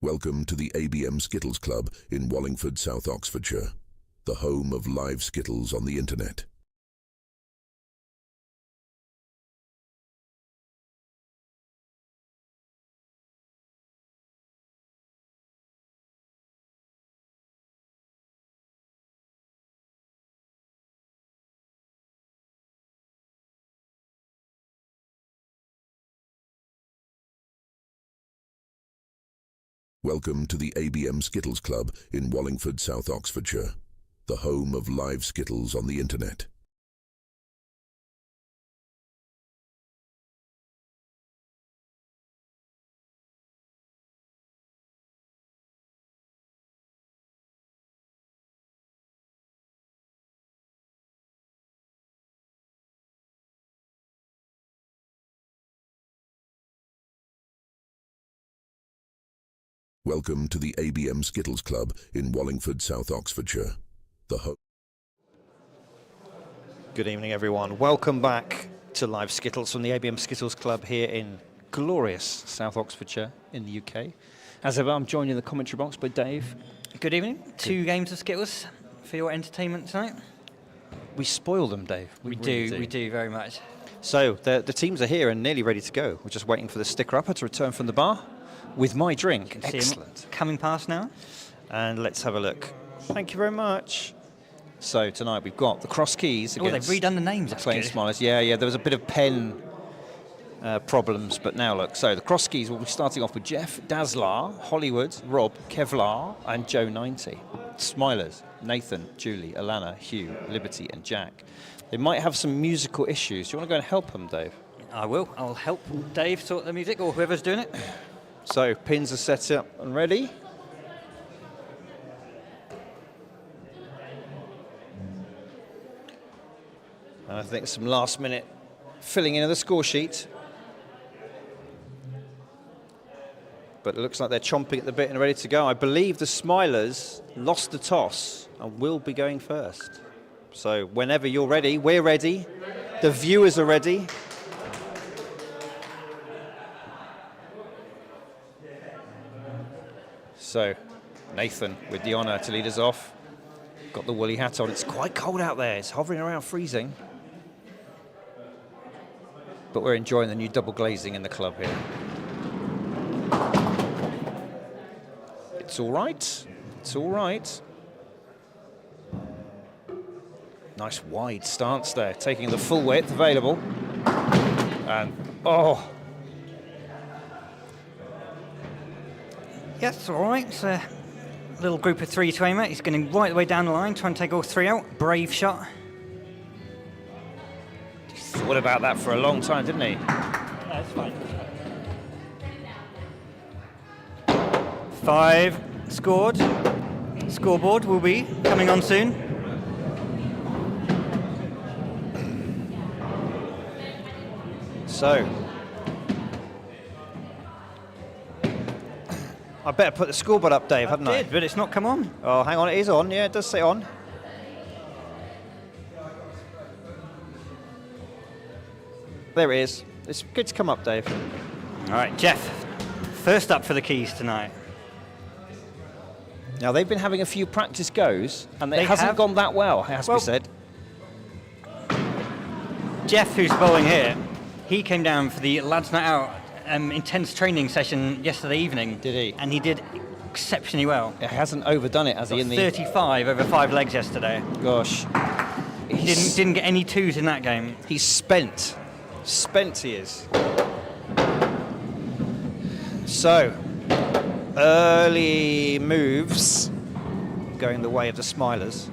Welcome to the ABM Skittles Club in Wallingford, South Oxfordshire, the home of live Skittles on the internet. Welcome to the ABM Skittles Club in Wallingford, South Oxfordshire, the home of live Skittles on the internet. Welcome to the ABM Skittles Club in Wallingford, South Oxfordshire, the home. Good evening, everyone. Welcome back to Live Skittles from the ABM Skittles Club here in glorious South Oxfordshire in the UK. As ever, I'm joined in the commentary box by Dave. Good evening. Two games of Skittles for your entertainment tonight. We spoil them, Dave. We do very much. So the teams are here and nearly ready to go. We're just waiting for the sticker-upper to return from the bar with my drink. Excellent. Coming past now. And let's have a look. Thank you very much. So tonight we've got the Cross Keys against they've redone the names. Maclean Smilers. Yeah, there was a bit of pen problems, but now look. So the Cross Keys will be starting off with Jeff, Dazzler, Hollywood, Rob, Kevlar, and Joe 90. Smilers, Nathan, Julie, Alana, Hugh, Liberty, and Jack. They might have some musical issues. Do you want to go and help them, Dave? I will. I'll help Dave sort the music, or whoever's doing it. So pins are set up and ready. And I think some last minute filling in of the score sheet. But it looks like they're chomping at the bit and ready to go. I believe the Smilers lost the toss and will be going first. So whenever you're ready, we're ready. The viewers are ready. So Nathan with the honour to lead us off. Got the woolly hat on. It's quite cold out there. It's hovering around freezing. But we're enjoying the new double glazing in the club here. It's all right. It's all right. Nice wide stance there, taking the full width available. And, oh. Yes, all right. It's a little group of three to aim at. He's going right the way down the line, trying to take all three out. Brave shot. He thought about that for a long time, didn't he? That's fine. 5 scored. Scoreboard will be coming on soon. So, I better put the scoreboard up, Dave, hadn't I? But it's not come on. Oh, hang on, it is on. Yeah, it does say on. There it is. It's good to come up, Dave. All right, Jeff, first up for the Keys tonight. Now, they've been having a few practice goes, and it hasn't gone that well, it has to be said. Jeff, who's bowling here, he came down for the Lads Night Out intense training session yesterday evening. Did he? And he did exceptionally well. It hasn't overdone it, has he? In the 35 over 5 legs yesterday. Gosh. He didn't get any twos in that game. He's spent. Spent he is. So, early moves going the way of the Smilers.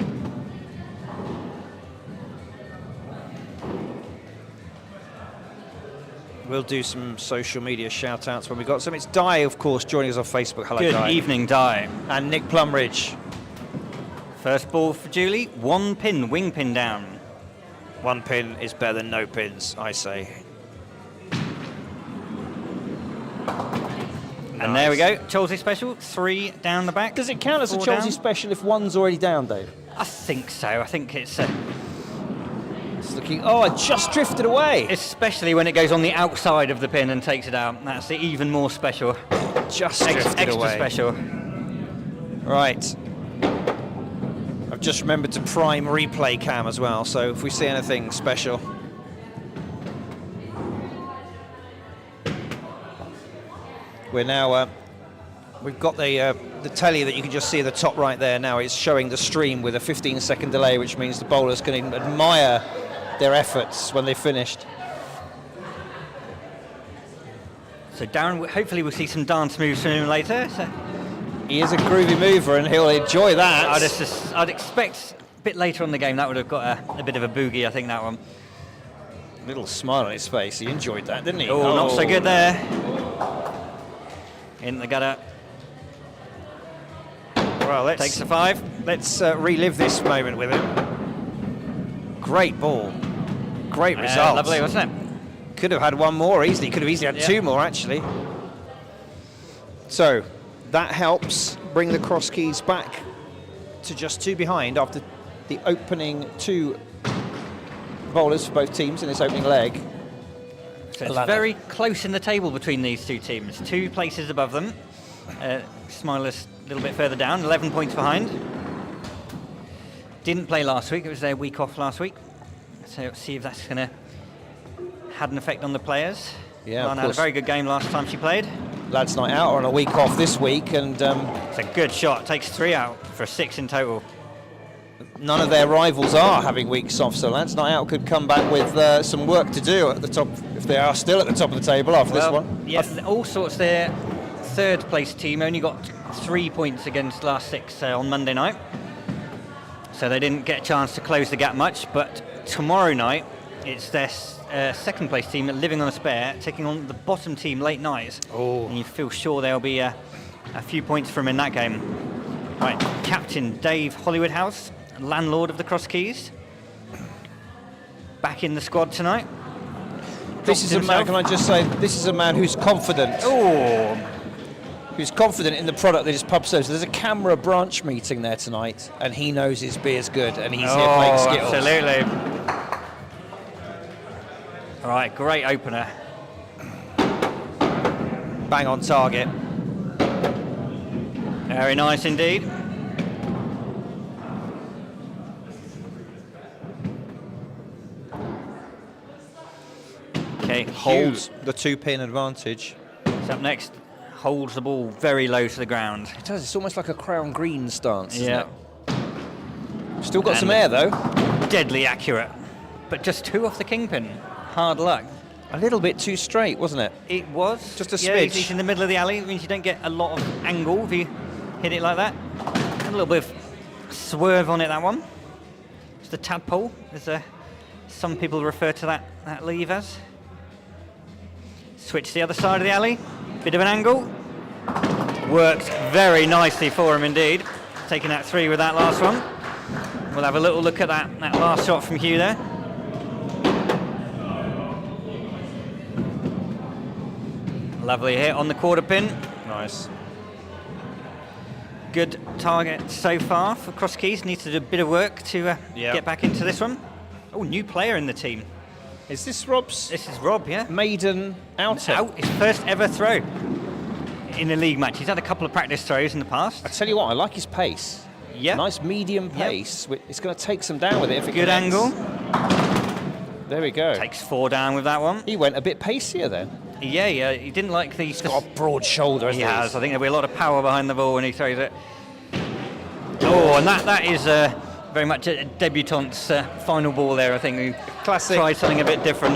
We'll do some social media shout-outs when we've got some. It's Di, of course, joining us on Facebook. Hello, Good Di. evening, Di. And Nick Plumridge. First ball for Julie. 1 pin, wing pin down. 1 pin is better than no pins, I say. And there we go. Chelsea special. 3 down the back. Does it count as a Chelsea special if one's already down, Dave? I think so. I think it's... It's looking... Oh, it just drifted away. Especially when it goes on the outside of the pin and takes it out. That's even more special. just drifted extra away. special. Right. I've just remembered to prime replay cam as well, so if we see anything special. We're now, we've got the telly that you can just see at the top right there now. It's showing the stream with a 15-second delay, which means the bowlers can admire their efforts when they've finished. So Darren, hopefully we'll see some dance moves from him later. So He is a groovy mover and he'll enjoy that. I'd expect a bit later on in the game that would have got a bit of a boogie, I think, that one. Little smile on his face. He enjoyed that, didn't he? Oh, not so good there. In the gutter. Well, Takes the 5. Let's relive this moment with him. Great ball. Great result. Lovely, wasn't it? Could have had one more easily. Could have easily had 2 more, actually. So, that helps bring the Cross Keys back to just 2 behind after the opening 2 bowlers for both teams in this opening leg. So it's very close in the table between these 2 teams. 2 places above them. Smilers a little bit further down, 11 points behind. Didn't play last week, it was their week off last week. So let's see if that's going to had an effect on the players. Yeah, Lana had a very good game last time she played. Lads' night out are on a week off this week, and it's a good shot. Takes 3 out for a 6 in total. none of their rivals are having weeks off, so Lads' night out could come back with some work to do at the top, if they are still at the top of the table after this one. Yes, all sorts. Their third place team only got 3 points against last 6 on Monday night, so they didn't get a chance to close the gap much. But tomorrow night, it's their second place team living on a spare, taking on the bottom team late nights. Oh. And you feel sure there'll be a few points from in that game. Right, Captain Dave Hollywoodhouse, landlord of the Cross Keys, back in the squad tonight. This is a man, can I just say, this is a man who's confident. Oh, Who's confident in the product that his pub serves. There's a camera branch meeting there tonight, and he knows his beer's good, and he's here playing Skittles. Absolutely. All right, great opener. Bang on target. Very nice indeed. Okay, Holds the 2-pin advantage. Hughes up next. Holds the ball very low to the ground. It does, it's almost like a crown green stance, isn't Yeah. it? Still got And some air though. Deadly accurate, but just 2 off the kingpin. Hard luck. A little bit too straight, wasn't it? It was. Just a Yeah, smidge. he's in the middle of the alley. It means you don't get a lot of angle if you hit it like that. And a little bit of swerve on it, that one. It's the tadpole, as some people refer to that leave as. Switch to the other side of the alley. Bit of an angle. Worked very nicely for him indeed. Taking out 3 with that last one. We'll have a little look at that last shot from Hugh there. Lovely hit on the quarter pin. Nice. Good target so far for Cross Keys. Needs to do a bit of work to get back into this one. Oh, new player in the team. Is this Rob's This is Rob, yeah? maiden outing? Out, his first ever throw in a league match. He's had a couple of practice throws in the past. I tell you what, I like his pace. Yeah. Nice medium pace. It's going to take some down with it if it Good connects. angle. There we go. Takes 4 down with that one. He went a bit pacier then. Yeah, he didn't like the... He's got a broad shoulder, He hasn't has. I think there'll be a lot of power behind the ball when he throws it. Oh, and that is very much a debutante's final ball there. I think he Classic. tried something a bit different.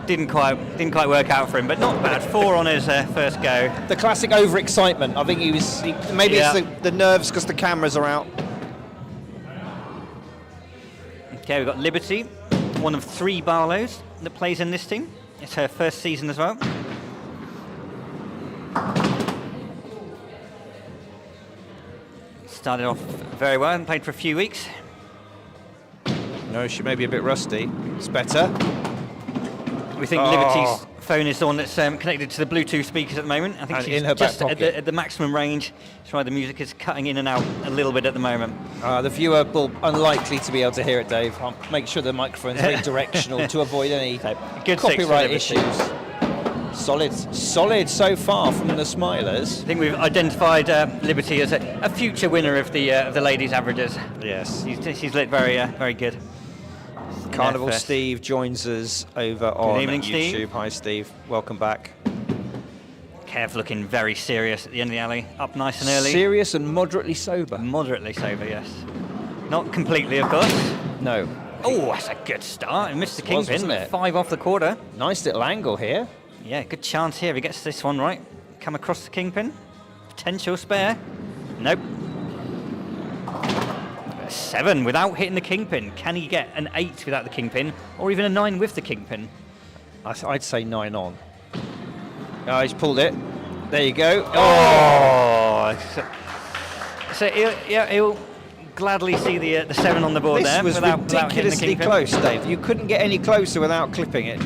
Didn't quite work out for him, but not bad. 4 on his first go. The classic overexcitement. I think maybe Yeah. it's the nerves because the cameras are out. Okay, we've got Liberty, one of 3 Barlows that plays in this team. It's her first season as well. Started off very well and played for a few weeks. No, she may be a bit rusty. It's better. We think Liberty's phone is the one that's connected to the Bluetooth speakers at the moment. I think And she's in her back just pocket. at the maximum range. That's why the music is cutting in and out a little bit at the moment. The viewer will unlikely to be able to hear it, Dave. I'll make sure the microphone's very directional to avoid any Good 6 for copyright Liberty. issues. Solid so far from the Smilers. I think we've identified Liberty as a future winner of the ladies' averages. Yes. She's looked very good. Carnival First. Steve joins us over on evening, YouTube. Steve. Hi, Steve. Welcome back. Kev looking very serious at the end of the alley. Up nice and early. Serious and moderately sober. Moderately sober, yes. Not completely, of course. No. Oh, that's a good start. And missed the kingpin. wasn't it? 5 off the quarter. Nice little angle here. Yeah, good chance here if he gets this one right. Come across the kingpin. Potential spare. Nope. 7 without hitting the kingpin. Can he get an 8 without the kingpin, or even a 9 with the kingpin? I'd say 9 on. Oh, he's pulled it. There you go. Oh! So he'll gladly see the 7 on the board This there. was without hitting the ridiculously kingpin. close, Dave. You couldn't get any closer without clipping it.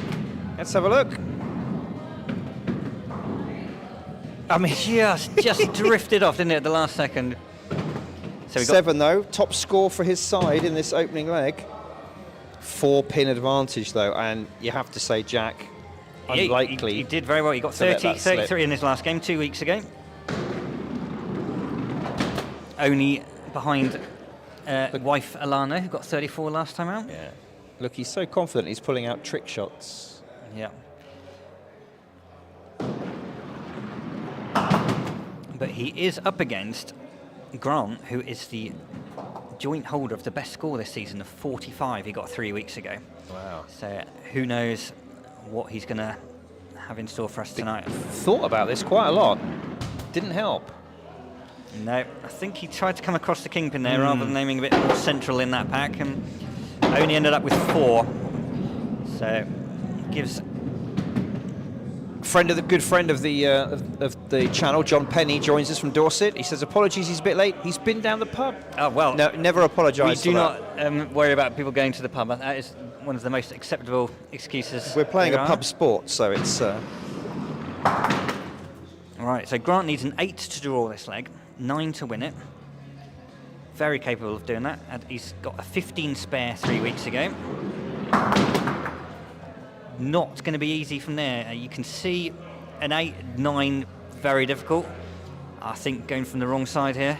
Let's have a look. I mean, Just drifted off, didn't it, at the last second? So we got 7 though, top score for his side in this opening leg. 4 pin advantage though, and you have to say, Jack, unlikely. He did very well. He got to let 30, that slip. 33 in his last game 2 weeks ago. Only behind wife Alana, who got 34 last time out. Yeah. Look, he's so confident he's pulling out trick shots. Yeah. But he is up against Grant, who is the joint holder of the best score this season of 45 he got 3 weeks ago. Wow. So who knows what he's going to have in store for us tonight. Thought about this quite a lot. Didn't help. No, I think he tried to come across the kingpin there rather than aiming a bit more central in that pack, and only ended up with 4. So gives Good friend of the channel, John Penny, joins us from Dorset. He says apologies, he's a bit late. He's been down the pub. oh well. No, never We apologise. do not worry about people going to the pub. That is one of the most acceptable excuses. We're playing there a are. pub sport, so it's. Right, so Grant needs an 8 to draw this leg, 9 to win it. Very capable of doing that. And he's got a 15 spare 3 weeks ago. Not going to be easy from there. You can see an 8, 9, very difficult. I think going from the wrong side here.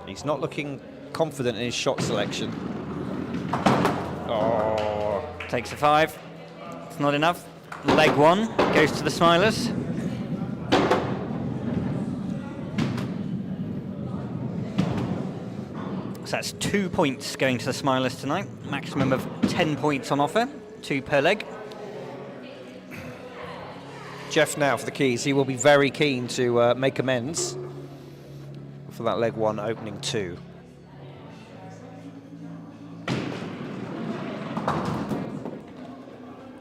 He's not looking confident in his shot selection. Oh. Takes a 5. It's not enough. Leg 1 goes to the Smilers. So that's 2 points going to the Smilers tonight. Maximum of 10 points on offer, 2 per leg. Jeff now for the keys. He will be very keen to make amends for that leg 1 opening 2.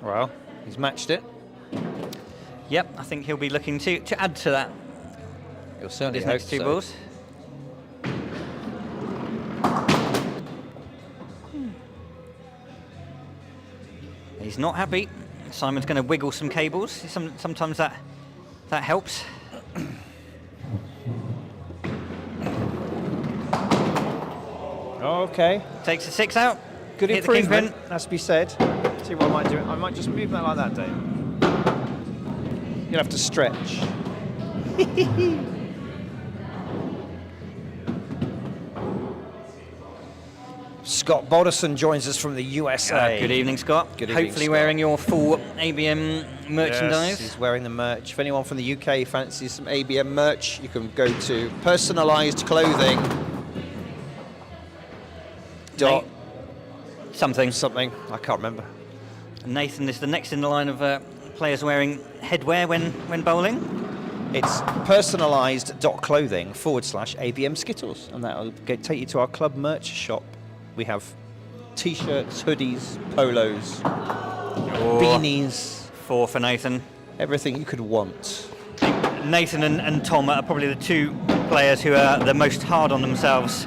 Well, he's matched it. Yep, I think he'll be looking to add to that. He'll certainly His hope next 2 so. balls. He's not happy. Simon's going to wiggle some cables. Sometimes that helps. Okay. Takes a 6 out. Good Hit the improvement, kingpin. has to be said. See what I might do. I might just move that like that, Dave. You'll have to stretch. Scott Bodison joins us from the USA. Good evening, Scott. Good evening, Hopefully Scott. wearing your full ABM merchandise. Yes, he's wearing the merch. If anyone from the UK fancies some ABM merch, you can go to personalised clothing. Dot Something. I can't remember. Nathan is the next in the line of players wearing headwear when bowling. It's personalised.clothing/ABM Skittles, and that'll take you to our club merch shop. We have t-shirts, hoodies, polos, beanies, 4 for Nathan. everything you could want. Nathan and Tom are probably the 2 players who are the most hard on themselves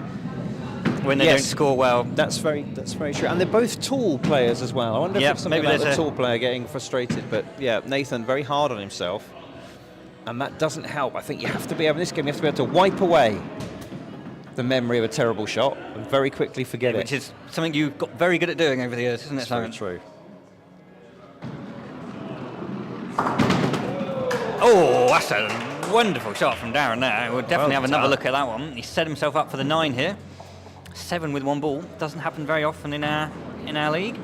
when they don't score well. That's very true. And they're both tall players as well. I wonder if Yep, it's something maybe about the there's tall player getting frustrated. But yeah, Nathan very hard on himself, and that doesn't help. I think you have to be able in this game. You have to be able to wipe away the memory of a terrible shot and very quickly forget Which it. is something you've got very good at doing over the years, isn't it, That's very Simon? true. Oh, that's a wonderful shot from Darren there. We'll definitely have another done. look at that one. He set himself up for the 9 here. 7 with 1 ball. Doesn't happen very often in our league.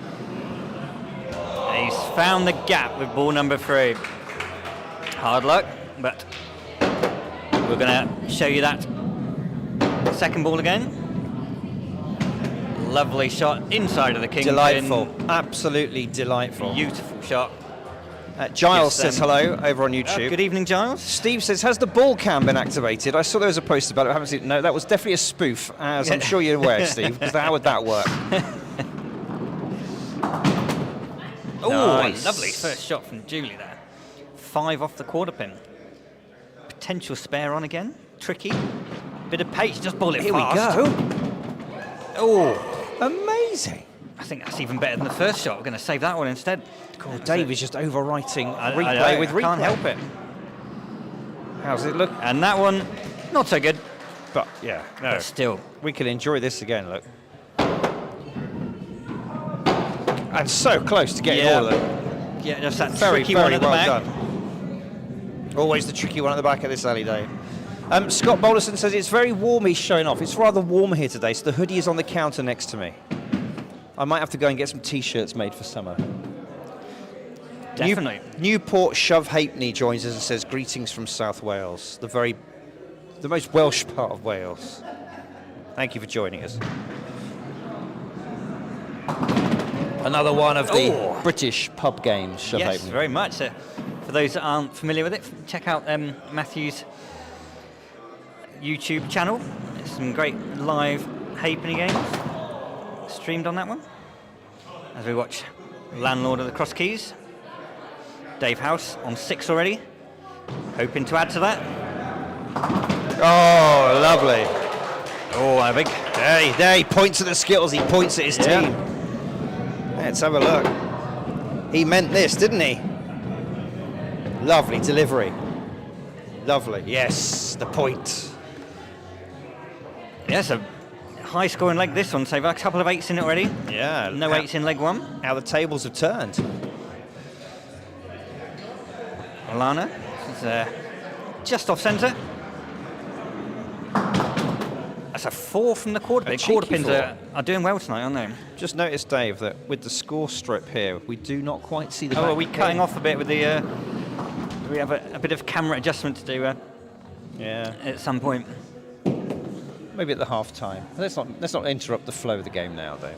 He's found the gap with ball number 3. Hard luck, but we're going to show you that second ball again. Lovely shot inside of the king. Delightful, absolutely delightful. Beautiful shot. Giles says hello over on YouTube. Good evening, Giles. Steve says, has the ball cam been activated? I saw there was a post about it, I haven't seen it. No, that was definitely a spoof, as I'm sure you're aware, Steve, because how would that work? Oh, Nice. lovely first shot from Julie there. 5 off the quarter pin. Potential spare on again. Tricky. Bit of pace, just ball it Here fast. we go. Oh, amazing. I think that's even better than the first shot. We're going to save that one instead. God, Dave is just overwriting I replay know, with I replay. can't help it. How's it look? And that one, not so good. But yeah, no. But still. We can enjoy this again, look. And so close to getting all of them. Yeah, just that Very, tricky very one at the well back. done. Always the tricky one at the back of this alley, Dave. Scott Bolerson says it's very warm. He's showing off. It's rather warm here today, so the hoodie is on the counter next to me. I might have to go and get some T-shirts made for summer. Definitely. Newport Shove Halfpenny joins us and says greetings from South Wales, the most Welsh part of Wales. Thank you for joining us. Another one of the British pub games, Shove Yes, Halfpenny. very much. For those that aren't familiar with it, check out Matthew's YouTube channel. There's some great live halfpenny games streamed on that one. As we watch Landlord of the Cross Keys. Dave House on 6 already. Hoping to add to that. Oh, lovely. Oh, a big. There he points at the Skittles, he points at his team. Let's have a look. He meant this, didn't he? Lovely delivery. Lovely. Yes, the point. Yes, a high scoring leg this one. So a couple of 8s in it already. Yeah. No 8s in leg 1. How the tables have turned. Alana is just off centre. That's a 4 from the quarter pin. Quarter pins are doing well tonight, aren't they? Just noticed, Dave, that with the score strip here, we do not quite see the. Oh, are we cutting off a bit with the? We have a bit of camera adjustment to do. Yeah. At some point. Maybe at the half time. Let's not interrupt the flow of the game now, Dave.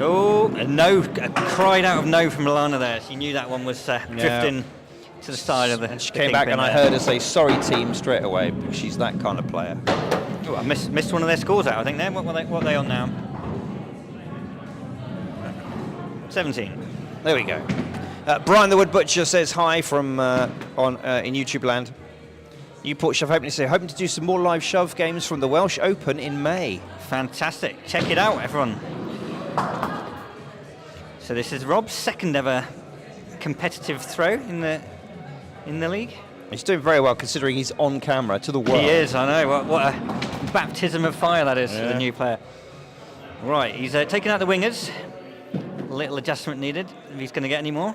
Oh, a no! A cried out of no from Alana there. She knew that one was drifting to the side of the. And she came back, and I heard her say "sorry, team" straight away because she's that kind of player. Oh, I missed one of their scores out. I think there. What are they on now? 17. There we go. Brian the Wood Butcher says hi from in YouTube land. Newport Shove Halfpenny say hoping to do some more live shove games from the Welsh Open in May. Fantastic! Check it out, everyone. So this is Rob's second ever competitive throw in the league. He's doing very well considering he's on camera to the world. He is, I know. What a baptism of fire that is for the new player. Right, he's taking out the wingers. A little adjustment needed if he's going to get any more.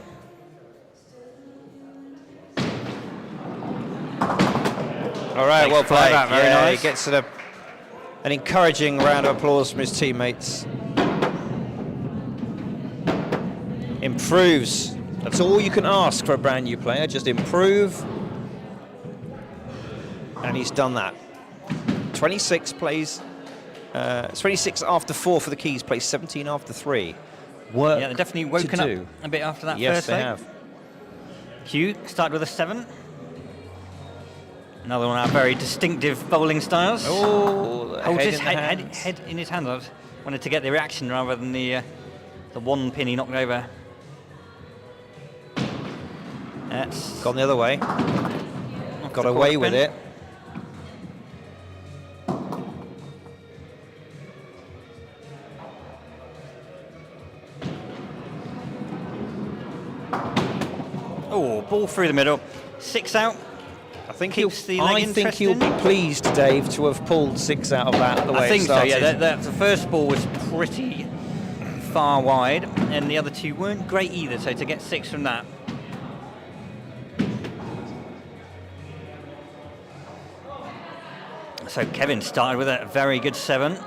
All right, well played. Very nice. He gets an encouraging round of applause from his teammates. Improves. That's all you can ask for a brand new player. Just improve. And he's done that. 26 plays. 26 after 4 for the Keys. Plays 17 after 3. Work. Yeah, they're definitely woken up a bit after that yes, first they leg. have. Hugh started with a 7. Another one of our very distinctive bowling styles. Oh, holds his head in his hand. I wanted to get the reaction rather than the one pin he knocked over. That's Gone the other way. Got away with it. Oh, ball through the middle. 6 out. I think Keeps the leg I think he'll be interesting. pleased, Dave, to have pulled 6 out of that the way I think it so, started. yeah. The first ball was pretty far wide, and the other 2 weren't great either, so to get 6 from that. So Kevin started with a very good 7.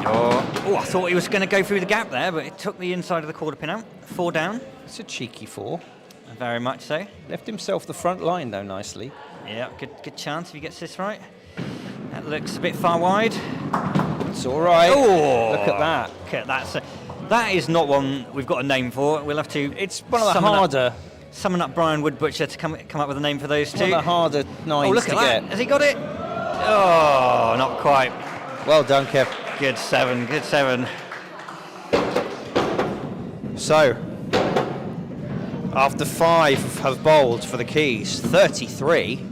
Oh, I thought he was going to go through the gap there, but it took the inside of the quarter pin out. 4 down. It's a cheeky 4. Very much so. Left himself the front line, though, nicely. Yeah, good chance if he gets this right. That looks a bit far wide. It's all right. Oh, look at that. Look at that. That is not one we've got a name for. We'll have to. It's one of the harder. Summon up Brian Woodbutcher to come up with a name for those two. One of the harder nines look to at that. get. Has he got it? Oh, not quite. Well done, Kev. Good 7. Good 7. So, after 5 have bowled for the Keys, 33.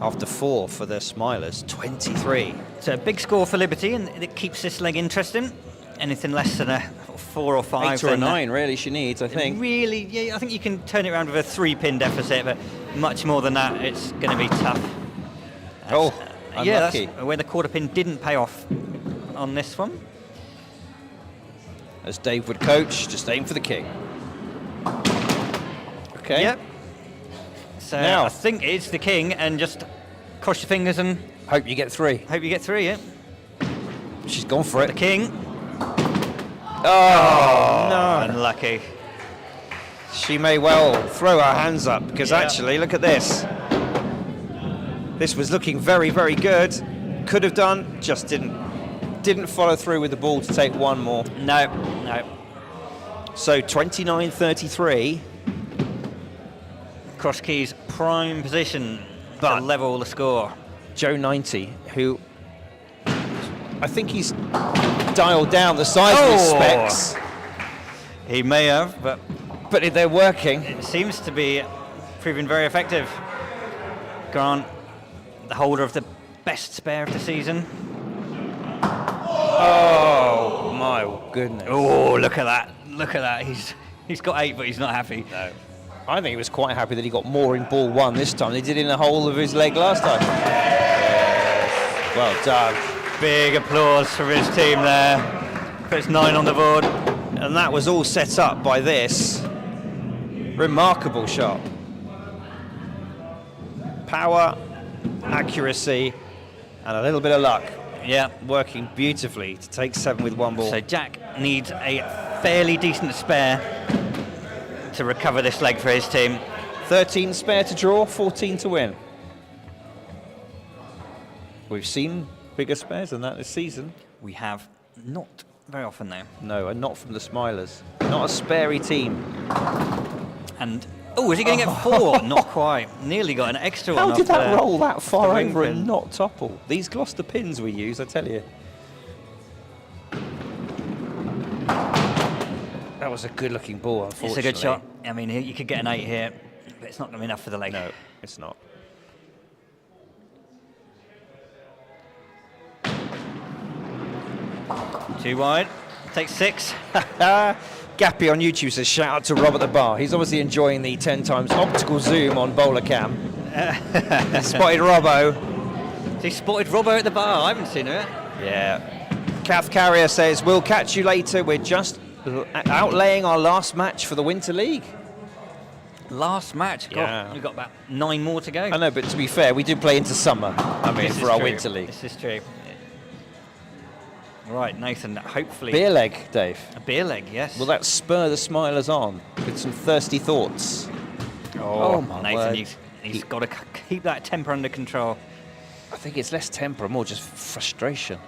After 4 for the Smilers, 23. So a big score for Liberty, and it keeps this leg interesting. Anything less than a 4 or 5. 8 or a 9, really, she needs, I think. Really, yeah, I think you can turn it around with a 3-pin deficit, but much more than that, it's going to be tough. Yeah, that's where the quarter pin didn't pay off on this one. As Dave would coach, just aim for the king. Okay. Yep. So now, I think it's the king, and just cross your fingers and hope you get 3. Hope you get 3, yeah. She's gone for it. The king. Oh, no. Unlucky. She may well throw her hands up, because actually, look at this. This was looking very, very good. Could have done, just didn't follow through with the ball to take 1 more. No. So 29-33. Cross Keys prime position to level the score. Joe 90, who I think he's dialed down the size of his specs. He may have, but they're working. It seems to be proving very effective. Grant, the holder of the best spare of the season. Oh my goodness! Oh, look at that! Look at that! He's got 8, but he's not happy. No. I think he was quite happy that he got more in ball 1 this time than he did in the whole of his leg last time. Yes. Well done. Big applause from his team there. Puts 9 on the board. And that was all set up by this remarkable shot. Power, accuracy, and a little bit of luck. Yeah. Working beautifully to take 7 with 1 ball. So Jack needs a fairly decent spare to recover this leg for his team. 13 spare to draw, 14 to win. We've seen bigger spares than that this season. We have not very often though. No, and not from the Smilers. Not a sparey team. And is he going to get 4? Not quite. Nearly got an extra one. How did that roll that far over pin. and not topple? These Gloucester pins we use, I tell you. That was a good-looking ball, unfortunately. It's a good shot. I mean, you could get an 8 here, but it's not going to be enough for the leg. No, it's not. Too wide. Take 6. Gappy on YouTube says, shout out to Rob at the bar. He's obviously enjoying the 10 times optical zoom on bowler cam. Spotted Robbo. He spotted Robbo at the bar. I haven't seen it. Yeah. Kath Carrier says, we'll catch you later. We're just outlaying our last match for the Winter League. Last match? God, Yeah. we've got about 9 more to go. I know, but to be fair, we do play into summer, for our Winter League. This is true. Right, Nathan, hopefully... Beer leg, Dave. A beer leg, yes. Will that spur the Smilers on with some thirsty thoughts? Oh my Nathan, word. he's got to keep that temper under control. I think it's less temper, more just frustration.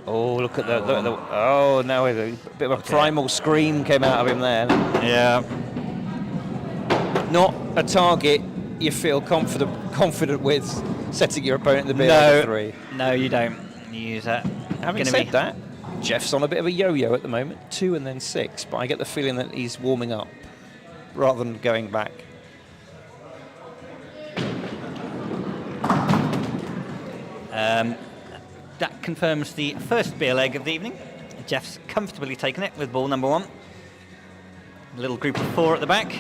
Oh, look at the oh, no, a bit of a primal scream came out of him there. Yeah. Not a target you feel confident with setting your opponent the beer over 3. No, you don't. You use that. Having said that, Jeff's on a bit of a yo-yo at the moment, 2 and then 6, but I get the feeling that he's warming up rather than going back. That confirms the first beer leg of the evening. Jeff's comfortably taken it with ball number 1. A little group of 4 at the back,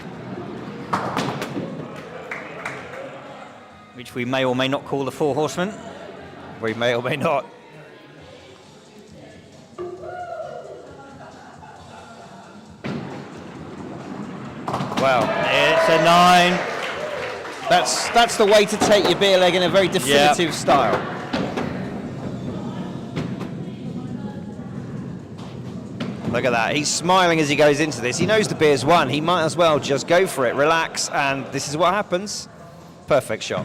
which we may or may not call the 4 horsemen. We may or may not. Wow. It's a 9. That's the way to take your beer leg in a very definitive style. Look at that. He's smiling as he goes into this. He knows the beer's won. He might as well just go for it, relax, and this is what happens. Perfect shot.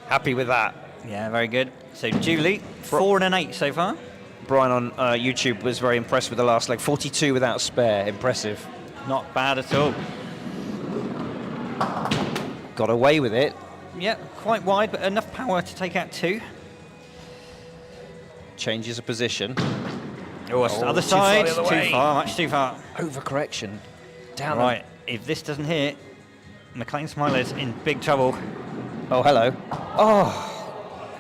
Happy with that. Yeah, very good. So Julie, 4 and an 8 so far. Brian on YouTube was very impressed with the last leg. 42 without spare. Impressive. Not bad at all. Got away with it. Yeah, quite wide, but enough power to take out 2. Changes of position. Oh, other too far side. the other Too way. far, much too far. Overcorrection. Down. Right, if this doesn't hit, Maclean Smilers in big trouble. Oh, hello.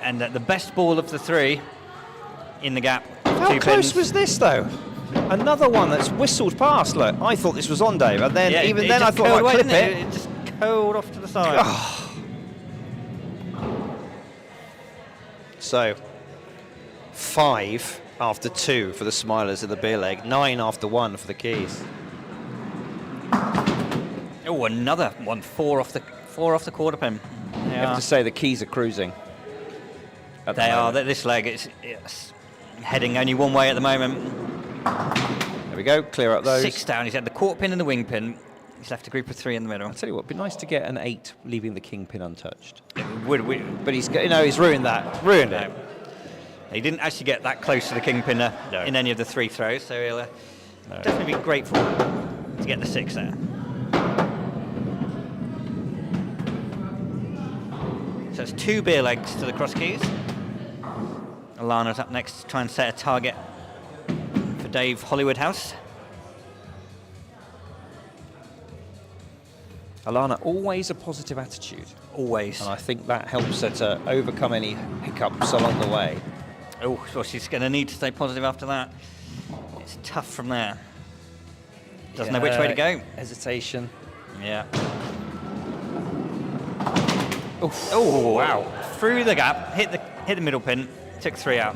And the best ball of the 3 in the gap. How 2 close pins. was this, though? Another one that's whistled past. Look, I thought this was on, Dave. And then, Yeah, even it then, I just thought curled I'd away, clip didn't it. It just curled off to the side. So, 5 after 2 for the Smilers in the beer leg. 9 after 1 for the Keys. Oh, another one. 4 off the quarter pin. I have to say, the Keys are cruising. They are. This leg, it's heading only one way at the moment. There we go. Clear up those. 6 down. He's had the quarter pin and the wing pin. He's left a group of 3 in the middle. I'll tell you what, it'd be nice to get an 8, leaving the king pin untouched. Would. But he's ruined that. Ruined it. He didn't actually get that close to the kingpin in any of the 3 throws, so he'll definitely be grateful to get the 6 there. So it's 2 beer legs to the Cross Keys. Alana's up next to try and set a target for Dave Hollywood House. Alana, always a positive attitude. Always. And I think that helps her to overcome any hiccups along the way. Oh, well, she's going to need to stay positive after that. It's tough from there. Doesn't know which way to go. Hesitation. Yeah. Oof. Oh, wow. Through the gap, hit the middle pin, took 3 out.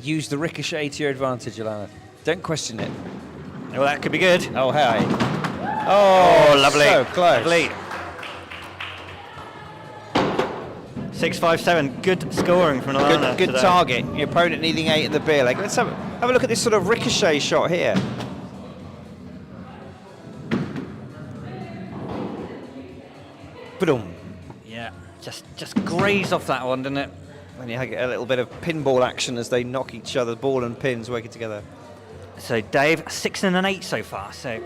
Use the ricochet to your advantage, Alana. Don't question it. Well, that could be good. Oh, hey. Oh, lovely. So close. Lovely. 6-5-7. Good scoring from Alana. Good today. target. Your opponent needing 8 in the beer leg. Let's have a look at this sort of ricochet shot here. Boom. Yeah, just grazed off that one, didn't it? And you get a little bit of pinball action as they knock each other, ball and pins working together. So Dave, 6 and an 8 so far, so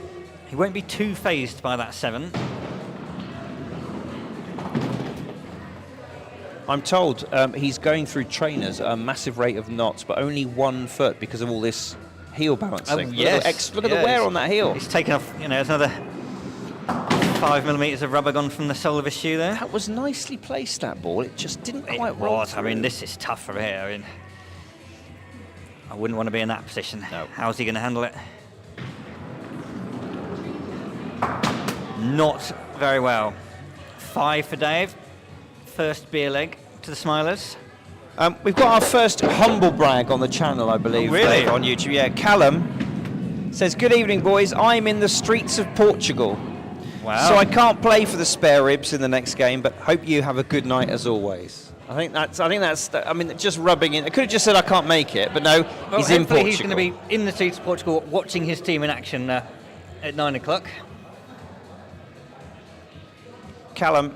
he won't be too phased by that 7. I'm told he's going through trainers at a massive rate of knots, but only 1 foot because of all this heel balancing. Oh, yes. Look at the wear on that heel. He's taken off, there's another 5mm of rubber gone from the sole of his shoe there. That was nicely placed, that ball. It just didn't quite It roll was. I through. mean, this is tough from here. I mean, I wouldn't want to be in that position. No. How's he going to handle it? Not very well. 5 for Dave. First beer leg to the Smilers. We've got our first humble brag on the channel, I believe. Really? Dave, on YouTube. Yeah, Callum says, "Good evening, boys. I'm in the streets of Portugal. Wow. So I can't play for the spare ribs in the next game, but hope you have a good night as always." I think that's. I mean, just rubbing in. I could have just said I can't make it, but no, Well, he's in hopefully Portugal. he's going to be in the streets of Portugal watching his team in action at 9 o'clock. Callum,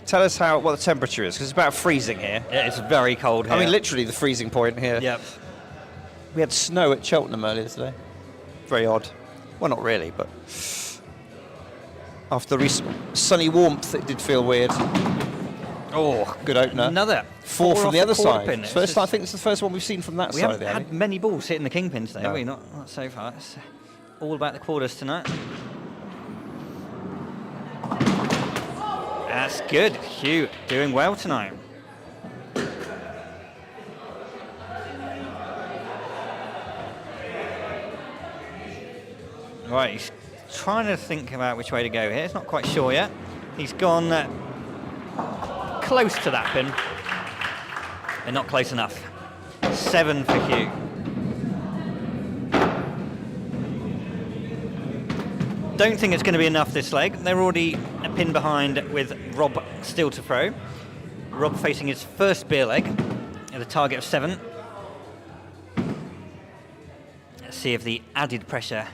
tell us what the temperature is, because it's about freezing here. Yeah, it's very cold here. I mean, literally the freezing point here. Yep. We had snow at Cheltenham earlier today. Very odd. Well, not really, but after the recent sunny warmth, it did feel weird. Oh, Good opener. Another 4 from off the other quarter side. pin. It's It's I think it's the first one we've seen from that We side of haven't the alley. had many balls hitting the kingpin today, No. have we? Not so far. It's all about the quarters tonight. That's good. Hugh doing well tonight. Right, he's trying to think about which way to go here. He's not quite sure yet. He's gone close to that pin, but not close enough. 7 for Hugh. don't think it's going to be enough this leg. They're already a pin behind with Rob still to throw. Rob facing his first beer leg at a target of 7. Let's see if the added pressure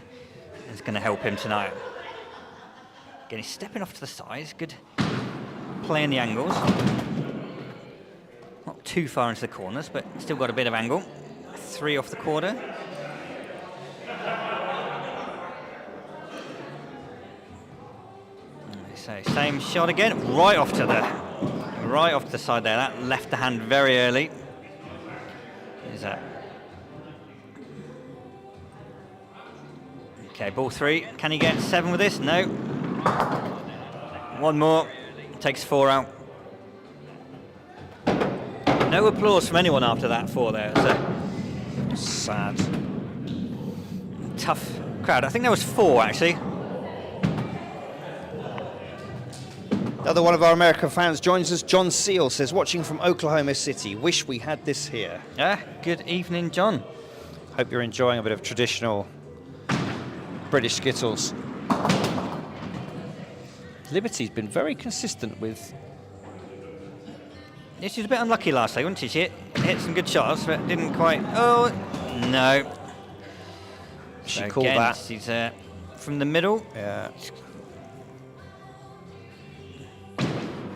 is going to help him tonight. Again, he's stepping off to the sides. Good play in the angles. Not too far into the corners, but still got a bit of angle. 3 off the quarter. So same shot again, right off to the side there. That left the hand very early. Is that? Okay, ball 3. Can he get 7 with this? No. 1 more. Takes 4 out. No applause from anyone after that 4 there. So Sad. Tough crowd. I think there was 4 actually. Another one of our American fans joins us. John Seal says, watching from Oklahoma City, wish we had this here. Good evening, John. Hope you're enjoying a bit of traditional British Skittles. Liberty's been very consistent with... Yeah, she was a bit unlucky last day, wasn't she? She hit some good shots, but didn't quite... Oh, no. She So called again, that. She's from the middle. Yeah.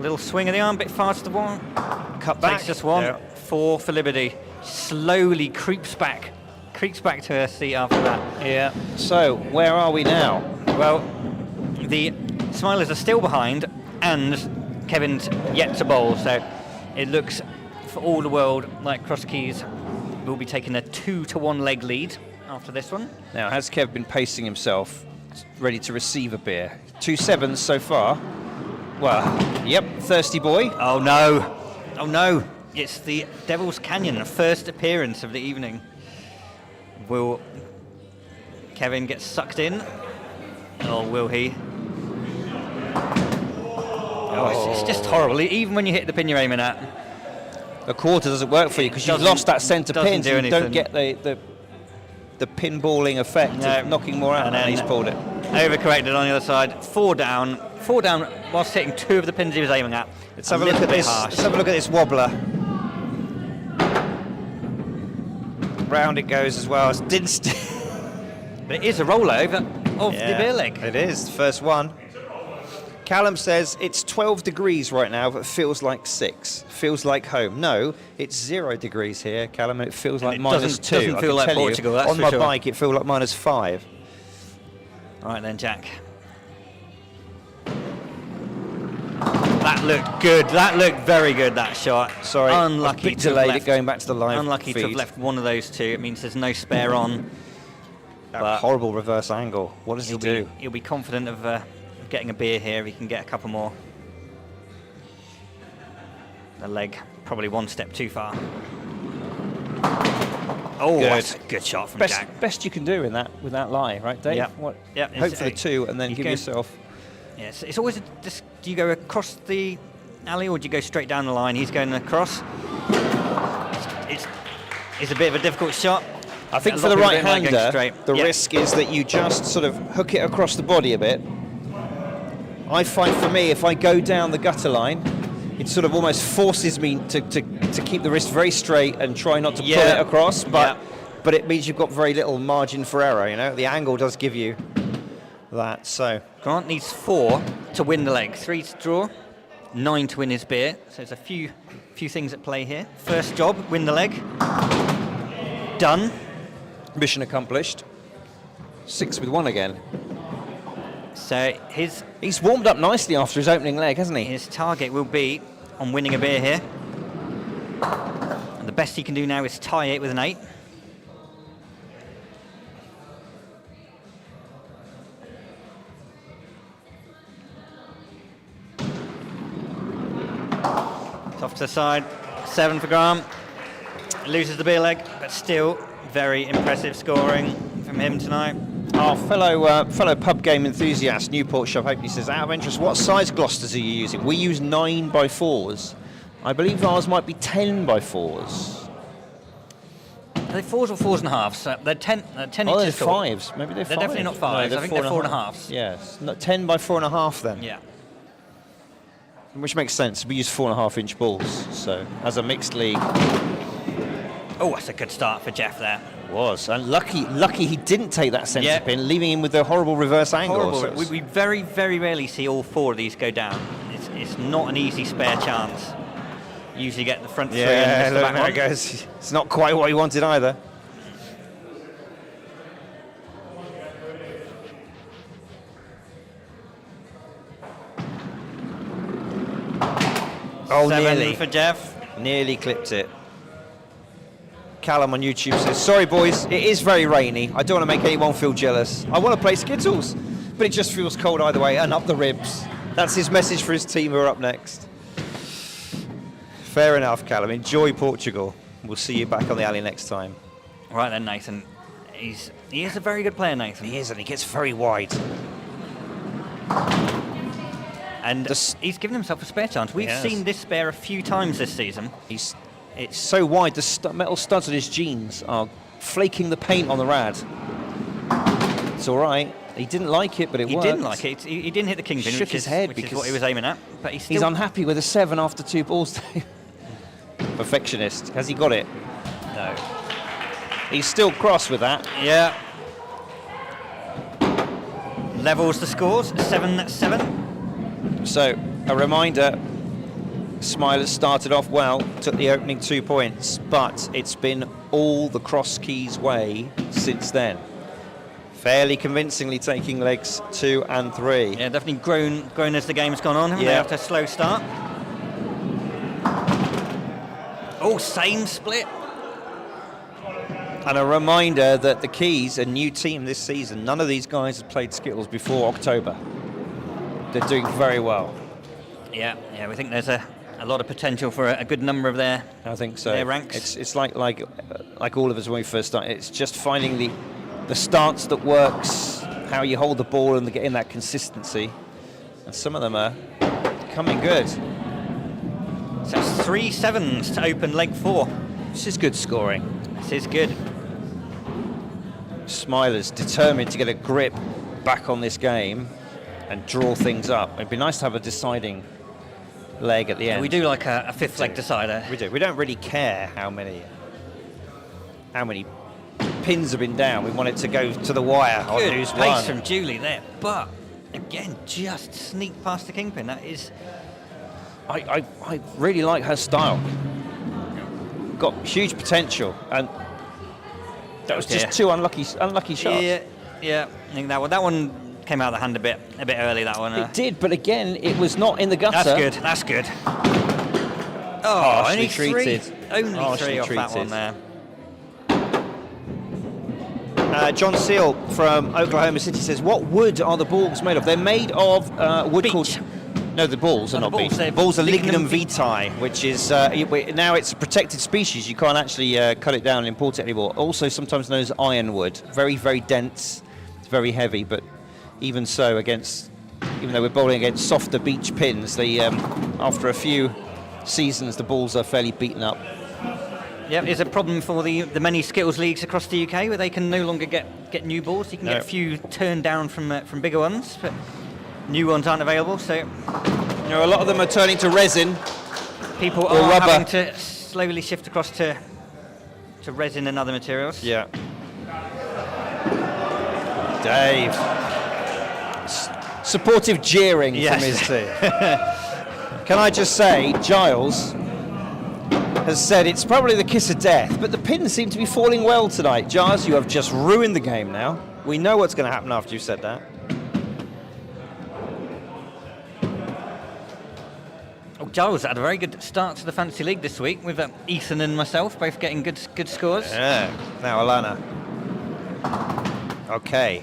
Little swing of the arm, bit far to the wall. Cut back. Takes just 1. Yeah. 4 for Liberty. Slowly creeps back to her seat after that. Yeah. So, where are we now? Well, the Smilers are still behind, and Kevin's yet to bowl, so it looks for all the world like Cross Keys will be taking a 2-1 leg lead after this one. Now, has Kev been pacing himself, ready to receive a beer? 2 sevens so far. Well, yep, thirsty boy. Oh no, oh no, it's the Devil's Canyon, the first appearance of the evening. Will Kevin get sucked in, or will he? Oh, it's just horrible, even when you hit the pin you're aiming at. The quarter doesn't work for you because you've lost that centre pin, so you don't get the pinballing effect of knocking more out, and he's pulled it. Overcorrected on the other side, 4 down whilst hitting 2 of the pins he was aiming at. Let's have a look at this. Let's have a look at this wobbler. Round it goes as well. But it is a rollover of the beer leg. It is, first one. Callum says it's 12 degrees right now, but feels like 6. Feels like home. No, it's 0 degrees here, Callum, and it feels like -2. Doesn't feel like Portugal, that's on for my sure. bike, it feels like -5. All right then, Jack. That looked good. That looked very good, that shot. Sorry, unlucky a bit to have delayed left, it going back to the live Unlucky feed. to have left one of those 2. It means there's no spare on. That horrible reverse angle. What does he do? He'll be confident of getting a beer here. He can get a couple more. The leg probably 1 step too far. Oh, Good. that's a good shot from Jack. Best you can do in that with that lie, right, Dave? Yeah. Hope for the 2 and then give yourself. Yes, it's always do you go across the alley or do you go straight down the line? He's going across. It's a bit of a difficult shot. I think A for lot the of people don't like going right-hander, straight. the Yeah. risk is that you just sort of hook it across the body a bit. I find for me, if I go down the gutter line, it sort of almost forces me to keep the wrist very straight and try not to pull it across, but it means you've got very little margin for error, you know? The angle does give you that, so. Grant needs 4 to win the leg, 3 to draw, 9 to win his beer. So there's a few things at play here. First job, win the leg. Done. Mission accomplished. 6 with 1 again. So he's warmed up nicely after his opening leg, hasn't he? His target will be on winning a beer here. And the best he can do now is tie it with an 8. It's off to the side, 7 for Graham. Loses the beer leg, but still very impressive scoring from him tonight. Our fellow pub game enthusiast, Newport Shop, he says, out of interest, what size Gloucesters are you using? We use 9x4s. I believe ours might be 10x4s. Are they 4s or 4s and a halves? They're 10 Oh, they're inches tall. 5s. Maybe they're 5s. They're definitely not 5s. I think they're 4 and a halves. Yes. 10 by 4.5 then. Yeah. Which makes sense. We use 4.5-inch balls. So as a mixed league, Oh, that's a good start for Jeff there. was. And lucky he didn't take that centre Yeah. pin, leaving him with the horrible reverse angle. Horrible. So it's- We very, very rarely see all 4 of these go down. It's not an easy spare chance. Usually get the front 3 and yeah, miss the look, back there one. it goes. It's not quite what he wanted either. Oh, 7 nearly. for Jeff. Nearly clipped it. Callum on YouTube says, sorry boys, it is very rainy. I don't want to make anyone feel jealous. I want to play Skittles, but it just feels cold either way, and up the ribs. That's his message for his team who are up next. Fair enough, Callum. Enjoy Portugal. We'll see you back on the alley next time. Right then, Nathan. He is a very good player, Nathan. He is, and he gets very wide. And he's given himself a spare chance. We've Yes. seen this spare a few times this season. It's so wide, the metal studs on his jeans are flaking the paint on the rad. It's all right. He didn't like it, but it He worked. didn't like it. He didn't hit the kingpin, Shook which his is head which is because what he was aiming at. But he's He's still unhappy with a 7 after 2 balls. Perfectionist. Has he got it? No. He's still cross with that. Yeah. Levels the scores, 7-7. So, a reminder, Smilers started off well, took the opening 2 points, but it's been all the Cross Keys way since then. Fairly convincingly taking legs 2 and 3. Yeah, definitely grown as the game's gone on, haven't they, Yeah. after a slow start? Oh, same split. And a reminder that the Keys, a new team this season, none of these guys have played Skittles before October. They're doing very well. Yeah, we think there's a lot of potential for a good number of their I think so. their ranks. It's like all of us when we first started. It's just finding the stance that works, how you hold the ball and getting that consistency. And some of them are coming good. So it's 3 7s to open leg 4. This is good scoring. This is good. Smilers determined to get a grip back on this game and draw things up. It'd be nice to have a deciding leg at the end. We do like a 5th leg decider. We do. We don't really care how many pins have been down. We want it to go to the wire on Good who's pace won. from Julie there, but again, just sneak past the kingpin. That is. I really like her style. Got huge potential, and that was just 2 unlucky shots. Yeah. I think that one came out of the hand a bit early. That one. It did, but again, it was not in the gutter. That's good. Oh, Harshly only treated. 3. Only Harshly 3 off that treated. one there. John Seal from Oklahoma City says, what wood are the balls made of? They're made of wood Beech. called... No, the balls are No, not the balls, beech. they're Balls are lignum lignum vitae, which is... now it's a protected species. You can't actually cut it down and import it anymore. Also sometimes known as ironwood. Very, very dense. It's very heavy, but even so, even though we're bowling against softer beech pins, after a few seasons, the balls are fairly beaten up. Yeah, it's a problem for the many Skittles leagues across the UK where they can no longer get new balls. You can get a few turned down from bigger ones, but new ones aren't available. So A lot of them are turning to resin. people Or are rubber. having to slowly shift across to resin and other materials. Yeah. Dave. Supportive jeering from his team. Can I just say, Giles has said it's probably the kiss of death, but the pins seem to be falling well tonight. Giles, you have just ruined the game now. We know what's going to happen after you said that. Oh, Giles had a very good start to the Fantasy League this week with Ethan and myself both getting good scores. Yeah. Now, Alana. Okay.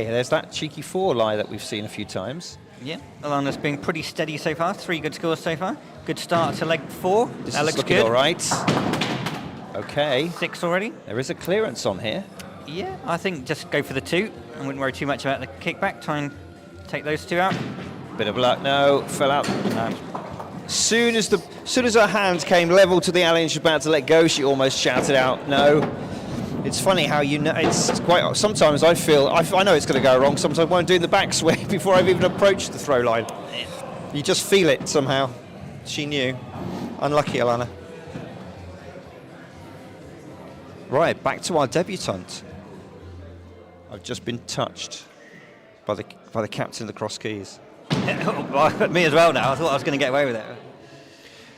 There's that cheeky 4 lie that we've seen a few times. Yeah, Alana's been pretty steady so far. 3 good scores so far. Good start to leg 4. This that is looks looking good. all right. Okay. 6 already. There is a clearance on here. Yeah, I think just go for the 2. I wouldn't worry too much about the kickback. Try and take those 2 out. Bit of luck. No, fell out. Soon as her hand came level to the alley and she was about to let go, she almost shouted out, no. It's funny how it's quite. Sometimes I feel I know it's going to go wrong. Sometimes when I'm doing the backswing before I've even approached the throw line, you just feel it somehow. She knew. Unlucky, Alana. Right, back to our debutante. I've just been touched by the captain of the Cross Keys. Me as well now. I thought I was going to get away with it.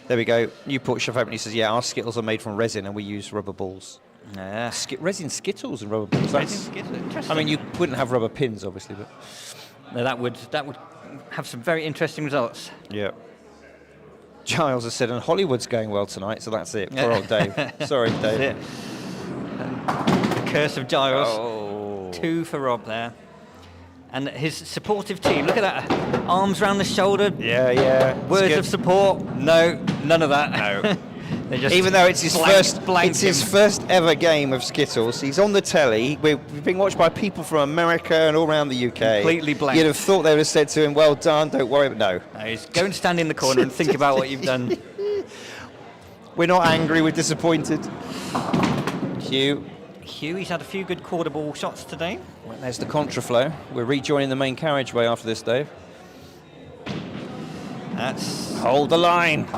There we go. Newport Chef Open. He says, yeah, our Skittles are made from resin and we use rubber balls. Yeah. Resin Skittles and rubber balls. Resin Skittles, interesting. I mean, you wouldn't have rubber pins, obviously, but... No, that would have some very interesting results. Yeah. Giles has said, and Hollywood's going well tonight, so that's it. Poor old Dave. Sorry, Dave. Curse of Giles. Oh. 2 for Rob there. And his supportive team, look at that. Arms round the shoulder. Yeah. Words of support. No, none of that. No. They just even though it's his his first ever game of Skittles, he's on the telly. We've been watched by people from America and all around the UK. Completely blank. You'd have thought they would have said to him, well done, don't worry, but no. No, he's go and stand in the corner and think about what you've done. We're not angry, we're disappointed. Hugh, he's had a few good quarter ball shots today. Well, there's the contraflow. We're rejoining the main carriageway after this, Dave. That's Hold the line.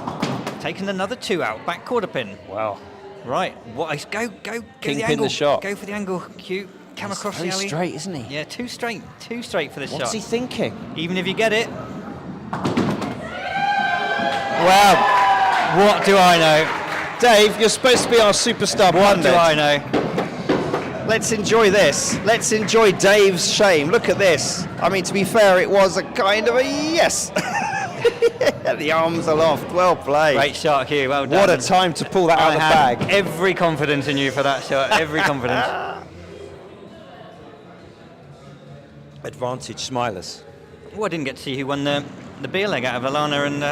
taken another 2 out. Back quarter pin. Wow. Go the Kingpin angle. the shot. Go for the angle. Cute. Come across the Very alley. straight, isn't he? Yeah, too straight for this shot. What's he thinking? Even if you get it. Well, what do I know? Dave, you're supposed to be our superstar What pundit. do I know? Let's enjoy this. Let's enjoy Dave's shame. Look at this. I mean, to be fair, it was a kind of a yes. The arms aloft. Well played. Great shot, Hugh. Well done. What a time to pull that out of the I have bag. every confidence in you for that shot. Every confidence. Advantage Smilers. Oh, I didn't get to see who won the beer leg out of Alana and...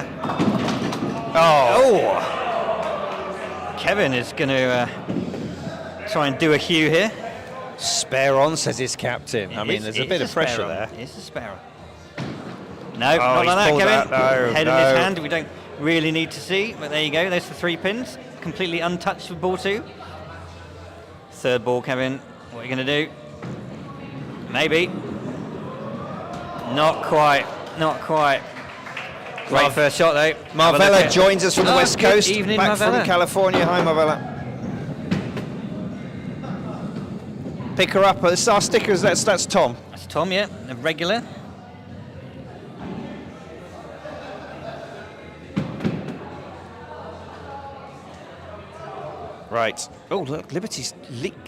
Kevin is going to try and do a Hugh here. Spare on, says his captain. I mean, there's a bit of pressure there. It's a spare. No, not he's like that, pulled Kevin. that. No, Head in no. his hand. We don't really need to see, but there you go. There's the 3 pins. Completely untouched with ball 2. Third ball, Kevin. What are you going to do? Maybe. Not quite. Great first shot, though. Marvella joins us from the West good Coast. evening, back Marvella. from California. Hi, Marvella. Pick her up. It's our stickers. That's Tom. That's Tom, yeah. A regular. Right. Oh, look, Liberty's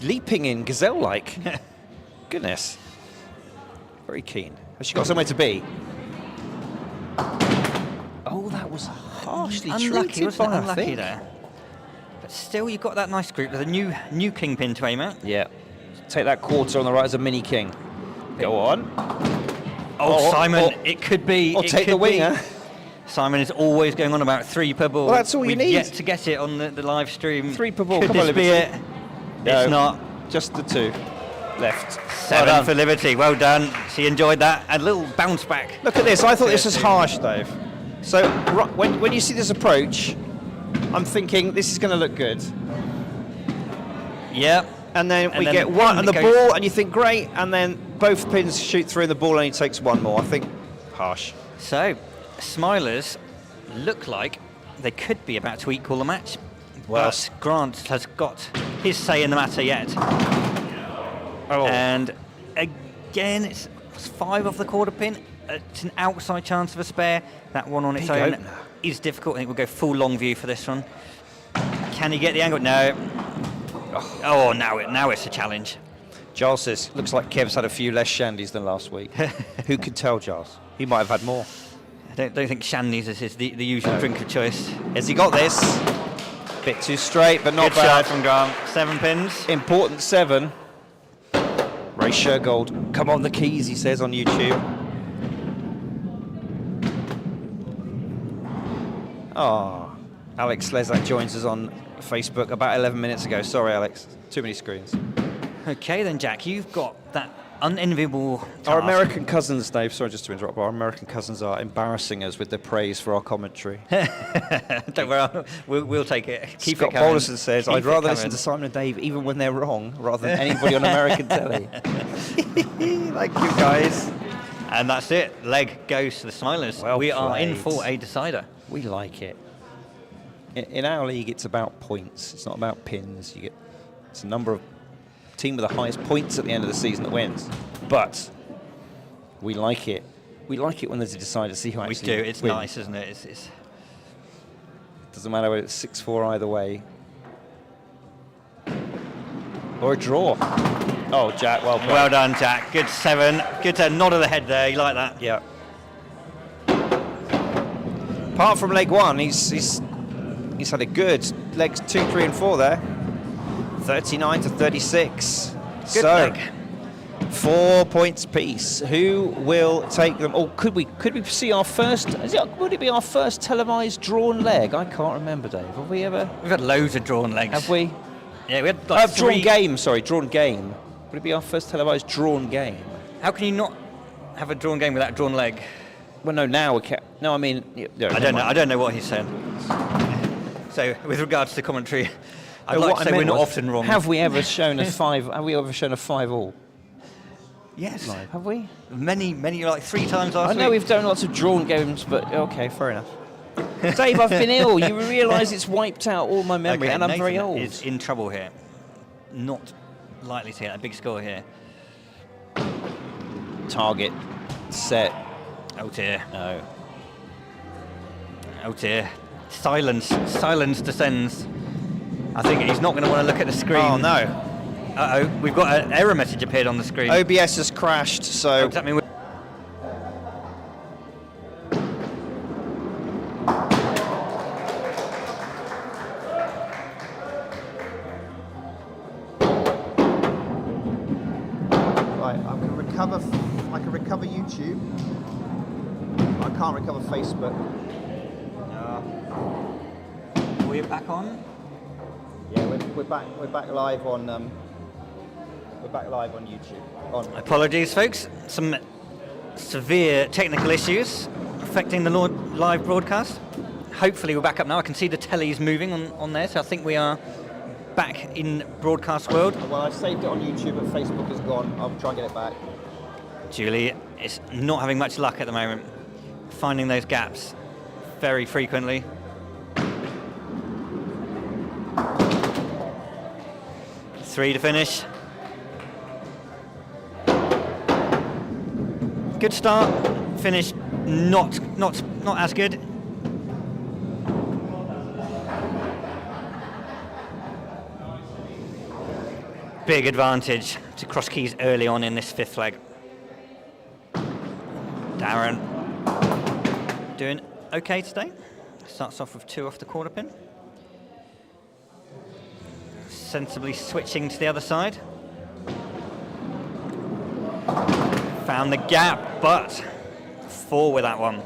leaping in gazelle-like. Goodness. Very keen. Has she got somewhere to be? Oh, that was harshly Unlucky, treated wasn't by, it? I Unlucky think. there. But still, you've got that nice group with a new kingpin to aim at. Yeah. Take that quarter on the right as a mini king. Go on. Oh, Simon, it could be. Or it take could the winger. be. Simon is always going on about 3 per ball. Well, that's all you We've need. yet to get it on the live stream. 3 per ball. Could Come on, this be Liberty. it? No. It's not. Just the 2 left. 7 Well done. for Liberty. Well done. She enjoyed that. A little bounce back. Look at this. I thought this was harsh, Dave. So when you see this approach, I'm thinking this is going to look good. Yeah. And then we then get one and the it goes- ball, and you think great, and then both pins shoot through, and the ball only takes 1 more. I think harsh. So, Smilers look like they could be about to equal the match. Well- But Grant has got his say in the matter yet. Oh. And again, it's 5 off the quarter pin. It's an outside chance of a spare. That one on its Big own opener. is difficult. I think we'll go full long view for this one. Can he get the angle? No. Oh, now it's a challenge. Giles says, looks like Kev's had a few less shandies than last week. Who could tell, Giles? He might have had more. I don't think shandies is the usual drink of choice. Has he got this? Bit too straight, but not Good shot bad. from Grant. 7 pins. Important 7. Ray Shergold, come on the keys, he says on YouTube. Oh, Alex Slezak joins us on Facebook about 11 minutes ago. Sorry, Alex. Too many screens. Okay then, Jack, you've got that unenviable task. Our American cousins, Dave, sorry just to interrupt, our American cousins are embarrassing us with their praise for our commentary. Don't worry, we'll take it. Keep Scott it coming. Bolderson says, Keep I'd it rather coming. listen to Simon and Dave even when they're wrong, rather than anybody on American telly. Thank you, guys. And that's it. Leg goes to the Smilers. Well we are in played. for a decider. We like it. In our league, it's about points. It's not about pins. It's a number of team with the highest points at the end of the season that wins. But we like it. We like it when there's a decider. See who We actually do. It's wins. nice, isn't it? It's Doesn't matter whether it's 6-4 either way. Or a draw. Oh, Jack, well played. well done, Jack. Good 7. Good nod of the head there. You like that? Yeah. Apart from leg 1, he's had a good legs 2, 3, and 4 there. 39 to 36. Good leg. 4 points apiece. Who will take them? Or could we see our first? Would it be our first televised drawn leg? I can't remember, Dave. Have we ever? We've had loads of drawn legs. Have we? Yeah, we had like Drawn 3. game. Sorry, drawn game. Would it be our first televised drawn game? How can you not have a drawn game without a drawn leg? Well, no. Now we can. No, I mean. Yeah, I don't know. I don't know what he's saying. So, with regards to commentary, I'd No, like what to I say we're meant not was, often wrong. Have we ever shown a 5? Have we ever shown a 5-all? Yes. Live? Have we? Many, like 3 times last I know week. we've done lots of drawn games, but okay, fair enough. Dave, I've been ill. You realise it's wiped out all my memory, Okay, and I'm very Nathan old. is in trouble here. Not likely to get a big score here. Target, set. Oh dear. No. Oh dear. Silence descends. I think he's not going to want to look at the screen. Oh no. Uh-oh, we've got an error message appeared on the screen. OBS has crashed, so. Does that mean Right, I can recover YouTube. I can't recover Facebook. we're back on? Yeah, we're back live on YouTube. Apologies, folks. Some severe technical issues affecting the live broadcast. Hopefully we're back up now. I can see the telly's moving on there, so I think we are back in broadcast world. Well, I saved it on YouTube, but Facebook is gone. I'll try and get it back. Julie is not having much luck at the moment, finding those gaps very frequently. Three to finish. Good start. Finish not as good. Big advantage to Cross Keys early on in this 5th leg. Darren doing okay today. Starts off with 2 off the quarter pin. Sensibly switching to the other side. Found the gap, but 4 with that one.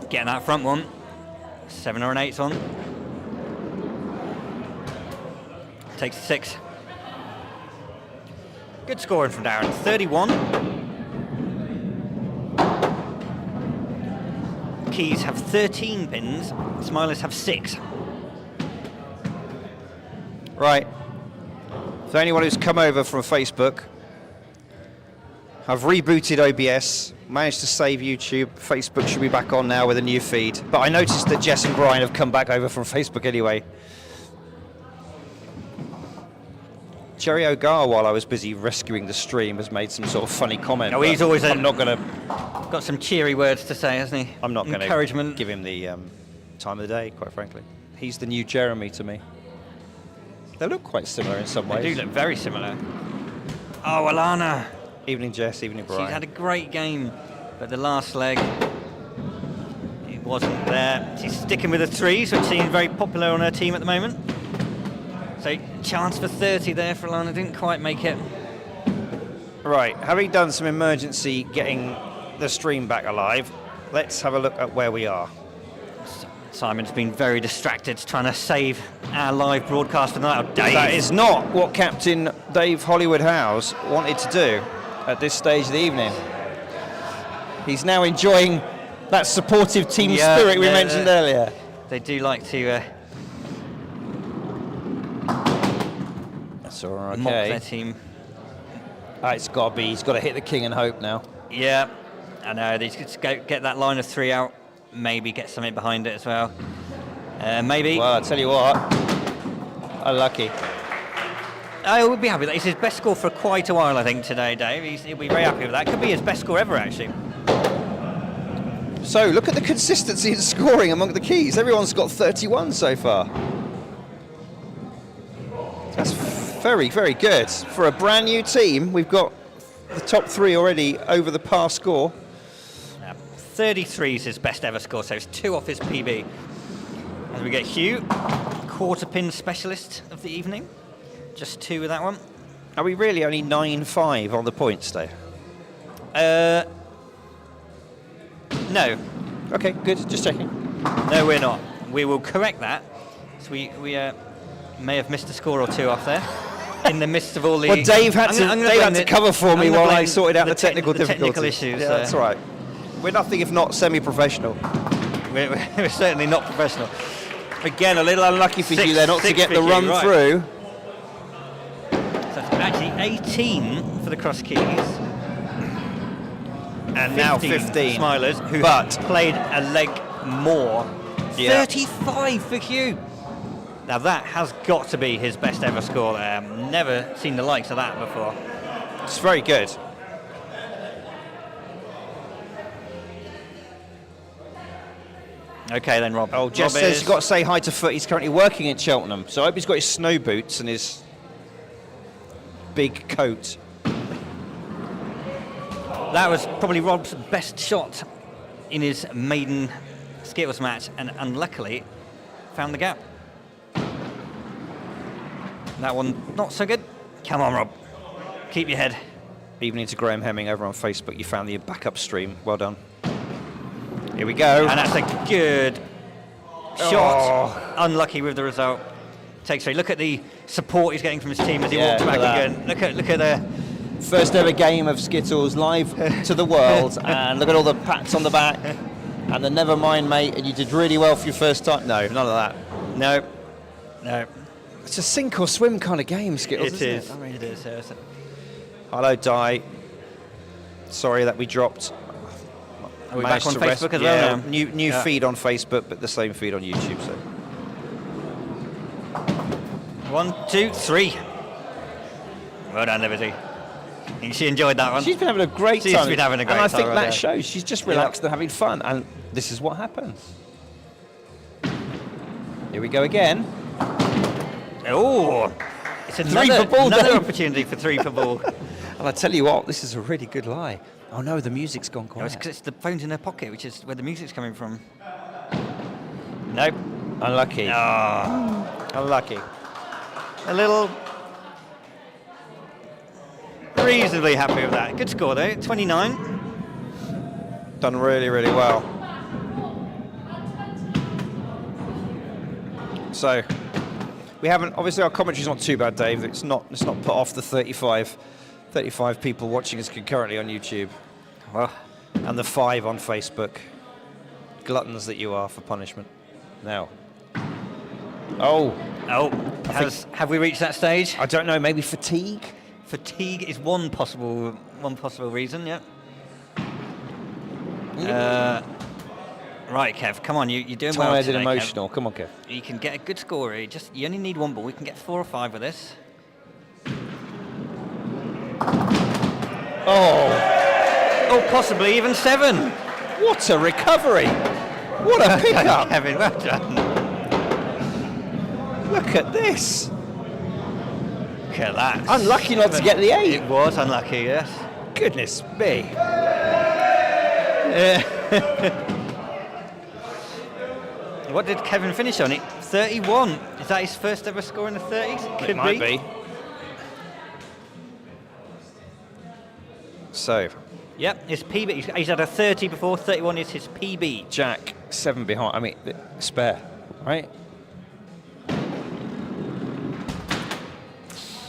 Getting that front one. 7 or an 8's on. Takes 6. Good scoring from Darren. 31. Keys have 13 pins. Smilers have 6. Right. For anyone who's come over from Facebook, I've rebooted OBS, managed to save YouTube. Facebook should be back on now with a new feed. But I noticed that Jess and Brian have come back over from Facebook anyway. Jerry O'Gar, while I was busy rescuing the stream, has made some sort of funny comment. Oh, he's always I'm not going to. got some cheery words to say, hasn't he? I'm not going to encouragement. give him the time of the day, quite frankly. He's the new Jeremy to me. They look quite similar in some ways. They do look very similar. Oh, Alana. Evening, Jess. Evening, Brian. She's had a great game, but the last leg, it wasn't there. She's sticking with the 3s, which seems very popular on her team at the moment. So, chance for 30 there for Alana. Didn't quite make it. Right, having done some emergency getting the stream back alive, let's have a look at where we are. Simon's been very distracted trying to save our live broadcast tonight. Oh, Dave. That is not what Captain Dave Hollywood-Howes wanted to do at this stage of the evening. He's now enjoying that supportive team spirit we mentioned earlier. They do like to That's all right. mock their team. It's got to be. He's got to hit the king and hope now. Yeah, I know. They just get that line of 3 out. Maybe get something behind it as well. Maybe. Well, I'll tell you what. Unlucky. I would be happy with that. It's his best score for quite a while, I think, today, Dave. He'll be very happy with that. Could be his best score ever, actually. So, look at the consistency in scoring among the keys. Everyone's got 31 so far. That's very, very good. For a brand new team, we've got the top 3 already over the past score. 33 is his best ever score, so it's 2 off his PB. As we get Hugh, quarter pin specialist of the evening. Just 2 with that one. Are we really only 9-5 on the points, Dave? No. Okay, good. Just checking. No, we're not. We will correct that. So we may have missed a score or 2 off there. In the midst of all the... Well, Dave had to cover for me while I sorted out the technical difficulties. Technical issues. Yeah, that's all right. We're nothing if not semi-professional. We're certainly not professional. Again, a little unlucky for you there not to get the run through. So it's actually 18 for the Cross Keys. And now 15. Smilers, who played a leg more. 35 for Hugh. Now that has got to be his best ever score there. Never seen the likes of that before. It's very good. Okay then, Rob. Oh, Jess says you've got to say hi to Foot. He's currently working in Cheltenham, so I hope he's got his snow boots and his big coat. That was probably Rob's best shot in his maiden Skittles match, and unluckily found the gap. That one not so good. Come on, Rob. Keep your head. Evening to Graham Hemming over on Facebook. You found the backup stream. Well done. Here we go. And that's a good shot. Unlucky with the result. Takes 3. Look at the support he's getting from his team as he walks back again. Look at the first ever game of Skittles live to the world, and look at all the pats on the back, and the never mind, mate, and you did really well for your first time. No, none of that. No. It's a sink or swim kind of game, Skittles. It is. I mean, it is. Hello, Di. Sorry that we dropped. Are we back on Facebook as well now? New feed on Facebook, but the same feed on YouTube. So 1, 2, 3. Well done, Liberty. She enjoyed that one. She's been having a great time. She's been having a great time. And I think that shows. She's just relaxed and having fun. And this is what happens. Here we go again. Oh, it's another opportunity for 3 for ball. And I tell you what, this is a really good lie. Oh no, the music's gone quiet. No, it's 'cause it's the phone's in her pocket, which is where the music's coming from. Nope. Unlucky. Oh. Unlucky. A little... reasonably happy with that. Good score though, 29. Done really, really well. So, we haven't, obviously our commentary's not too bad, Dave. It's not put off the 35 people watching us concurrently on YouTube. Well, and the 5 on Facebook. Gluttons that you are for punishment. Now. Have we reached that stage? I don't know, maybe fatigue? Fatigue is one possible reason, yeah. Right, Kev, come on, you're doing well today, Tired and emotional, Kev. Come on, Kev. You can get a good score. You only need 1 ball. We can get 4 or 5 with this. Oh, possibly even 7. What a recovery! What a pickup! Kevin, well done. Look at this. Look at that. Unlucky not to get the 8. It was unlucky, yes. Goodness me. What did Kevin finish on? 31. Is that his first ever score in the 30s? It might be. So, Yep, his PB. He's had a 30 before. 31 is his PB. Jack 7 behind. I mean, spare, right?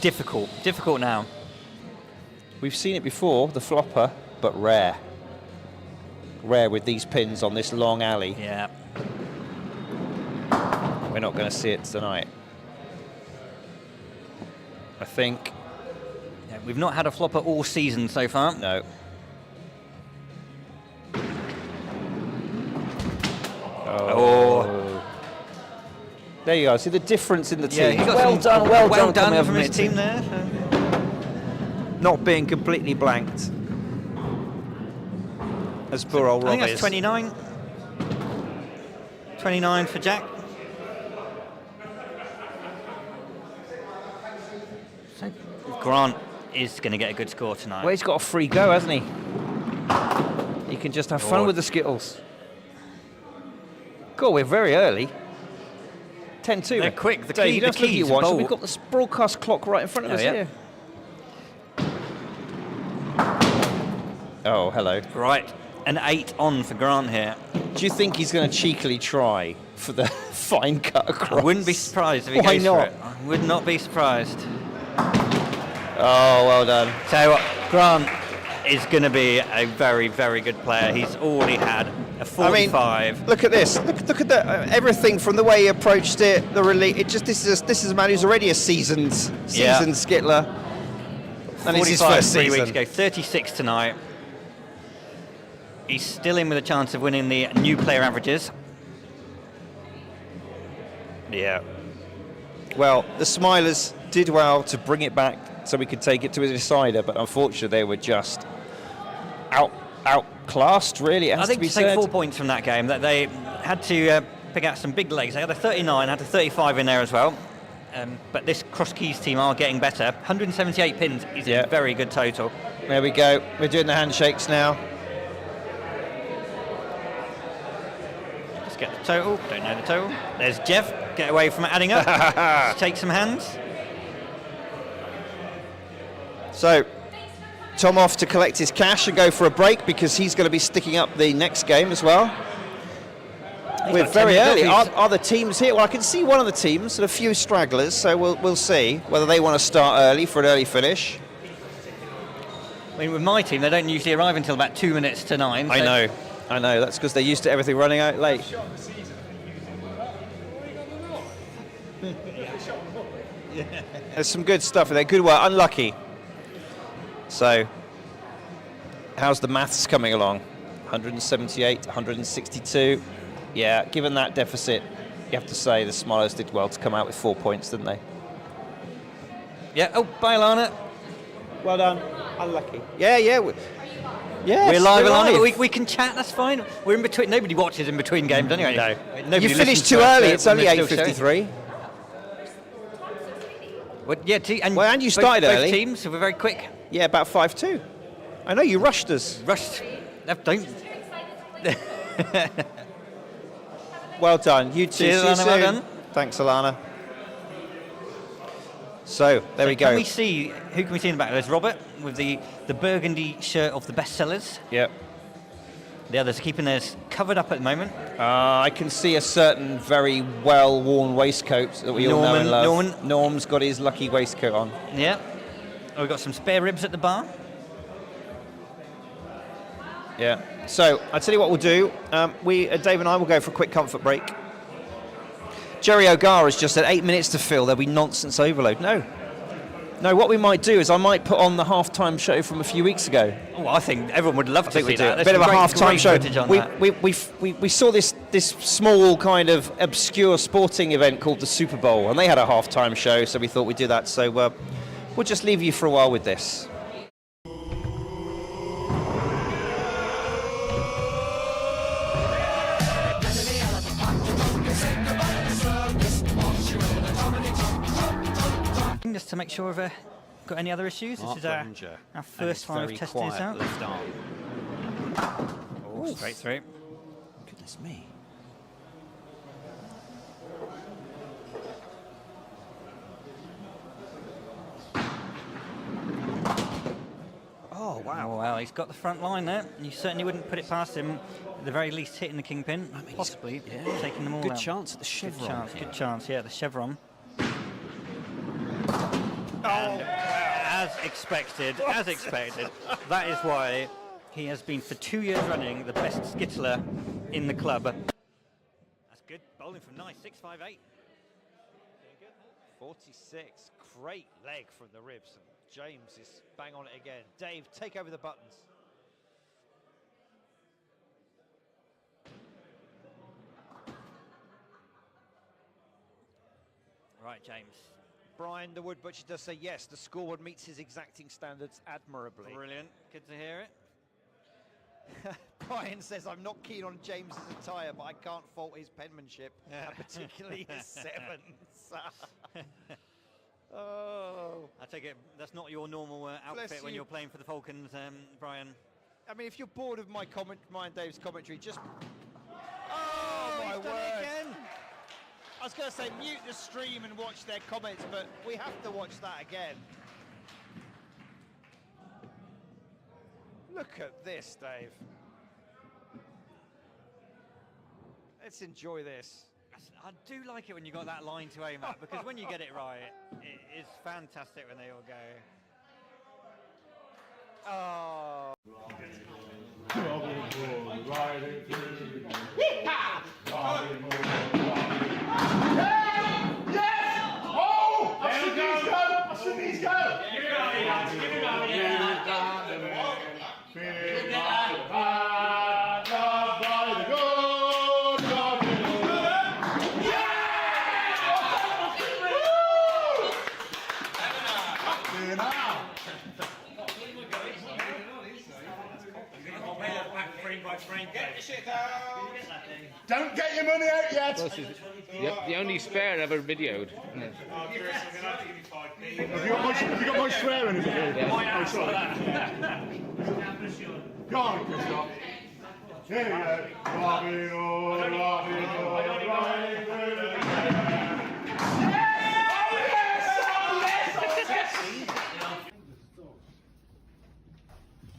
Difficult now. We've seen it before, the flopper, but rare. Rare with these pins on this long alley. Yeah. We're not going to see it tonight. I think. Yeah, we've not had a flopper all season so far. No. Oh. There you go. See the difference in the team. Yeah, he got well done well done coming from over his mid. team there. Not being completely blanked. As poor old I Rob think that's is. 29. 29 for Jack. So Grant is going to get a good score tonight. Well, he's got a free go, hasn't he? He can just have fun Oh. with the Skittles. God, we're very early. 10-2. They're quick. The Dave, key- you the don't have to look at keys your are watch. bold. We've got this broadcast clock right in front of us yeah. here. Oh, hello. Right, an 8 on for Grant here. Do you think he's going to cheekily try for the fine cut across? I wouldn't be surprised if he Why goes not? for it. I would not be surprised. Oh, well done. Tell you what, Grant is going to be a very, very good player. He's already had a 45. Look at this. Look at the everything from the way he approached it, the release. It just this is a man who's already a seasoned skittler. And it's his 45 first 3 season. weeks ago, 36 tonight. He's still in with a chance of winning the new player averages. Yeah. Well, the Smilers did well to bring it back so we could take it to a decider, but unfortunately they were just outclassed, really, it has I think to be to take said. 4 points from that game, that they had to pick out some big legs. They had a 39, had a 35 in there as well. But this Cross Keys team are getting better. 178 pins is a very good total. There we go. We're doing the handshakes now. Let's get the total. Don't know the total. There's Jeff. Get away from adding up. Let's take some hands. So, Tom off to collect his cash and go for a break because he's going to be sticking up the next game as well. We're got 10 very minutes early. off. Are the teams here? Well, I can see one of the teams and a few stragglers, so we'll see whether they want to start early for an early finish. I mean, with my team, they don't usually arrive until about 2 minutes to 9. I know. That's because they're used to everything running out late. There's some good stuff in there. Good work. Unlucky. So, how's the maths coming along? 178, 162. Yeah, given that deficit, you have to say the Smilers did well to come out with 4 points, didn't they? Yeah. Oh, bye, Lana. Well done. Unlucky. Yeah. Yes, We're live, we're Alana, live. but we can chat, that's fine. We're in between. Nobody watches in between games anyway. No. Nobody You listens finished to too us, early. so It's only we're still 8:53. Well, yeah, Well, and you started both early. teams, so we're very quick. Yeah, about 5-2. I know you rushed us. Rushed. Don't. Well done. You too. Cheers, See you Alana, well soon. done. Thanks, Alana. So, there we go. Can we see, who can we see in the back? There's Robert with the burgundy shirt of the Bestsellers. Yep. The others are keeping theirs covered up at the moment. I can see a certain very well-worn waistcoat that we all know and love. Norm's got his lucky waistcoat on. Yeah. Oh, we've got some spare ribs at the bar. Yeah. So, I'll tell you what we'll do. Dave and I will go for a quick comfort break. Jerry O'Gara's just said 8 minutes to fill. There'll be nonsense overload. No, what we might do is I might put on the halftime show from a few weeks ago. Oh, I think everyone would love to see that. A There's bit of a some half-time great show. footage on that. We saw this small kind of obscure sporting event called the Super Bowl, and they had a halftime show, so we thought we'd do that. So we'll just leave you for a while with this. Just to make sure we've got any other issues. This is our first time of testing this out. Oh, straight through. Goodness me. Oh, wow. Oh, well, he's got the front line there. You certainly wouldn't put it past him. At the very least, hitting the kingpin, possibly taking them all Good out. chance at the chevron. Good chance, yeah, the chevron. And as expected, that is why he has been for 2 years running the best skittler in the club. That's good, bowling from nice, 6-5-8. 46, great leg from the ribs. And James is bang on it again. Dave, take over the buttons. Right, James. Brian, the wood butcher, does say yes, the scoreboard meets his exacting standards admirably. Brilliant, good to hear it. Brian says, I'm not keen on James's attire, but I can't fault his penmanship, and particularly his sevens. Oh. I take it that's not your normal outfit when you're playing for the Falcons, Brian. I mean, if you're bored of my and Dave's commentary, just... Oh, my word. Again. I was going to say mute the stream and watch their comments, but we have to watch that again. Look at this, Dave. Let's enjoy this. I do like it when you got that line to aim at, because when you get it right, it is fantastic when they all go. Oh. Don't get your money out yet! The only spare ever videoed. Have you got much swearing? Yeah. Oh, sorry. Go on, Christoph. Here we go. Robin Hood, Robin Hood, Robin Hood.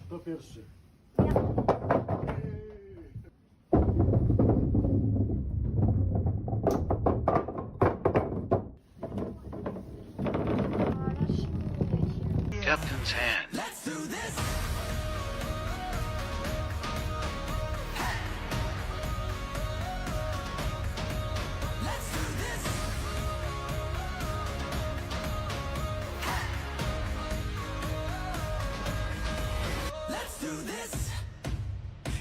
To pierwszy. Captain's hand. Let's do this. Let's do this. Let's do this.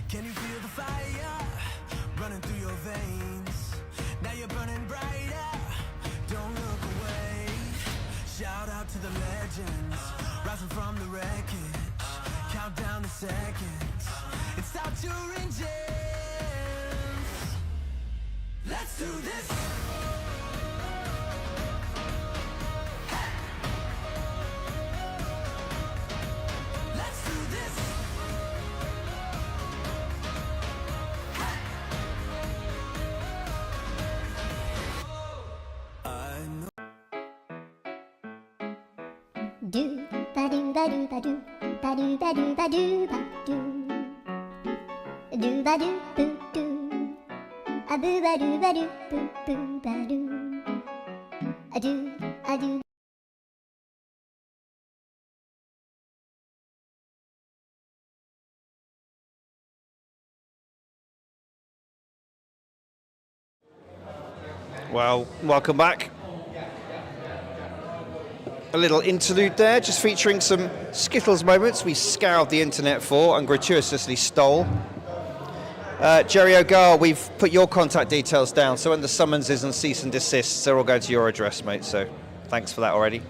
Can you feel the fire running through your veins? Now you're burning brighter. Don't look away. Shout out to the legends, rising from the wreckage. Count down the seconds. It's out your engines. Let's do this. Let's do this. I know. Do ba do ba do ba do ba do ba do ba do ba do ba do boo do a boo ba do boo boo ba do a do. Well, welcome back. A little interlude there, just featuring some Skittles moments we scoured the internet for and gratuitously stole. Jerry O'Gar, we've put your contact details down, so when the summonses and cease and desists, they're all going to your address, mate, so thanks for that already.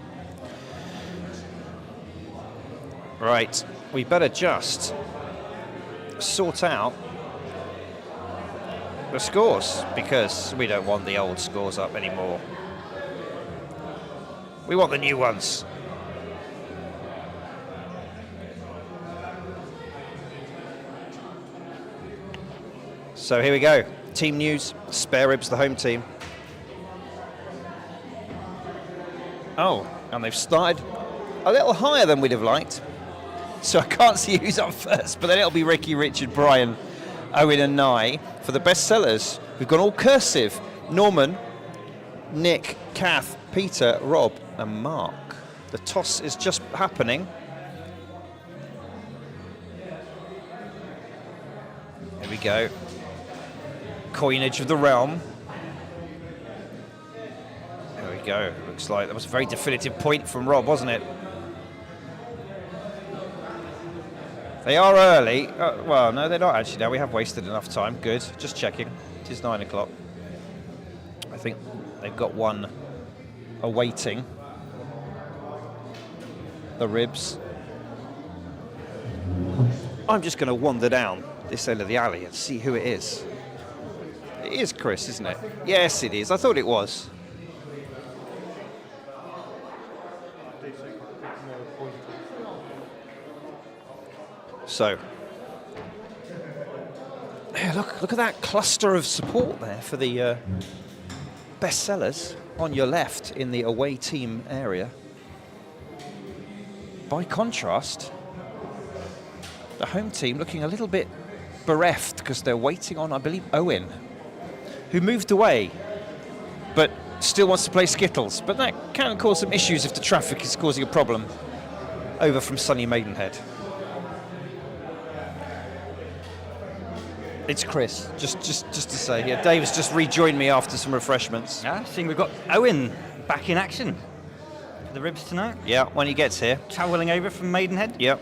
Right, we better just sort out the scores, because we don't want the old scores up anymore. We want the new ones. So here we go. Team news, Spare Ribs, the home team. Oh, and they've started a little higher than we'd have liked. so I can't see who's up first, but then it'll be Ricky, Richard, Brian, Owen and Nye. For the bestsellers, we've gone all cursive. Norman, Nick, Kath, Peter, Rob and Mark. The toss is just happening. Here we go. Coinage of the realm. There we go. Looks like that was a very definitive point from Rob, wasn't it? They are early. Well, no, they're not actually now. We have wasted enough time. Good. Just checking. It is 9 o'clock. I think they've got one awaiting the ribs. I'm just going to wander down this end of the alley and see who it is. It is Chris, isn't it? Yes, it is. I thought it was. So, yeah, look at that cluster of support there for the bestsellers on your left in the away team area. By contrast, the home team looking a little bit bereft because they're waiting on, I believe, Owen, who moved away but still wants to play Skittles. But that can cause some issues if the traffic is causing a problem over from sunny Maidenhead. It's Chris, just to say. Yeah, Dave's just rejoined me after some refreshments. Yeah, seeing we've got Owen back in action for the ribs tonight. Yeah, when he gets here. Travelling over from Maidenhead. Yep.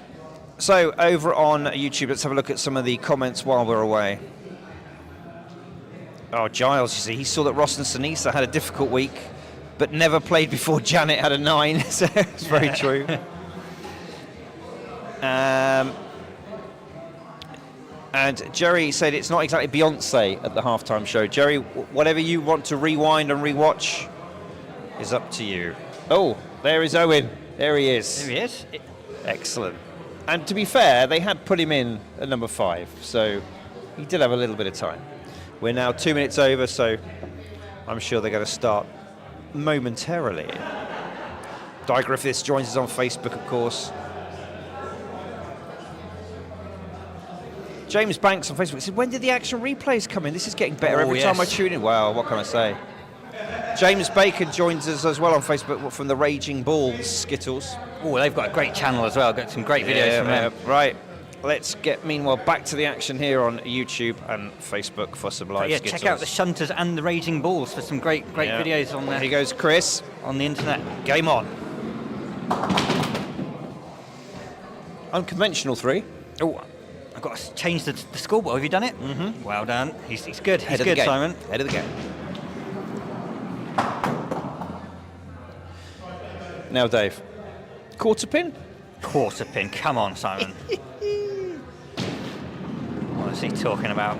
So over on YouTube, let's have a look at some of the comments while we're away. Oh, Giles, you see, he saw that Ross and Sinisa had a difficult week, but never played before Janet had a 9. So it's very true. And Jerry said it's not exactly Beyonce at the halftime show. Jerry, whatever you want to rewind and rewatch is up to you. Oh, there is Owen. There he is. There he is. Excellent. And to be fair, they had put him in at number 5, so he did have a little bit of time. We're now 2 minutes over, so I'm sure they're going to start momentarily. Di Griffiths joins us on Facebook, of course. James Banks on Facebook said, when did the action replays come in? This is getting better every time I tune in. Wow, what can I say? James Bacon joins us as well on Facebook from the Raging Balls Skittles. Oh, they've got a great channel as well. Got some great videos from them. Right. Let's get, meanwhile, back to the action here on YouTube and Facebook for some live Skittles. Check out the Shunters and the Raging Balls for some great videos on there. Here goes Chris. On the internet. Game on. Unconventional 3. Oh, I've got to change the scoreboard. Have you done it? Mm-hmm. Well done. He's good. He's good, Simon. Head of the game. Now, Dave. Quarter pin? Quarter pin. Come on, Simon. What is he talking about?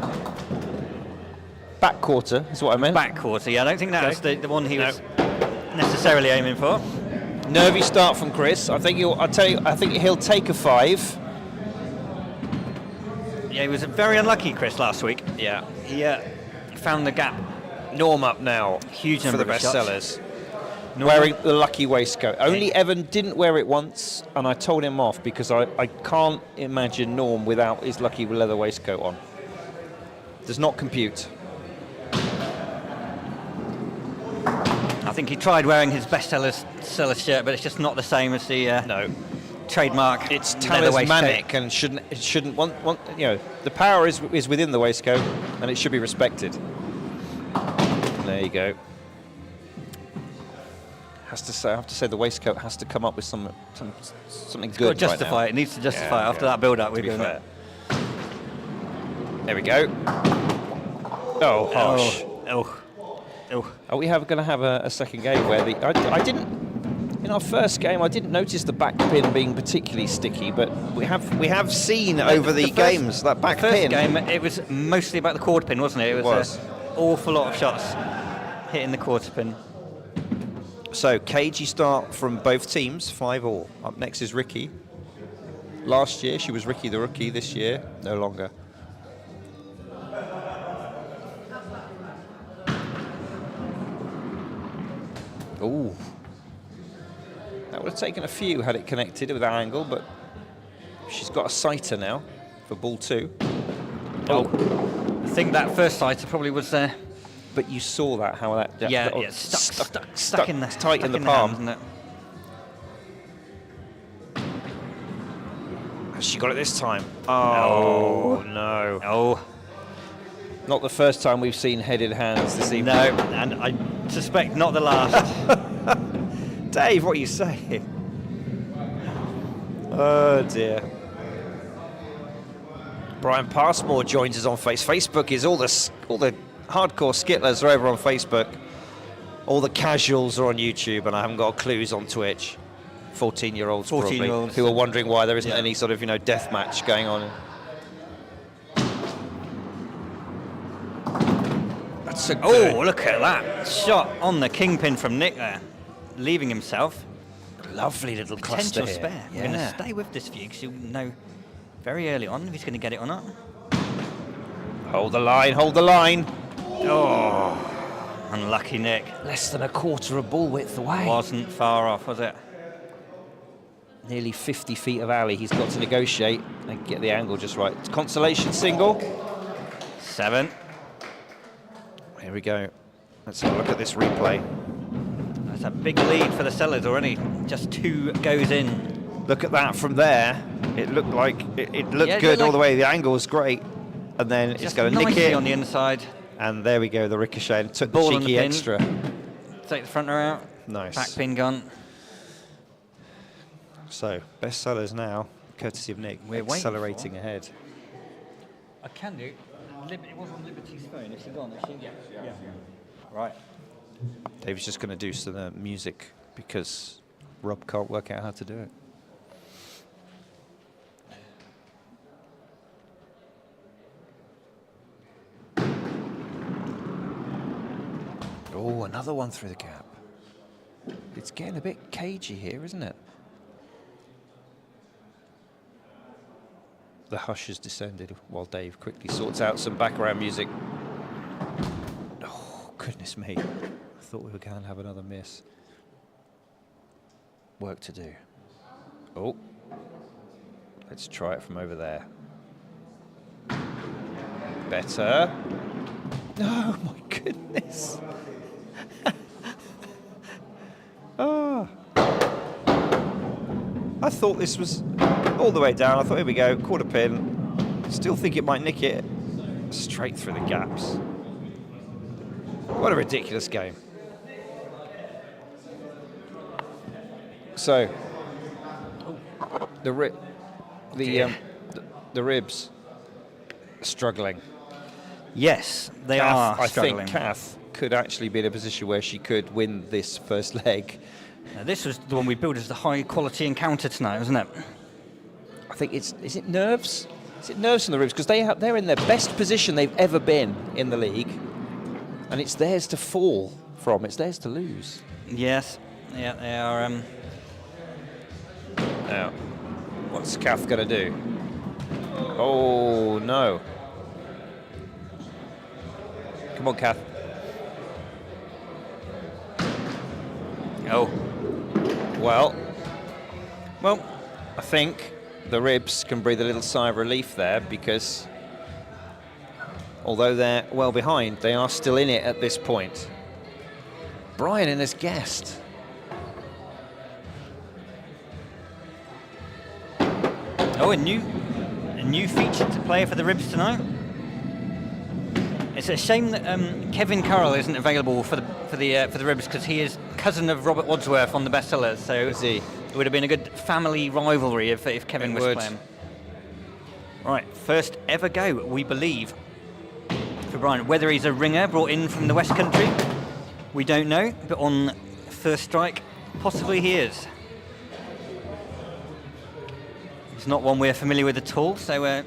Back quarter is what I meant. Back quarter, yeah. I don't think that was the one he was necessarily aiming for. Nervy start from Chris. I think I think he'll take a 5. Yeah, he was very unlucky, Chris, last week. Yeah. He found the gap. Norm up now. Huge for number the of shots. bestsellers. Wearing the lucky waistcoat. Only Evan didn't wear it once, and I told him off because I can't imagine Norm without his lucky leather waistcoat on. Does not compute. I think he tried wearing his Bestsellers shirt, but it's just not the same as the trademark. It's leather talismanic and shouldn't want the power is within the waistcoat, and it should be respected. There you go. I have to say the waistcoat has to come up with something good. Justify right it. It needs to justify it after that build-up. We're doing that. There we go. Oh, harsh. Are we going to have a second game where I didn't in our first game I didn't notice the back pin being particularly sticky, but we have seen over the games that back pin. The first game it was mostly about the quarter pin, wasn't it? It was an awful lot of shots hitting the quarter pin. So, cagey start from both teams, 5-all. Up next is Ricky. Last year, she was Ricky the Rookie. This year, no longer. Ooh. That would have taken a few had it connected with that angle, but She's got a sighter now for ball 2. Oh, I think that first sighter probably was there. But you saw that, how that... Stuck in the tight in the hand, palm. isn't it? Has she got it this time? Oh, no. Oh. Not the first time we've seen headed hands this evening. No, and I suspect not the last. Dave, what are you saying? Oh, dear. Brian Passmore joins us on Facebook. Is all the hardcore skittlers are over on Facebook. All the casuals are on YouTube, and I haven't got clues on Twitch. 14-year-olds, 14-year-olds. who are wondering why there isn't any sort of, death match going on. That's a good. Oh, look at that shot on the kingpin from Nick there, leaving himself. Lovely little cluster Potential here. spare. We're going to stay with this view because you'll know very early on if he's going to get it or not. Hold the line, hold the line. Oh, unlucky Nick. Less than a quarter of ball width away. Wasn't far off, was it? Nearly 50 feet of alley he's got to negotiate and get the angle just right. It's consolation single. 7. Here we go. Let's have a look at this replay. That's a big lead for the Sellers already. Just 2 goes in. Look at that from there. It looked like it looked good all the way. The angle was great, and then it's going to nick it on the inside. And there we go. The ricochet and took Ball the on the cheeky pin. extra. Take the front row out. Nice. Back pin gone. So Bestsellers now, courtesy of Nick, We're accelerating ahead. I can do. It was on Liberty's phone. Is she gone? Yeah. Right. Dave's just going to do some music because Rob can't work out how to do it. Oh, another one through the gap. It's getting a bit cagey here, isn't it? The hush has descended while Dave quickly sorts out some background music. Oh, goodness me. I thought we were going to have another miss. Work to do. Oh. Let's try it from over there. Better. Oh, my goodness. Oh. I thought this was all the way down. I thought, here we go, quarter pin. Still think it might nick it. Straight through the gaps. What a ridiculous game. So, the ribs struggling. Yes, they are struggling. I think Kath could actually be in a position where she could win this first leg. Now, this was the one we built as the high quality encounter tonight, wasn't it? I think is it nerves? Is it nerves from the ribs? Because they're in their best position they've ever been in the league, and it's theirs to fall from. It's theirs to lose. Yes, yeah, they are. Now, what's Kath going to do? Oh no! Come on, Kath. Oh. Well, I think the ribs can breathe a little sigh of relief there because although they're well behind, they are still in it at this point. Brian in as guest. Oh, a new feature to play for the ribs tonight. It's a shame that Kevin Carroll isn't available for the ribs because he is cousin of Robert Wadsworth on the Bestsellers. So it would have been a good family rivalry if Kevin was playing. Right, first ever go, we believe, for Brian. Whether he's a ringer brought in from the West Country, we don't know. But on first strike, possibly he is. It's not one we're familiar with at all, so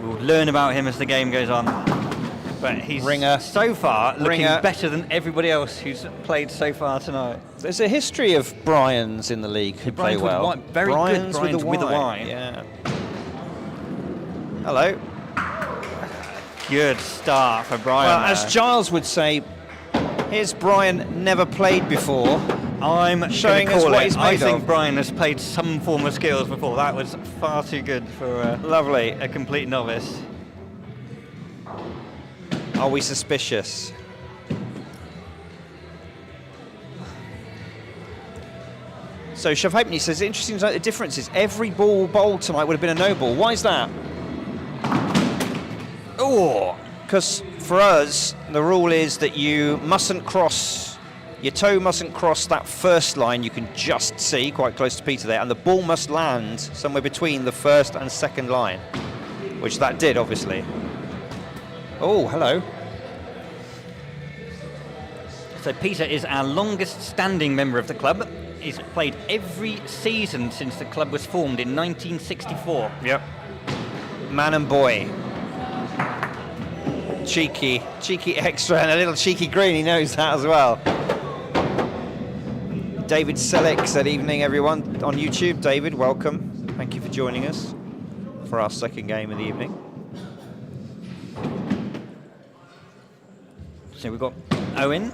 we'll learn about him as the game goes on. But he's so far looking better than everybody else who's played so far tonight. There's a history of Brians in the league who play well. Very good Brians with a Y. Yeah. Hello. Good start for Brian. Well, as Giles would say, here's Brian, never played before, I'm Showing gonna us call what it. he's I made think of. Brian has played some form of skills before. That was far too good for Lovely. a complete novice. Are we suspicious? So Chef Halfpenny says, interesting to note the differences. Every ball bowled tonight would have been a no ball. Why is that? Oh, because for us, the rule is that you mustn't cross, your toe mustn't cross that first line you can just see, quite close to Peter there, and the ball must land somewhere between the first and second line, which that did, obviously. Oh, hello. So Peter is our longest standing member of the club. He's played every season since the club was formed in 1964. Yep. Man and boy. Cheeky extra and a little cheeky green, he knows that as well. David Selick said, evening everyone on YouTube. David, welcome. Thank you for joining us for our second game of the evening. So we've got Owen,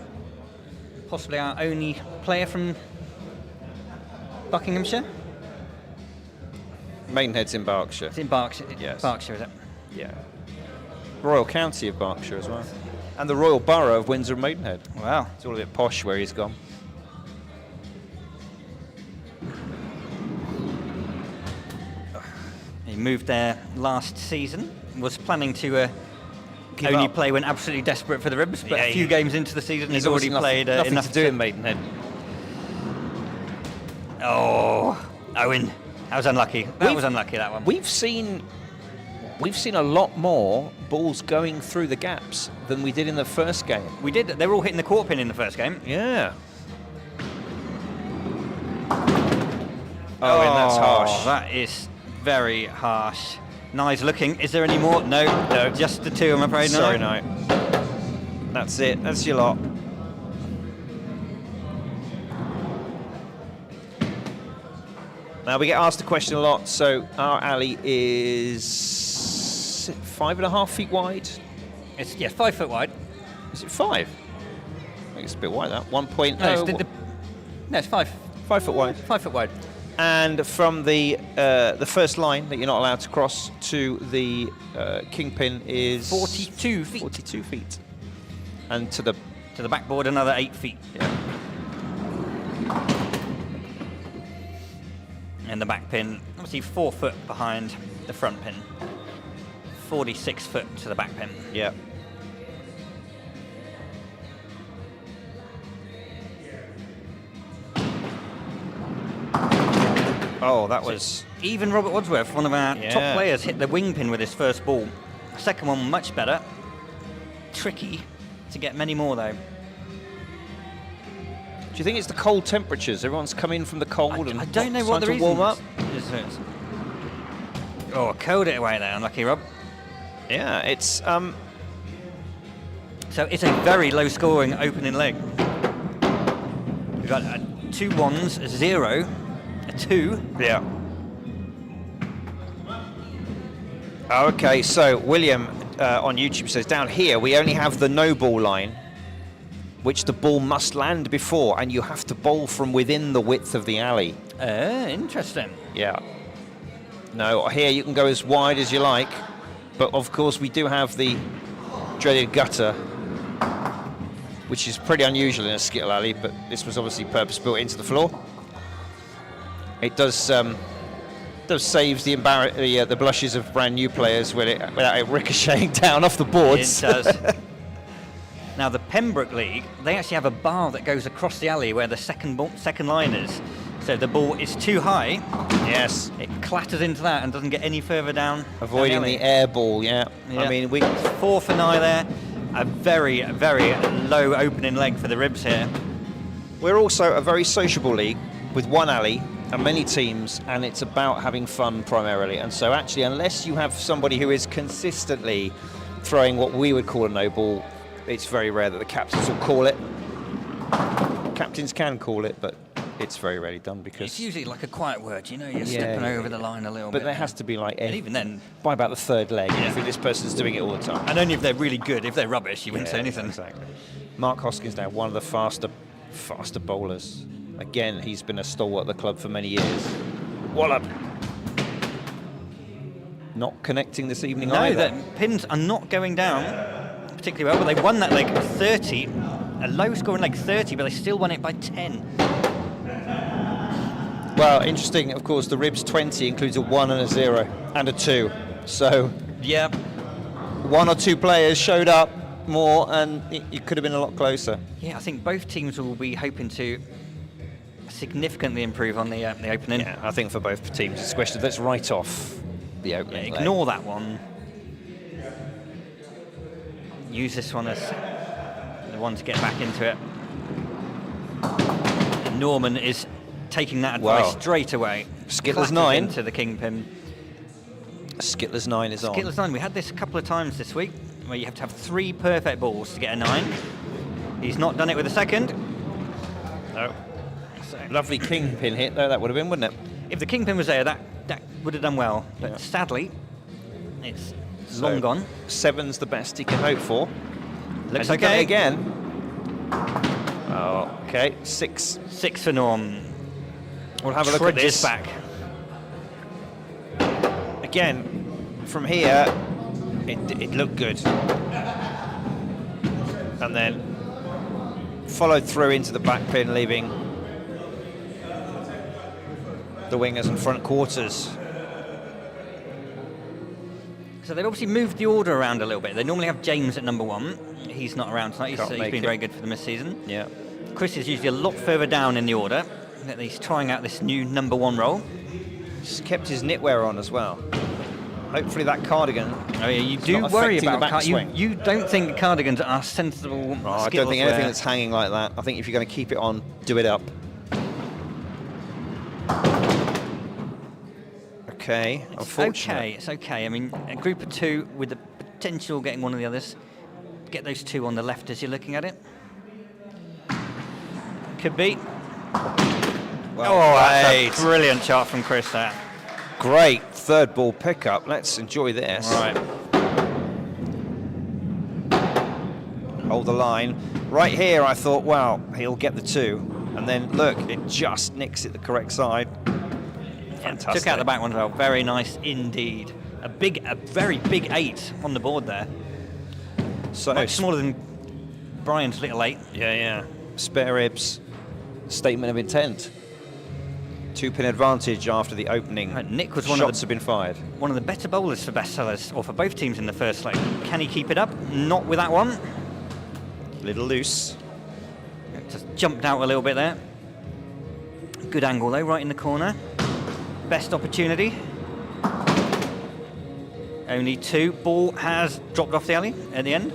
possibly our only player from Buckinghamshire. Maidenhead's in Berkshire. It's in Berkshire. Yes. Berkshire, is it? Yeah. Royal County of Berkshire as well. And the Royal Borough of Windsor and Maidenhead. Wow. It's all a bit posh where he's gone. He moved there last season. Was planning to Give only up. play when absolutely desperate for the Ribs, but Yeah, a few games into the season he's already obviously played nothing enough to do in Maidenhead. Oh, Owen. That was unlucky. That was unlucky, that one. We've seen a lot more balls going through the gaps than we did in the first game. We did. They were all hitting the quarter pin in the first game. Yeah. Oh, and that's harsh. That is very harsh. Nice looking. Is there any more? No, no. Just the two, I'm afraid. Sorry, no. That's it. That's your lot. Now we get asked the question a lot. So our alley is 5.5 feet wide. It's 5 foot wide. Is it 5? I think it's a bit wide. That 1.0. No, it's 5. 5 foot wide. 5 foot wide. And from the first line that you're not allowed to cross to the kingpin is 42 feet. 42 feet. And to the backboard, another 8 feet. yeah. And the back pin, obviously 4 foot behind the front pin. 46 foot to the back pin. Yeah. Oh, that was Even Robert Wadsworth, one of our Yeah. top players, hit the wing pin with his first ball. Second one, much better. Tricky to get many more, though. Do you think it's the cold temperatures? Everyone's come in from the cold and I don't know what the trying to reason warm up. is. Oh, curled it away there, unlucky Rob. yeah. It's So it's a very low-scoring opening leg. We've got 2 1s, a 0, a 2. yeah. Okay, so William on YouTube says down here we only have the no ball line, which the ball must land before, and you have to bowl from within the width of the alley. Interesting. Yeah. No, here you can go as wide as you like, but of course we do have the dreaded gutter, which is pretty unusual in a skittle alley, but this was obviously purpose-built into the floor. It does saves the the blushes of brand new players without it ricocheting down off the boards. It does. Now, the Pembroke League, they actually have a bar that goes across the alley where the second line is. So the ball is too high. Yes. It clatters into that and doesn't get any further down. Avoiding down the air ball, yeah. Yeah. I mean, 4 for 9 there. A very, very low opening leg for the Ribs here. we're also a very sociable league with one alley and many teams, and it's about having fun primarily. And so actually, unless you have somebody who is consistently throwing what we would call a no ball, it's very rare that the captains will call it. Captains can call it, but it's very rarely done because It's usually like a quiet word, you know, you're stepping over the line a little bit. But there has to be like And even then, by about the third leg, I think this person's doing it all the time. and only if they're really good. If they're rubbish, you wouldn't say anything. Exactly. Mark Hoskins now, one of the faster bowlers. Again, he's been a stalwart at the club for many years. Wallop. Not connecting this evening either. No, the pins are not going down particularly well, but they won that leg 30, a low scoring leg 30, but they still won it by 10. Well, interesting, of course, the ribs 20 includes a 1 and a 0 and a 2. So, yeah, 1 or 2 players showed up more and it could have been a lot closer. Yeah, I think both teams will be hoping to significantly improve on the opening. Yeah, I think for both teams, it's a question of let's write off the opening leg. Ignore that one. Use this one as the one to get back into it. And Norman is taking that advice straight away. Skittles Clatters 9 into the kingpin. Skittles 9 is on. Skittles 9, we had this a couple of times this week, where you have to have 3 perfect balls to get a 9. He's not done it with a second. No. So. Lovely kingpin hit, though, that would have been, wouldn't it? If the kingpin was there, that would have done well. But sadly, it's long gone. 7's the best he can hope for. Looks and okay. Again. Oh, okay. 6. 6 for Norm. We'll have a look at this. Back. Again, from here, it looked good. And then followed through into the back pin, leaving the wingers and front quarters. So they've obviously moved the order around a little bit. They normally have James at number 1. He's not around tonight. He's been very good for them this season. Yeah. Chris is usually a lot further down in the order. He's trying out this new number 1 role. He's kept his knitwear on as well. Hopefully that cardigan. Oh yeah, you do worry about you don't think cardigans are sensible. I don't think anything that's hanging like that. I think if you're going to keep it on, do it up. Okay, unfortunately. It's okay. I mean, a group of 2 with the potential getting one of the others. Get those 2 on the left as you're looking at it. Could be. Well, that's a brilliant shot from Chris there. Great third ball pickup. Let's enjoy this. All right. Hold the line. Right here, I thought, wow, he'll get the 2. And then, look, it just nicks it the correct side. Fantastic. Took out the back one as well. Very nice indeed. A very big 8 on the board there. So much smaller than Brian's little 8. Yeah. Spare ribs. Statement of intent. 2-pin advantage after the opening. Nick was shots have been fired. One of the better bowlers for Bestsellers, or for both teams in the first leg. Can he keep it up? Not with that one. Little loose. Just jumped out a little bit there. Good angle though, right in the corner. Best opportunity. Only 2. Ball has dropped off the alley at the end.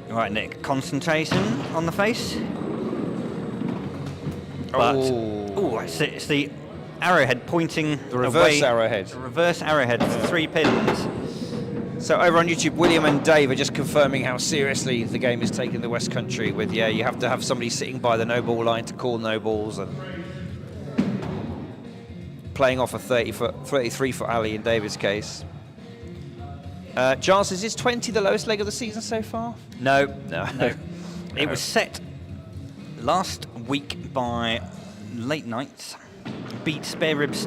All right, Nick. Concentration on the face. But it's the arrowhead pointing the reverse away. Arrowhead. The reverse arrowhead for 3 pins. So over on YouTube, William and Dave are just confirming how seriously the game is taken in the West Country with, you have to have somebody sitting by the no ball line to call no balls and playing off a 33-foot alley in David's case. Giles, is this 20 the lowest leg of the season so far? No. It was set last week by Late Nights. Beat Spare Ribs.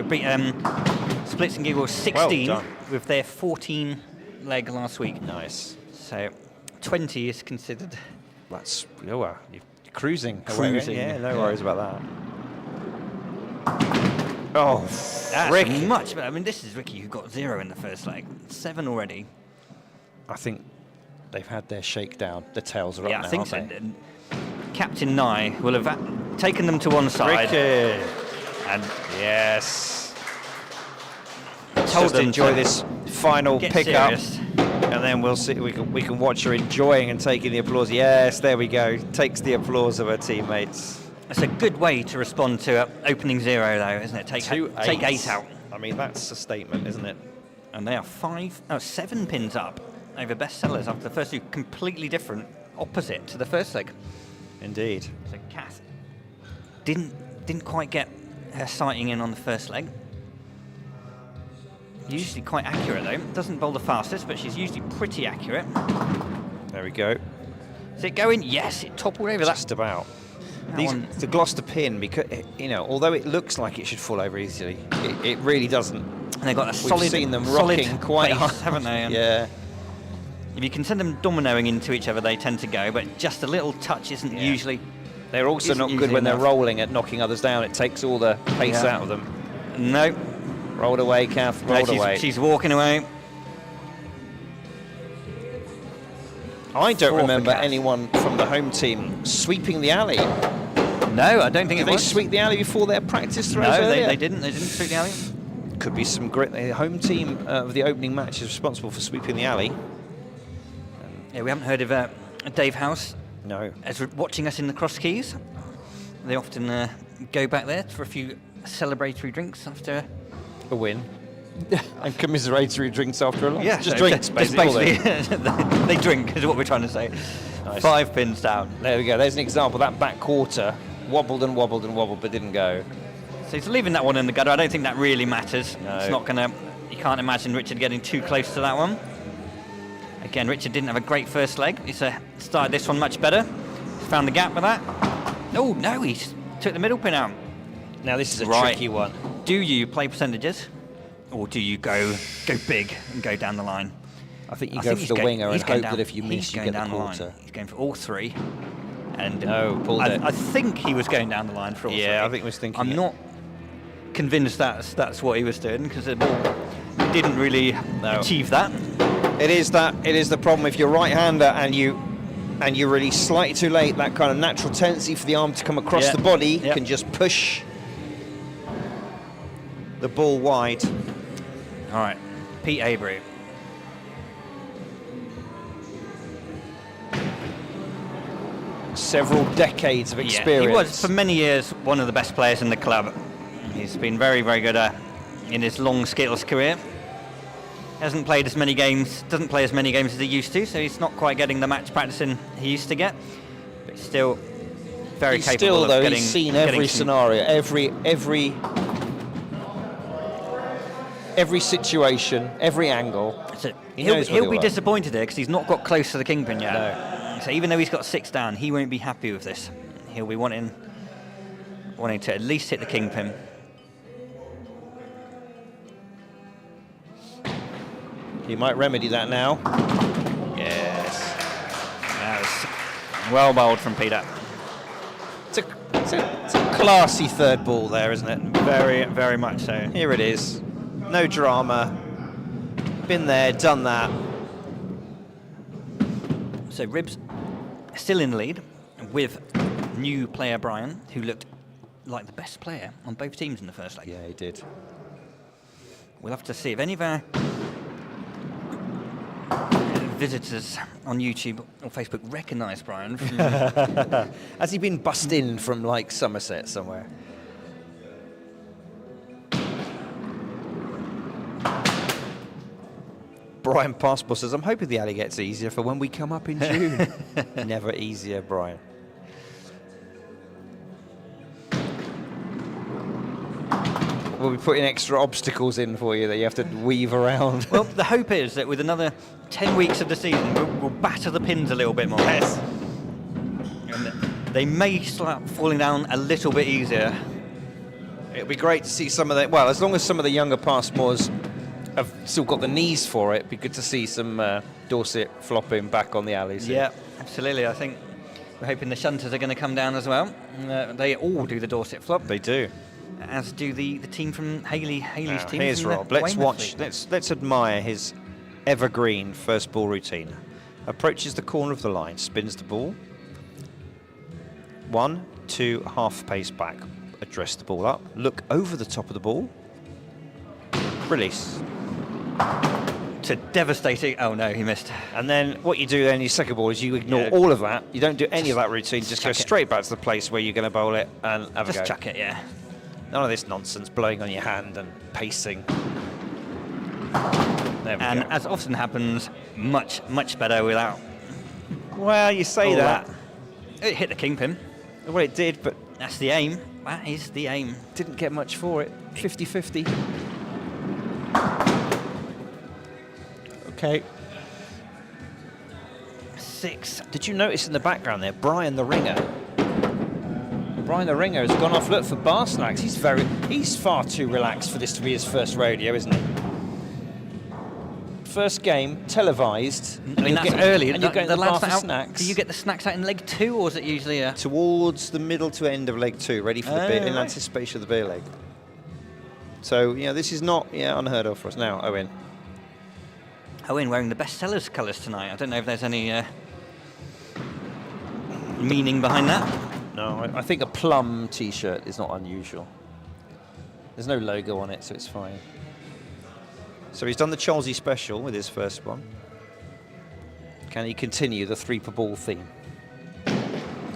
Beat Splits and Giggles 16 with their 14 leg last week. Nice. So 20 is considered. That's you're cruising. Yeah, no worries about that. Oh, that's Rick. Much better. I mean, this is Ricky who got 0 in the first leg. 7 already. I think they've had their shakedown. The tails are up now, I think so. aren't they? Captain Nye will have taken them to one side. Ricky. And yes. Told them enjoy to this final get pickup, serious. and then we'll see. We can watch her enjoying and taking the applause. Yes, there we go. Takes the applause of her teammates. It's a good way to respond to opening 0, though, isn't it? Take 8 out. I mean, that's a statement, isn't it? And they are 7 pins up over Bestsellers after the first 2, completely different, opposite to the first leg. Indeed. So Kath didn't quite get her sighting in on the first leg. Usually quite accurate though. Doesn't bowl the fastest, but she's usually pretty accurate. There we go. Is it going? Yes, it toppled over. Just about. The Gloucester pin, because although it looks like it should fall over easily, it really doesn't. And they've got a We've solid, seen them rocking quite base, hard, haven't they? And yeah. if you can send them dominoing into each other, they tend to go, but just a little touch isn't usually. They're also Isn't not good usually when they're enough. rolling at knocking others down. It takes all the pace out of them. No. Rolled away, Kath. Rolled away. She's walking away. I don't Four for remember Kath. anyone from the home team sweeping the alley. No, I don't think Did it they was. sweep the alley before their practice throws No, earlier? they didn't. They didn't sweep the alley. Could be some grit. The home team of the opening match is responsible for sweeping the alley. Yeah, we haven't heard of Dave House No. as we're watching us in the Cross Keys. They often go back there for a few celebratory drinks after A win. And commiseratory drinks after a loss. Yeah, just so drinks, basically. they drink, is what we're trying to say. Nice. 5 pins down. There we go. There's an example. That back quarter wobbled and wobbled and wobbled, but didn't go. So he's leaving that one in the gutter. I don't think that really matters. No. It's not going to... You can't imagine Richard getting too close to that one. Again, Richard didn't have a great first leg. He's started this one much better. Found the gap with that. Oh, no, he took the middle pin out. Now this is a Right. tricky one. Do you play percentages? Or do you go big and go down the line? I think you I go think for he's the go- winger and he's going hope down- that if you he's miss, you going get the down the line. quarter. He's going for all 3. And No, pulled it. I think he was going down the line for all 3. Yeah, I think he was thinking I'm it. not convinced that's what he was doing, because the ball didn't really achieve that. It is the problem if you're right-hander and you release slightly too late. That kind of natural tendency for the arm to come across Yeah. the body Yep. can just push the ball wide. All right, Pete Avery. Several decades of experience. Yeah, he was for many years one of the best players in the club. He's been very, very good in his long Skittles career. Hasn't played as many games, doesn't play as many games as he used to, so he's not quite getting the match practicing he used to get. But still very capable Still, of though, getting. he's seen getting every some- scenario, every situation, every angle. So He he'll knows what he'll he'll be like. disappointed here because he's not got close to the kingpin yet. No. So even though he's got 6 down, he won't be happy with this. He'll be wanting to at least hit the kingpin. He might remedy that now. Yes. That was well bowled from Peter. It's a classy third ball there, isn't it? Very, very much so. Here it is. No drama. Been there, done that. So Ribs still in the lead with new player Brian, who looked like the best player on both teams in the first leg. Yeah, he did. We'll have to see if any of our visitors on YouTube or Facebook recognise Brian from Has he been bussed in from like Somerset somewhere? Brian Passport says, I'm hoping the alley gets easier for when we come up in June. Never easier, Brian. We'll be putting extra obstacles in for you that you have to weave around. Well, the hope is that with another 10 weeks of the season, we'll batter the pins a little bit more. Yes. And they may start falling down a little bit easier. It'd be great to see some of the, well, as long as some of the younger Passmores have still got the knees for it, it'd be good to see some Dorset flopping back on the alleys. Yeah, absolutely. I think we're hoping the shunters are going to come down as well. They all do the Dorset flop, They do. as do the team from Haley's Now, team. here's from the Rob. Let's Weymouth watch. League. Let's admire his evergreen first ball routine. Approaches the corner of the line, spins the ball. 1, 2, half pace back. Address the ball up. Look over the top of the ball. Release. To devastating. Oh no, he missed. And then what you do then in your second ball is you ignore Yeah. all of that. You don't do any of that routine. Just go chuck it. straight back to the place where you're going to bowl it and have Just a go. chuck it, yeah. None of this nonsense, blowing on your hand and pacing. There we And go. as often happens, much better without. Well, you say all that. It hit the kingpin. Well, it did, but That's the aim. That is the aim. didn't get much for it. 50-50. Okay. 6. Did you notice in the background there, Brian the Ringer? Brian the Ringer has gone off look for bar snacks. He's far too relaxed for this to be his first rodeo, isn't he? First game, televised. I mean, that's early. And you're going to the bar for out, snacks. Do you get the snacks out in leg 2, or is it usually a... Towards the middle to end of leg 2, ready for the beer, in anticipation of the beer leg. So, this is not unheard of for us. Now, Owen. Owen wearing the Bestsellers colours tonight. I don't know if there's any meaning behind that. No, I think a plum T-shirt is not unusual. There's no logo on it, so it's fine. So he's done the Cholsey special with his first one. Can he continue the 3 per ball theme?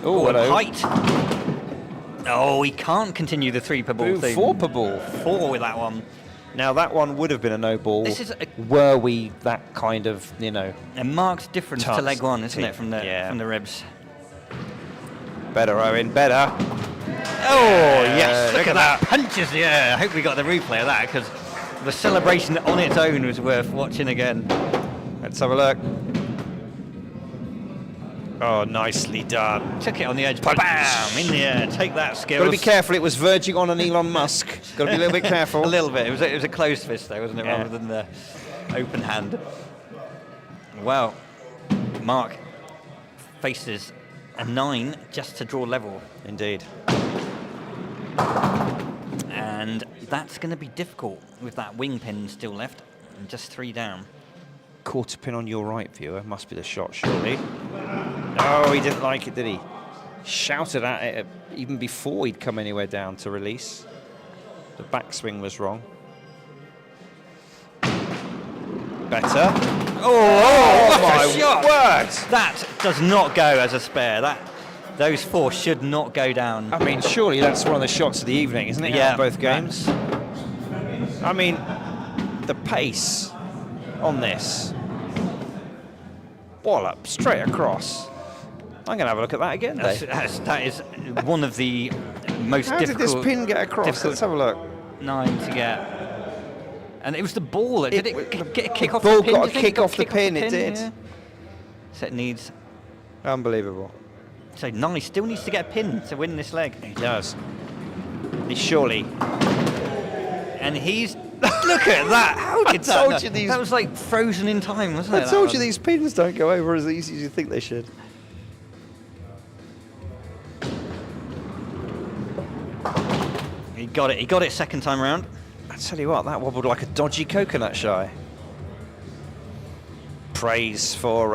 Oh, hello. height. Oh, he can't continue the 3 per ball theme. 4 per ball. 4 with that one. Now that one would have been a no ball. This is were we that kind of, a marked difference to leg 1, isn't it, from the ribs? Better, Owen, better. Oh, yes, look at that. Punches, yeah. I hope we got the replay of that, because the celebration on its own was worth watching again. Let's have a look. Oh, nicely done. Took it on the edge. Bam! In the air. Take that, Skittles. Got to be careful. It was verging on an Elon Musk. Got to be a little bit careful. A little bit. It was a closed fist, though, wasn't it, rather than the open hand. Well, Mark faces a 9 just to draw level. Indeed. And that's going to be difficult with that wing pin still left and just 3 down. Quarter pin on your right, viewer. Must be the shot, surely. Oh, he didn't like it, did he? Shouted at it even before he'd come anywhere down to release. The backswing was wrong. Better. Oh, my shot. word! That does not go as a spare. Those 4 should not go down. I mean, surely that's one of the shots of the evening, isn't it? Yeah. Out of both games. I mean, the pace on this. Wallop, straight across. I'm going to have a look at that again, Dave. That is one of the most How difficult... did this pin get across? Let's have a look. 9 to get. And it was the ball that did it get a kick off the ball the pin? got a kick off the pin, it did. Yeah. So it needs... Unbelievable. So Nye still needs to get a pin to win this leg. He does. He surely... And he's... Look at that! How did that... told you these... That was like frozen in time, wasn't it? I told you these pins don't go over as easy as you think they should. He got it. He got it second time round. I tell you what, that wobbled like a dodgy coconut shy. Praise for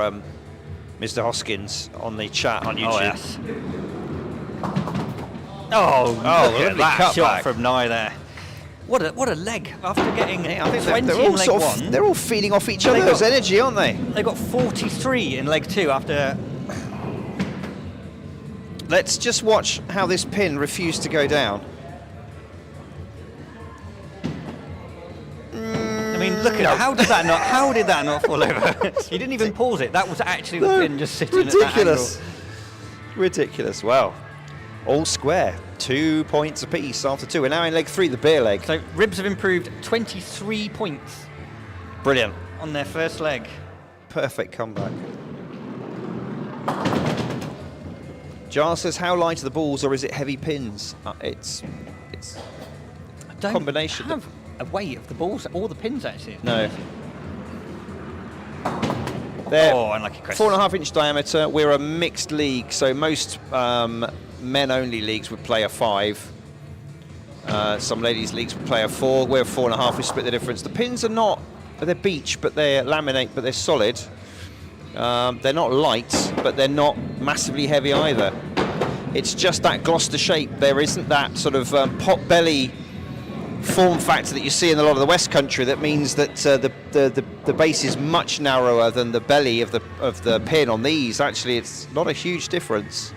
Mr. Hoskins on the chat on YouTube. Oh, yes. Oh, look at that shot from Nye there. What a leg after getting I think 20 they're all in leg sort 1. of, they're all feeding off each other's energy, aren't they? They got 43 in leg 2 after... Let's just watch how this pin refused to go down. I mean, look at it. How did that not fall over? He didn't even pause it. That was actually the pin just sitting at that angle. Ridiculous. Well, all square. 2 points apiece after 2. We're now in leg 3, the beer leg. So Ribs have improved 23 points. Brilliant. On their first leg. Perfect comeback. Giles says, how light are the balls, or is it heavy pins? It's Don't combination. have a weight of the balls or the pins, actually. No. They're unlucky Chris. 4.5-inch diameter. We're a mixed league, so most men-only leagues would play a 5. Some ladies' leagues would play a 4. We're a 4.5. We split the difference. The pins are not, they're beach, but they're laminate, but they're solid. They're not light, but they're not massively heavy either. It's just that Gloucester shape. There isn't that sort of pot belly form factor that you see in a lot of the West Country. That means that the base is much narrower than the belly of the pin on these. Actually, it's not a huge difference.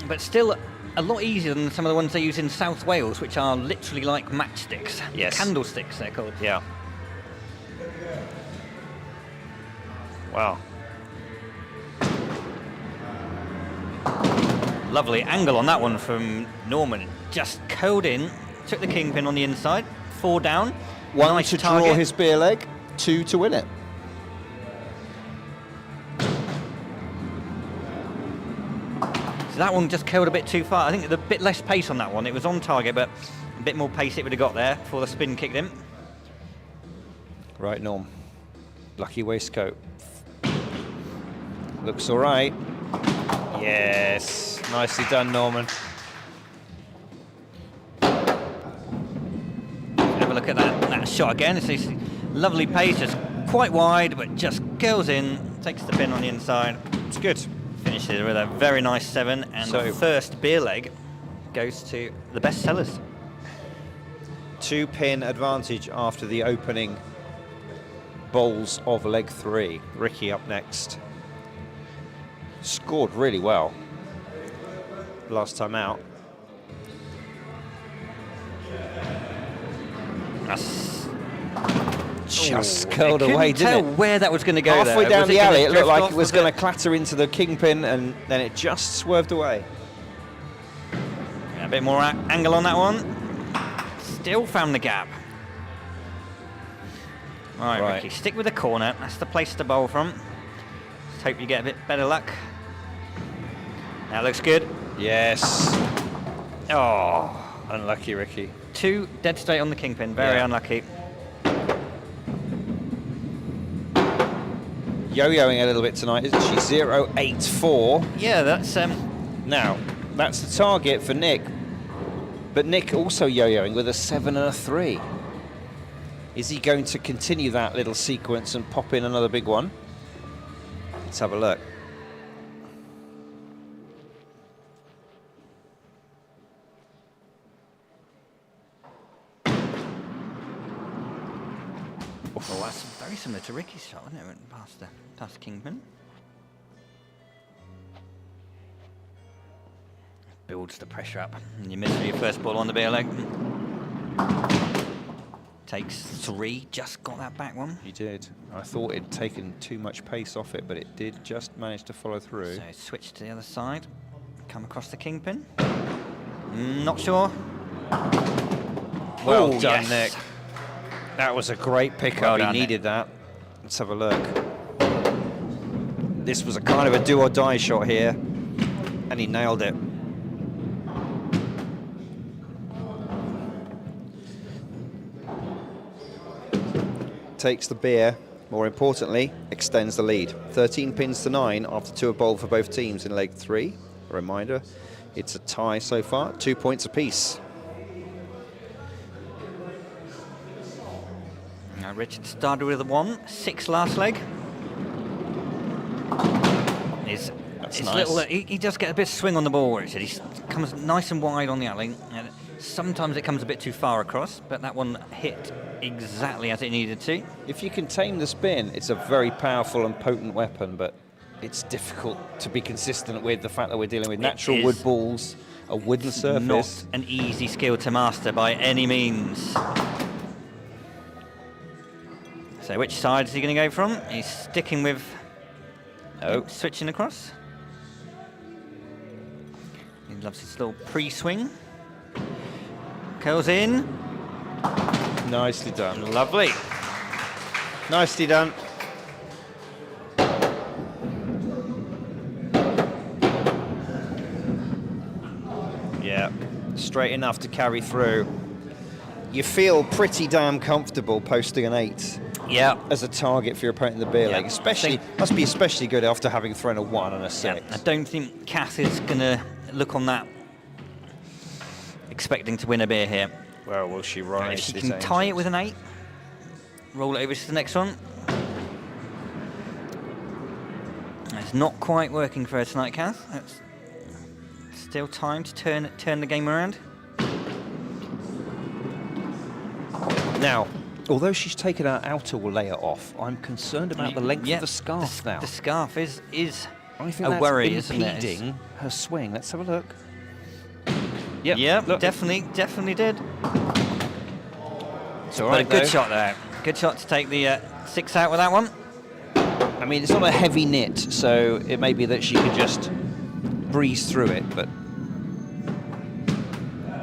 But still a lot easier than some of the ones they use in South Wales, which are literally like matchsticks. Yes. Candlesticks, they're called. Yeah. Wow. Lovely angle on that one from Norman. Just curled in, took the kingpin on the inside, 4 down. 1 nice to target. draw his beer leg, 2 to win it. So that one just curled a bit too far. I think a bit less pace on that one. It was on target, but a bit more pace it would have got there before the spin kicked in. Right, Norm. Lucky waistcoat. Looks all right. Yes, nicely done, Norman. Have a look at that shot again. It's this lovely pace, just quite wide, but just curls in, takes the pin on the inside. It's good. Finishes with a very nice 7, and So- the first beer leg goes to the Bestsellers. 2-pin advantage after the opening bowls of leg 3. Ricky up next. Scored really well last time out. That's Just curled away, couldn't tell didn't it? where that was going to go. Halfway there. down Was the gonna alley, it looked drift like off? it was going to clatter into the kingpin, and then it just swerved away. A bit more angle on that one. Still found the gap. Right, Right. Ricky, stick with the corner. That's the place to bowl from. Just hope you get a bit better luck. That looks good. Yes. Oh, Unlucky, Ricky. 2 dead straight on the kingpin. Very Yeah. unlucky. Yo-yoing a little bit tonight, isn't she? 0-8-4. Yeah, that's Now, that's the target for Nick. But Nick also yo-yoing with a 7 and a 3. Is he going to continue that little sequence and pop in another big one? Let's have a look. well, that's very similar to Ricky's shot, isn't it? Went past the kingpin. Builds the pressure up. And you miss your first ball on the beer leg. Takes 3, just got that back one. He did. I thought it'd taken too much pace off it, but it did just manage to follow through. So switch to the other side. Come across the kingpin. Not sure. Well Oh, done, yes. Nick. That was a great pickup. Well He done, needed that. Let's have a look. This was a kind of a do or die shot here, and he nailed it. Takes the beer, more importantly, extends the lead. 13 pins to 9 after 2 have bowled for both teams in leg 3. A reminder, it's a tie so far, 2 points apiece. Now Richard started with a 1, 6 last leg. That's It's nice. little, he does get a bit of swing on the ball, Richard. He comes nice and wide on the alley. And sometimes it comes a bit too far across, but that one hit exactly as it needed to. If you can tame the spin, it's a very powerful and potent weapon, but it's difficult to be consistent with the fact that we're dealing with natural is. wood balls, a wooden surface. Not an easy skill to master by any means. So which side is he going to go from? He's sticking with switching across. He loves his little pre-swing. Curls in. Nicely done. Lovely. Nicely done. Yeah, straight enough to carry through. You feel pretty damn comfortable posting an 8 Yeah. as a target for your opponent in the beer Yeah, leg. Especially, must be especially good after having thrown a 1 and a 6. I don't think Kath is going to look on that expecting to win a bear here. Well, will she rise? If she this can tie angel? it with an 8, roll it over to the next one. It's not quite working for her tonight, Kath. It's still time to turn the game around. Now, although she's taken her outer layer off, I'm concerned about the length of the scarf now. The scarf is I think a that's worry, isn't it? impeding her swing. Let's have a look. Yeah, look. definitely did. It's all But a right, good though. shot there. Good shot to take the 6 out with that one. I mean, it's not a heavy knit, so it may be that she could just breeze through it, but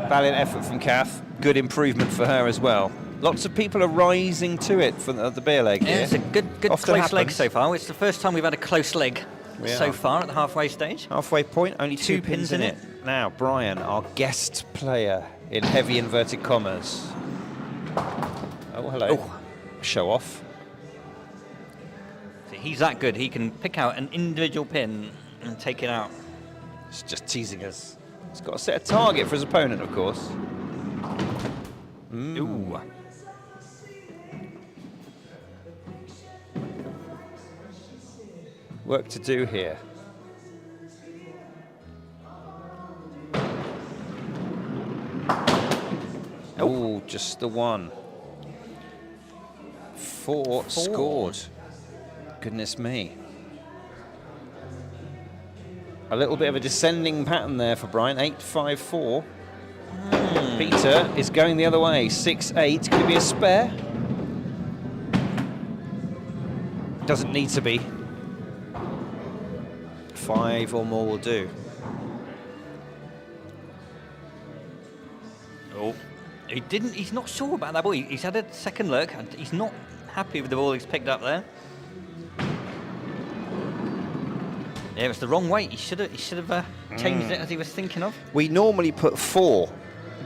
valiant effort from Kath. Good improvement for her as well. Lots of people are rising to it for the beer leg Yeah, here. it's a good Often close leg happens. so far. It's the first time we've had a close leg so far at the halfway stage. Halfway point, only two pins in it. Now, Brian, our guest player in heavy inverted commas. Oh, hello. Oh. Show off. See, he's that good. He can pick out an individual pin and take it out. He's just teasing us. He's got to set a target for his opponent, of course. Ooh. Work to do here. Oh, just the one. Four scored. Goodness me. A little bit of a descending pattern there for Brian. 8-5-4. Peter is going the other way. 6-8. Could it be a spare? Doesn't need to be. 5 or more will do. Oh, he's not sure about that ball. He's had a second look, and he's not happy with the ball he's picked up there. Yeah, it was the wrong way. He should have changed it as he was thinking of. We normally put 4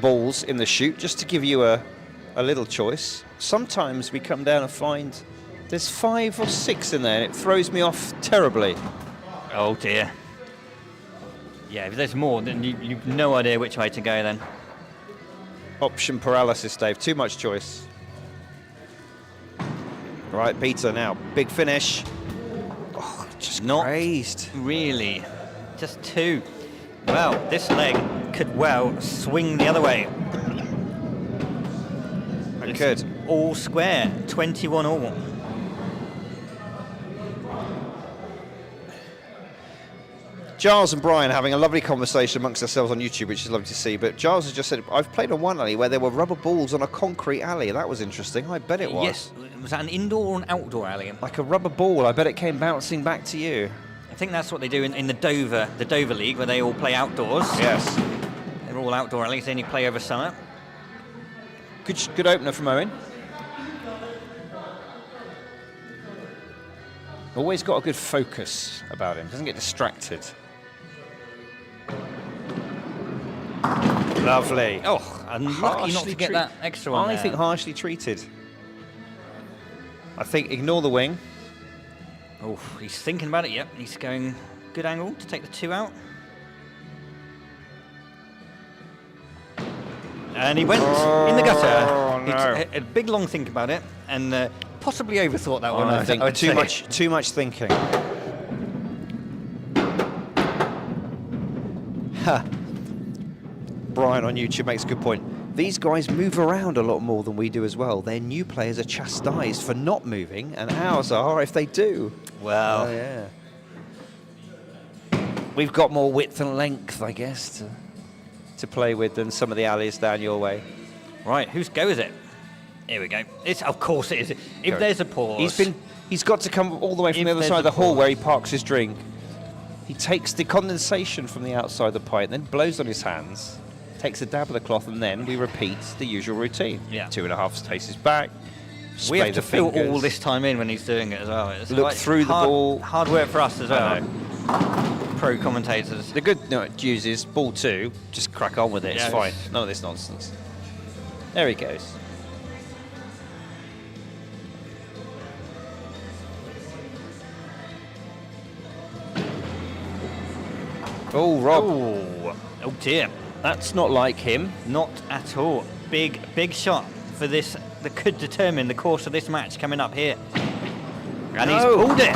balls in the chute just to give you a little choice. Sometimes we come down and find there's 5 or 6 in there, and it throws me off terribly. Oh dear. Yeah, if there's more, then you've no idea which way to go then. Option paralysis, Dave. Too much choice. Right, Peter now. Big finish. Oh, just Not grazed. Really. Just 2. Well, this leg could well swing the other way. It could. All square. 21 all. Giles and Brian having a lovely conversation amongst themselves on YouTube, which is lovely to see. But Giles has just said, I've played on one alley where there were rubber balls on a concrete alley. That was interesting. I bet it was. Yes. Was that an indoor or an outdoor alley? Like a rubber ball. I bet it came bouncing back to you. I think that's what they do in the Dover League, where they all play outdoors. Yes. They're all outdoor alleys. They only play over summer. Good opener from Owen. Always got a good focus about him. Doesn't get distracted. Lovely. Oh, unlucky not to get that extra one. I there. think harshly treated. I think ignore the wing. Oh, he's thinking about it. Yep, he's going good angle to take the 2 out. And he went in the gutter. Oh, no. He had a big long think about it and possibly overthought that one. I think would too say. much thinking. Ha. Brian on YouTube makes a good point. These guys move around a lot more than we do as well. Their new players are chastised for not moving, and ours are if they do. Well, Oh, yeah. We've got more width and length, I guess, to play with than some of the alleys down your way. right, whose go is it? Here we go. Of course it is. If Go. there's a pause. He's got to come all the way from If the other there's side of the a hall pause. where he parks his drink. He takes the condensation from the outside of the pipe, then blows on his hands, takes a dab of the cloth, and then we repeat the usual routine. Yeah. 2.5 paces back. We spray have to the fill fingers, all this time in when he's doing it as well. It's Look quite through the ball. Hard work for us as I well. Pro commentators. The good news is, ball 2, just crack on with it. Yeah, It's fine. it's- None of this nonsense. There he goes. Oh, Rob. Oh dear. That's not like him. Not at all. Big shot for this that could determine the course of this match coming up here. And he's No. pulled it.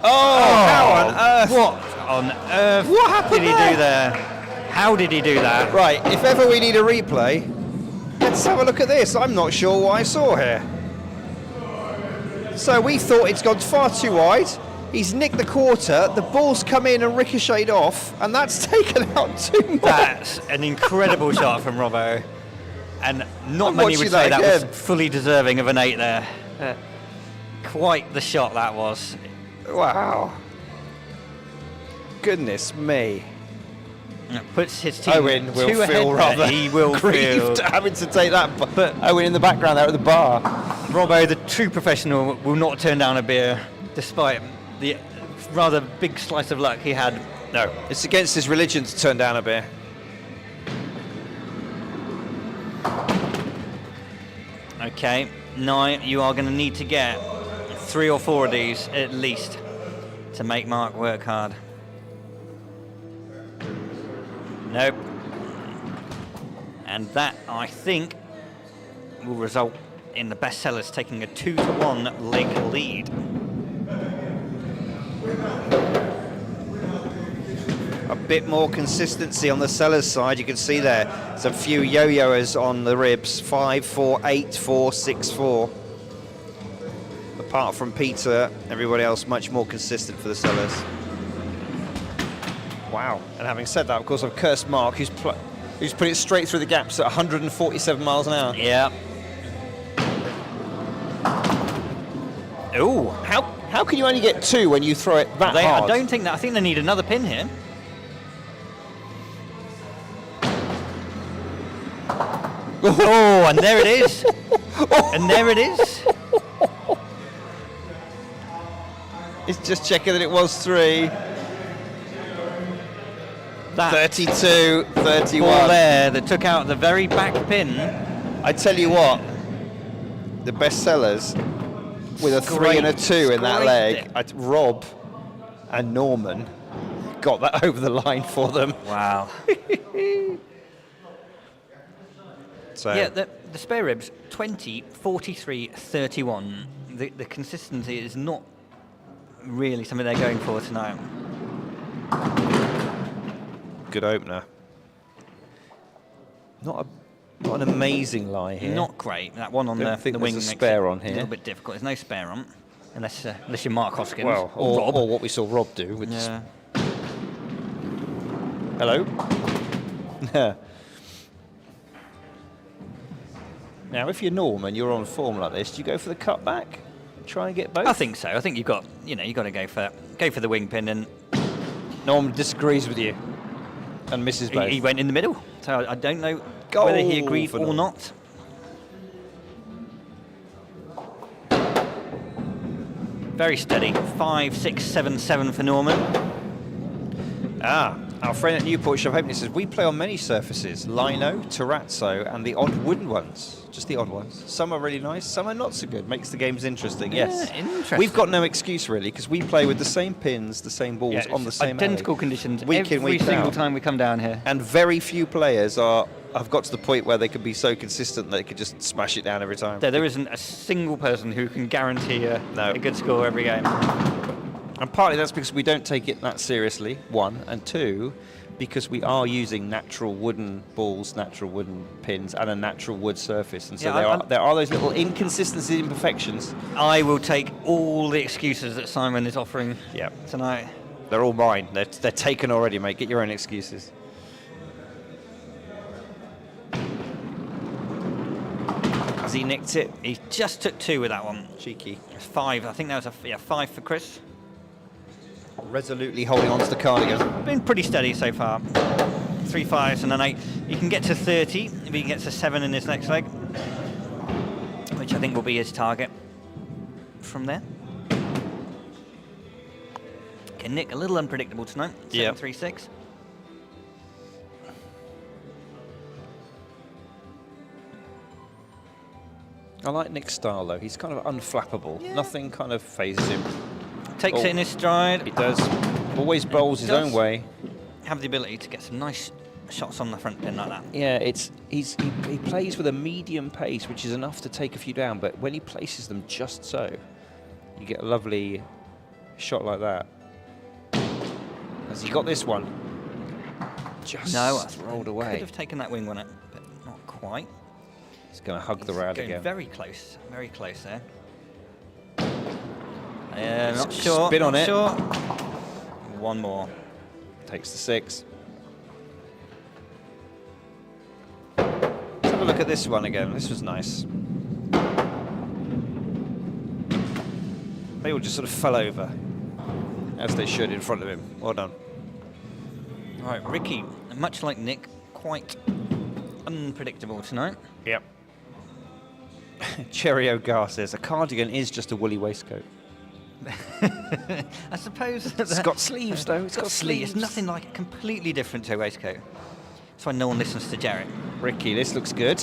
Oh, how on earth? What on earth What happened did he there? do there? How did he do that? Right, if ever we need a replay, let's have a look at this. I'm not sure what I saw here. So we thought it's gone far too wide. He's nicked the quarter, the ball's come in and ricocheted off, and that's taken out too much. That's an incredible shot from Robbo. And not I'm many watching would say that that was again. fully deserving of an 8 there. Quite the shot that was. Wow. Goodness me. Puts his team Owen will 2 ahead feel there. rather He will grieved feel. having to take that. But Owen in the background there at the bar. Robbo, the true professional, will not turn down a beer despite the rather big slice of luck he had. No, it's against his religion to turn down a beer. Okay, 9, you are going to need to get 3 or 4 of these at least to make Mark work hard. Nope. And that, I think, will result in the Bestsellers taking a 2-1 leg lead. A bit more consistency on the Sellers side. You can see there, there's a few yo-yoers on the ribs. 5, 4, 8, 4, 6, 4. Apart from Peter, everybody else much more consistent for the Sellers. Wow. And having said that, of course, I've cursed Mark, who's put it straight through the gaps at 147 miles an hour. Yeah. Ooh. How can you only get 2 when you throw it that hard? I don't think that. I think they need another pin here. Oh, and there it is. And there it is. It's just checking that it was 3. That 32, 31. ball there that took out the very back pin. I tell you what, the Bestsellers with a 3 and a 2 in that leg. Rob and Norman got that over the line for them. Wow. So Yeah, the spare ribs, 20, 43, 31. The consistency is not really something they're going for tonight. good opener. Not an amazing lie here. Not great. That one on Don't the think wing there's a makes spare it on here. A little bit difficult. There's no spare on, unless you're Mark Hoskins Well, or Rob. or what we saw Rob do with Yeah. Hello? Now, if you're Norm and you're on form like this, do you go for the cutback? Try and get both? I think so. I think you've got to go for the wing pin, and Norm disagrees with you and misses both. he went in the middle. So I don't know Goal whether he agreed for or Norm. not. Very steady. 5, 6, 7, 7 for Norman. Our friend at Newport Shop Opening says, we play on many surfaces, lino, terrazzo, and the odd wooden ones. Just the odd ones. Some are really nice, some are not so good. Makes the games interesting, yes. Yeah, interesting. We've got no excuse, really, because we play with the same pins, the same balls, Yeah, on the same identical alley. conditions Week in, every week single out. time we come down here. And very few players have got to the point where they could be so consistent that they could just smash it down every time. There isn't a single person who can guarantee a No. good score every game. And partly that's because we don't take it that seriously, one, and two, because we are using natural wooden balls, natural wooden pins, and a natural wood surface. And so Yeah, there are those little inconsistencies, imperfections. I will take all the excuses that Simon is offering Yeah. tonight. They're all mine. They're taken already, mate. Get your own excuses. Has he nicked it? He just took 2 with that one. Cheeky. 5. I think that was a 5 for Chris. Resolutely holding on to the cardigan. Been pretty steady so far. 3 5s and an 8. He can get to 30 if he gets a 7 in his next leg, which I think will be his target from there. Okay, Nick, a little unpredictable tonight. 7, 3, 6. I like Nick's style, though. He's kind of unflappable. Nothing kind of phases him. Takes it in his stride. He does. Always bowls his own way. Have the ability to get some nice shots on the front pin like that. Yeah, he plays with a medium pace, which is enough to take a few down, but when he places them just so, you get a lovely shot like that. Has he got this one? Just rolled away. Could have taken that wing on it, but not quite. He's going to hug the rad Going again. very close there. Not sure. Spin on not it. Sure. One more. Takes the 6. Let's have a look at this one again. This was nice. They all just sort of fell over, as they should, in front of him. Well done. All right, Ricky, much like Nick, quite unpredictable tonight. Yep. Cherry O'Gar says, a cardigan is just a woolly waistcoat. I suppose It's got sleeves, though. It's got sleeves. It's nothing like completely different to a waistcoat. That's why no one listens to Jarrett. Ricky, this looks good.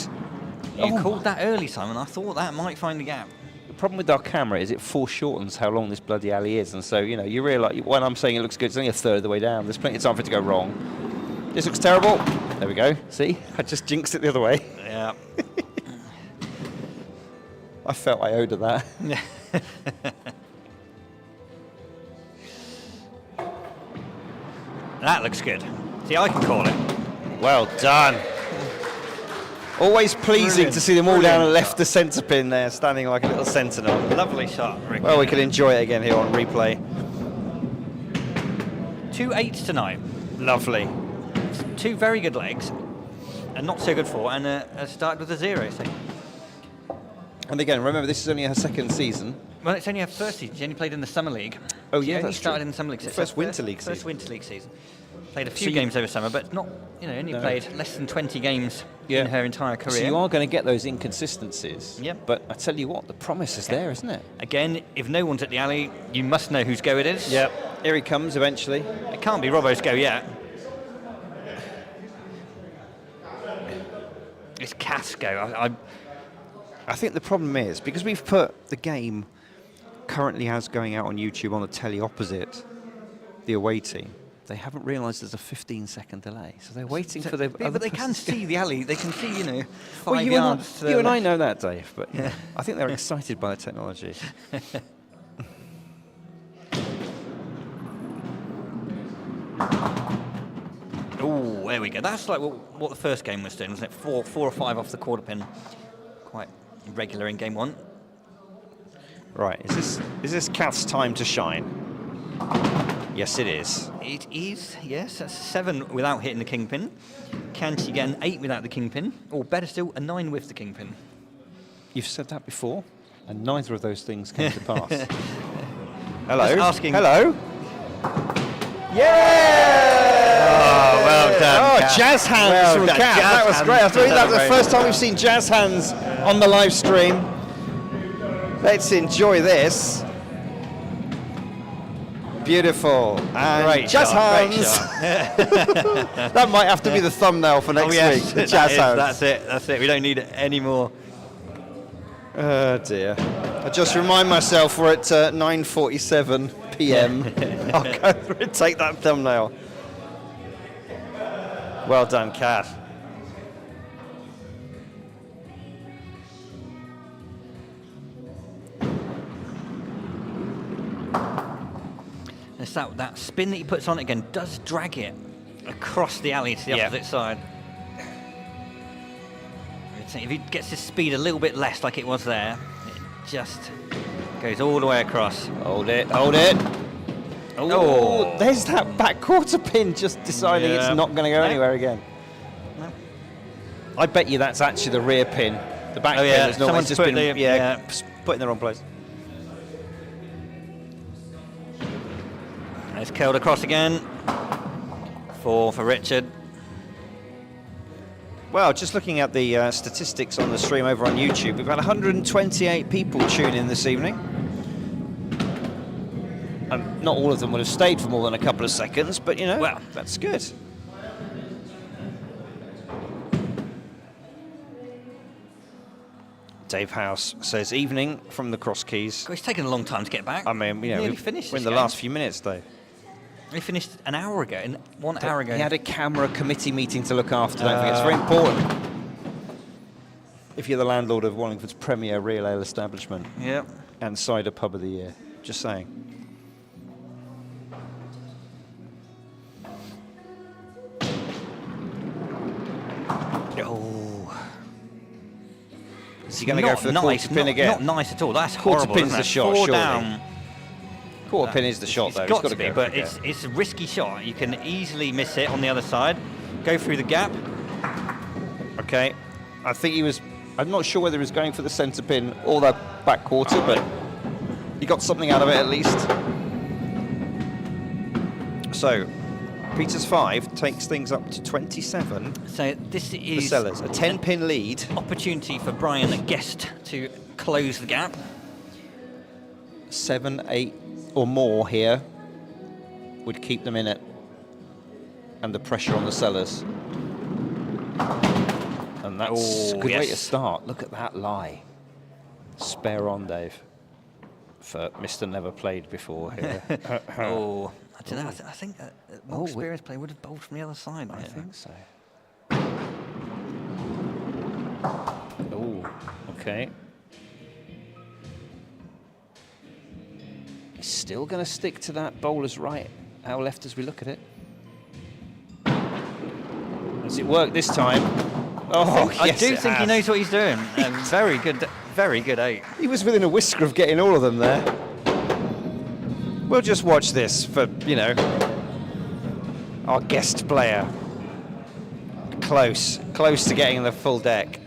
You called that early, Simon. I thought that might find the gap. The problem with our camera is it foreshortens how long this bloody alley is, and so, you realise when I'm saying it looks good, it's only a third of the way down. There's plenty of time for it to go wrong. This looks terrible. There we go. See? I just jinxed it the other way. Yeah. I felt I owed her that. That looks good. See, I can call it. Well done. Always pleasing Brilliant. to see them all down Brilliant and left the centre pin there, standing like a little sentinel. Lovely shot, Rick. Well, we can enjoy it again here on replay. 2-8 tonight. Lovely. Two very good legs, and not so good four, and a start with a 0. So. And again, remember, this is only her second season. Well, it's only her first season. She only played in the summer league. Oh, She yeah, only that's started true. in the summer league. So it's First her winter league First season. winter league season. Played a So few you- games over summer, but not, only No. played less than 20 games Yeah. in her entire So career. you are going to get those inconsistencies. Yep. But I tell you what, the promise is there, isn't it? Again, if no one's at the alley, you must know whose go it is. Yep. Here he comes eventually. It can't be Robbo's go yet. It's Cass' go. I think the problem is, because we've put the game currently as going out on YouTube on the telly opposite the away team, they haven't realised there's a 15-second delay. So they're waiting for the Yeah, other but they can person to- see the alley. They can see, 5 Well, yards. you and I know that, Dave, but I think they're excited by the technology. Oh, there we go. That's like what the first game was doing, wasn't it? Four or five off the quarter pin. Quite regular in game one. Right, is this Kath's time to shine? Yes, it is. It is, yes. That's 7 without hitting the kingpin. Can she get an 8 without the kingpin? Or better still, a 9 with the kingpin? You've said that before, and neither of those things came to pass. Hello. Just asking- Hello. Oh, well done. Oh, Kath. jazz hands Well from done, Kath. jazz That was hands. great. I thought that was the Celebrate. first time we've seen jazz hands on the live stream. Let's enjoy this. Beautiful. And Great jazz shot, great hands. shot. That might have to be the thumbnail for next Oh, yes, week. The jazz hands. that's it. That's it. We don't need it anymore. Oh dear. I just remind myself we're at 9:47 p.m. I'll go through and take that thumbnail. Well done, Kath. It's that spin that he puts on it again does drag it across the alley to the Yeah. opposite side. If he gets his speed a little bit less like it was there, it just goes all the way across. Hold it, hold it. Oh. There's that back quarter pin just deciding Yeah. it's not going to go No. anywhere again. No. I bet you that's actually the rear pin. The back Oh, pin yeah, has normally someone's just put been the- yeah. put in the wrong place. It's curled across again. 4 for Richard. Well, just looking at the statistics on the stream over on YouTube, we've had 128 people tune in this evening. And not all of them would have stayed for more than a couple of seconds, but Well, that's good. Dave House says, evening from the Cross Keys. It's taken a long time to get back. I mean, Nearly we've finished we're in this the game. last few minutes, Dave. We finished an hour ago, 1 hour ago. He had a camera committee meeting to look after. Don't forget, it's very important. If you're the landlord of Wallingford's premier real ale establishment Yeah. and cider pub of the year, just saying. Oh. Is he going to go Not for the nice, quarter pin not, again? Not nice at all. That's Quarter horrible. pin's isn't the it? shot, 4 surely. down. Quarter pin is the shot, It's though. got He's to be, go but for it it's a risky shot. You can easily miss it on the other side. Go through the gap. Okay. I think he was. I'm not sure whether he was going for the centre pin or the back quarter, but he got something out of it at least. So, Peter's 5 takes things up to 27. So this is Bestsellers, a 10-pin lead. opportunity for Brian Guest to close the gap. 7, 8 or more here would keep them in it. And the pressure on the Sellers. And that's a good way to start. Look at that lie. Spare on, Dave. For Mr. Never Played Before here. Oh, I don't know. I think a more experienced player would have bowled from the other side. I think so. Oh, okay. He's still going to stick to that bowler's right. How left as we look at it. Does it work this time? Oh, I yes, do it think he has. knows what he's doing. Very good 8. He was within a whisker of getting all of them there. We'll just watch this for, you know, our guest player. Close to getting the full deck.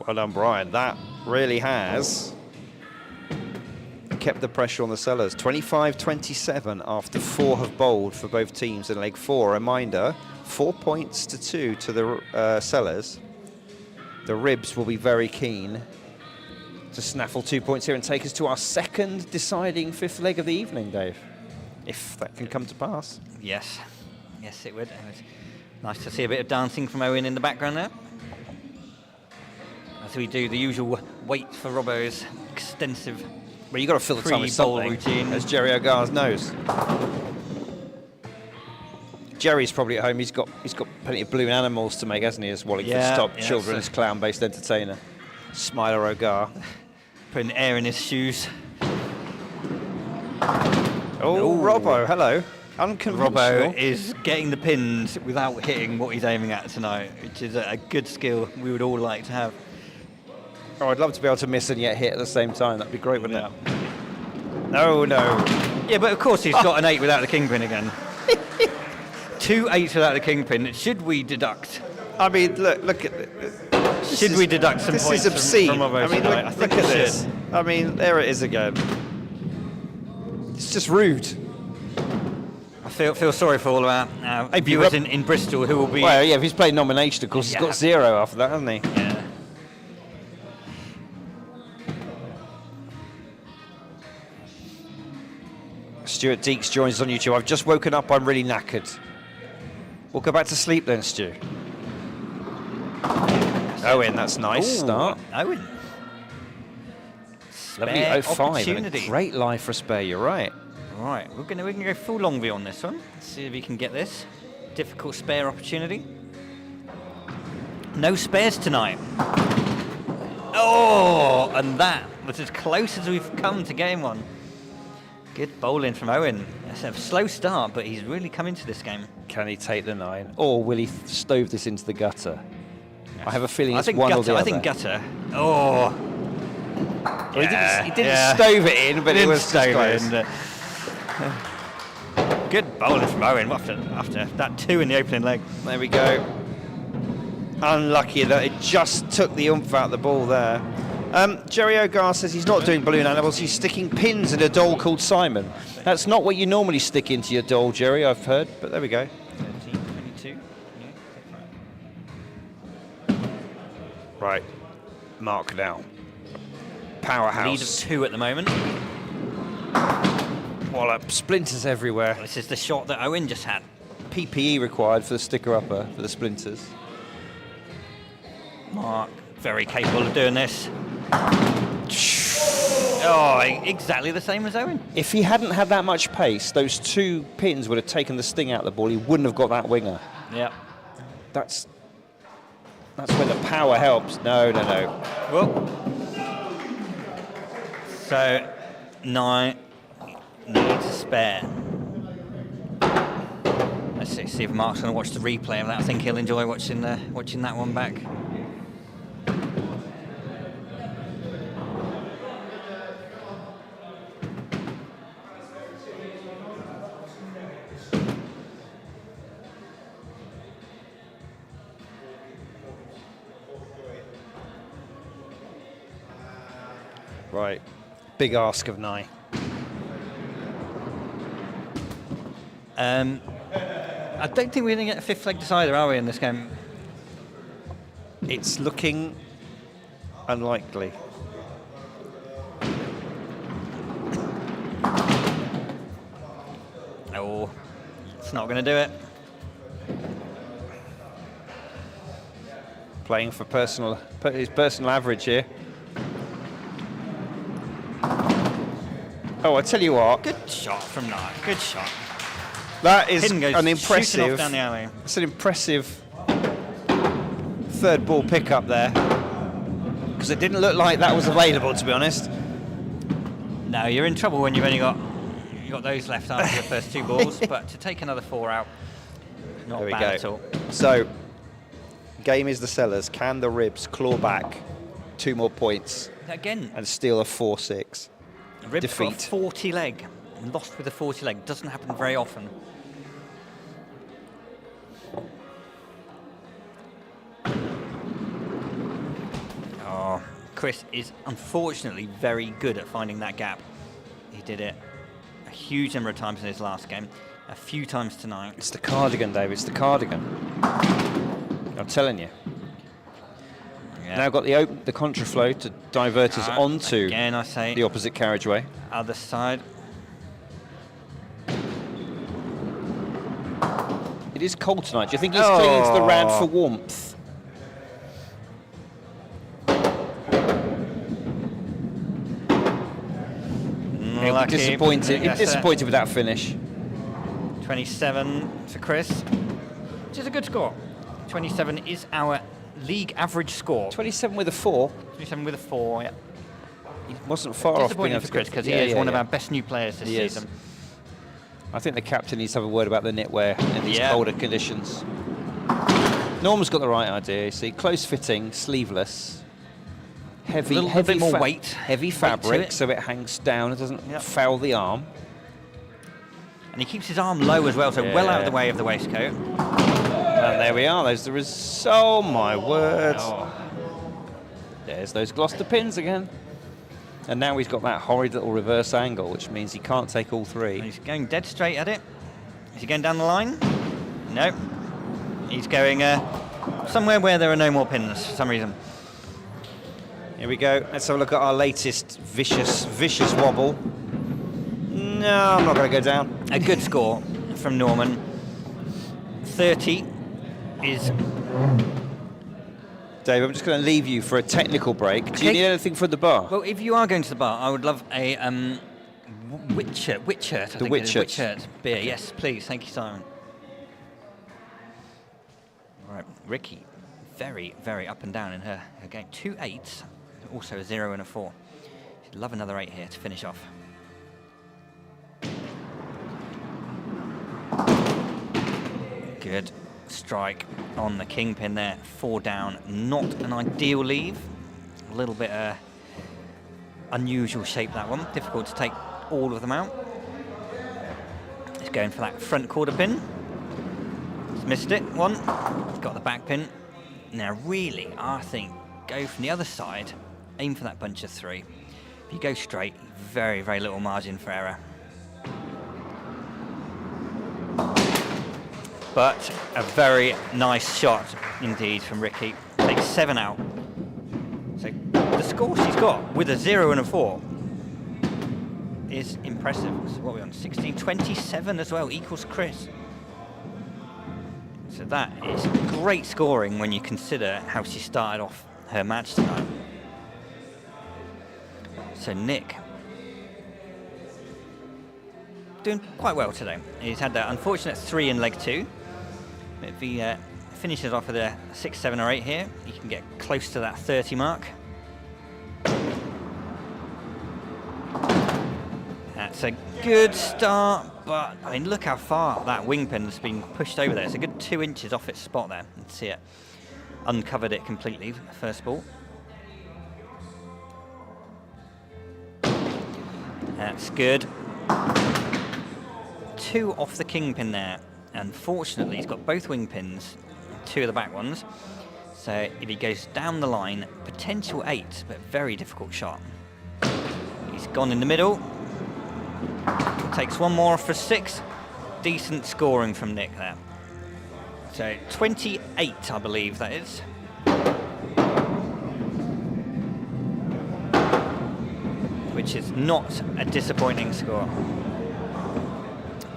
Well done, Brian. That really has kept the pressure on the Sellers. 25-27 after 4 have bowled for both teams in leg 4. Reminder, 4 points to 2 to the Sellers. The Ribs will be very keen to snaffle 2 points here and take us to our second deciding 5th leg of the evening, Dave. If that can come to pass. Yes, it would. It was nice to see a bit of dancing from Owen in the background there. As we do the usual wait for Robbo's extensive Well, you've got to fill the time with pre-bowl something, routine. as Jerry O'Gara knows. Jerry's probably at home. He's got plenty of balloon animals to make, hasn't he, as Wallingford's top children's clown-based entertainer. Smiler O'Gara. Putting air in his shoes. Oh, Robbo, hello. Unconventional. Robbo is getting the pins without hitting what he's aiming at tonight, which is a good skill we would all like to have. Oh, I'd love to be able to miss and yet hit at the same time. That'd be great, wouldn't it? No. Yeah, but of course he's got an 8 without the kingpin again. 2 8s without the kingpin. Should we deduct? I mean, look at it. Should we deduct some points? This is obscene. From Robbo I mean, tonight? look at this. I mean, there it is again. It's just rude. I feel sorry for all of our viewers in Bristol who will be... Well, yeah, if he's played nomination, of course, he's got 0 after that, hasn't he? Yeah. Stuart Deeks joins us on YouTube. I've just woken up, I'm really knackered. We'll go back to sleep then, Stu. Owen, that's nice start. Owen. Lovely Spare 05. And opportunity. a great life for a spare, you're right. Right, we're gonna go full long view on this one. Let's see if we can get this. Difficult spare opportunity. No spares tonight. Oh, and that was as close as we've come to game one. Good bowling from Owen. It's a slow start, but he's really come into this game. Can he take the 9? Or will he stove this into the gutter? Yes. I have a feeling it's one gutter, or the other. I think gutter. Oh. Well, he didn't stove it in, but it was stove in. Good bowling from Owen after that 2 in the opening leg. There we go. Unlucky that it just took the oomph out of the ball there. Jerry O'Gara says he's not doing balloon animals, he's sticking pins in a doll called Simon. That's not what you normally stick into your doll, Jerry, I've heard, but there we go. 13, 22. Right, Mark now. Powerhouse. Lead of 2 at the moment. Wallop, splinters everywhere. This is the shot that Owen just had. PPE required for the sticker upper, for the splinters. Mark, very capable of doing this. Oh, exactly the same as Owen. If he hadn't had that much pace, those 2 pins would have taken the sting out of the ball. He wouldn't have got that winger. Yeah. That's where the power helps. No. Well, so 9 needs a spare. Let's see if Mark's going to watch the replay of that. I think he'll enjoy watching that one back. Right, big ask of Nye. I don't think we're going to get a 5th leg decider, are we, in this game? It's looking unlikely. Oh, it's not going to do it. Playing for his personal average here. Oh, I tell you what. Good shot from Knight. Good shot. That is Pin goes an shooting impressive. off down the alley. It's an impressive third ball pickup there, because it didn't look like that was available, to be honest. No, you're in trouble when you've only got those left after your first 2 balls. But to take another 4 out, not There we bad go. at all. So, game is the Sellers. Can the Ribs claw back 2 more points Again, and steal a 4-6? Ribs got a defeat. 40 leg. Lost with a 40 leg. Doesn't happen very often. Oh, Chris is unfortunately very good at finding that gap. He did it a huge number of times in his last game, a few times tonight. It's the cardigan, Dave. It's the cardigan. I'm telling you. Yeah. Now got the contraflow to divert us onto Again, I say the opposite carriageway. other side. It is cold tonight. Do you think he's clinging to the rad for warmth? He'll be Lucky. disappointed. He's Yes, disappointed with that finish. 27 for Chris, which is a good score. 27 is our league average score. 27 with a 4. 27 with a 4, yeah. He wasn't far off being Disappointing able for to Chris get- because he Yeah, is yeah, one of yeah. our best new players this He is. season. I think the captain needs to have a word about the knitwear in these Yeah. colder conditions. Norm's got the right idea. You see, close fitting, sleeveless, heavy, Little heavy bit more fa- weight. heavy Weight to fabric, it. so it hangs down. It doesn't Yep. foul the arm. And he keeps his arm low as well, so well out of the Yeah. way of the waistcoat. And there we are. There's the oh my word! Oh. There's those Gloucester pins again. And now he's got that horrid little reverse angle, which means he can't take all 3. He's going dead straight at it. Is he going down the line? No. He's going somewhere where there are no more pins for some reason. Here we go. Let's have a look at our latest vicious wobble. No, I'm not going to go down. A good score from Norman. 30 is... Dave, I'm just going to leave you for a technical break. Do you Okay. need anything for the bar? Well, if you are going to the bar, I would love a Whitchurt, I think it is. Whitchurt. Whitchurt beer. Yes, please. Thank you, Simon. All right, Ricky, very, very up and down in her game. 2 8s, also a 0 and a 4. She'd love another 8 here to finish off. Good strike on the kingpin there. 4 down, not an ideal leave. A little bit unusual shape, that one. Difficult to take all of them out. He's going for that front quarter pin. He's missed it, one. He's got the back pin. Now really, I think, go from the other side, aim for that bunch of 3. If you go straight, very, very little margin for error. But a very nice shot indeed from Ricky. Takes 7 out. So the score she's got with a 0 and a 4 is impressive. So what are we on? 16, 27 as well, equals Chris. So that is great scoring when you consider how she started off her match tonight. So Nick, doing quite well today. He's had that unfortunate 3 in leg 2. If he finishes off with a 6, 7 or 8 here, he can get close to that 30 mark. That's a good start, but I mean, look how far that wing pin has been pushed over there. It's a good 2 inches off its spot there. You can see it. Uncovered it completely, first ball. That's good. 2 off the kingpin there. Unfortunately, he's got both wing pins, 2 of the back ones. So if he goes down the line, potential 8, but very difficult shot. He's gone in the middle. Takes 1 more for 6. Decent scoring from Nick there. So 28, I believe that is. Which is not a disappointing score.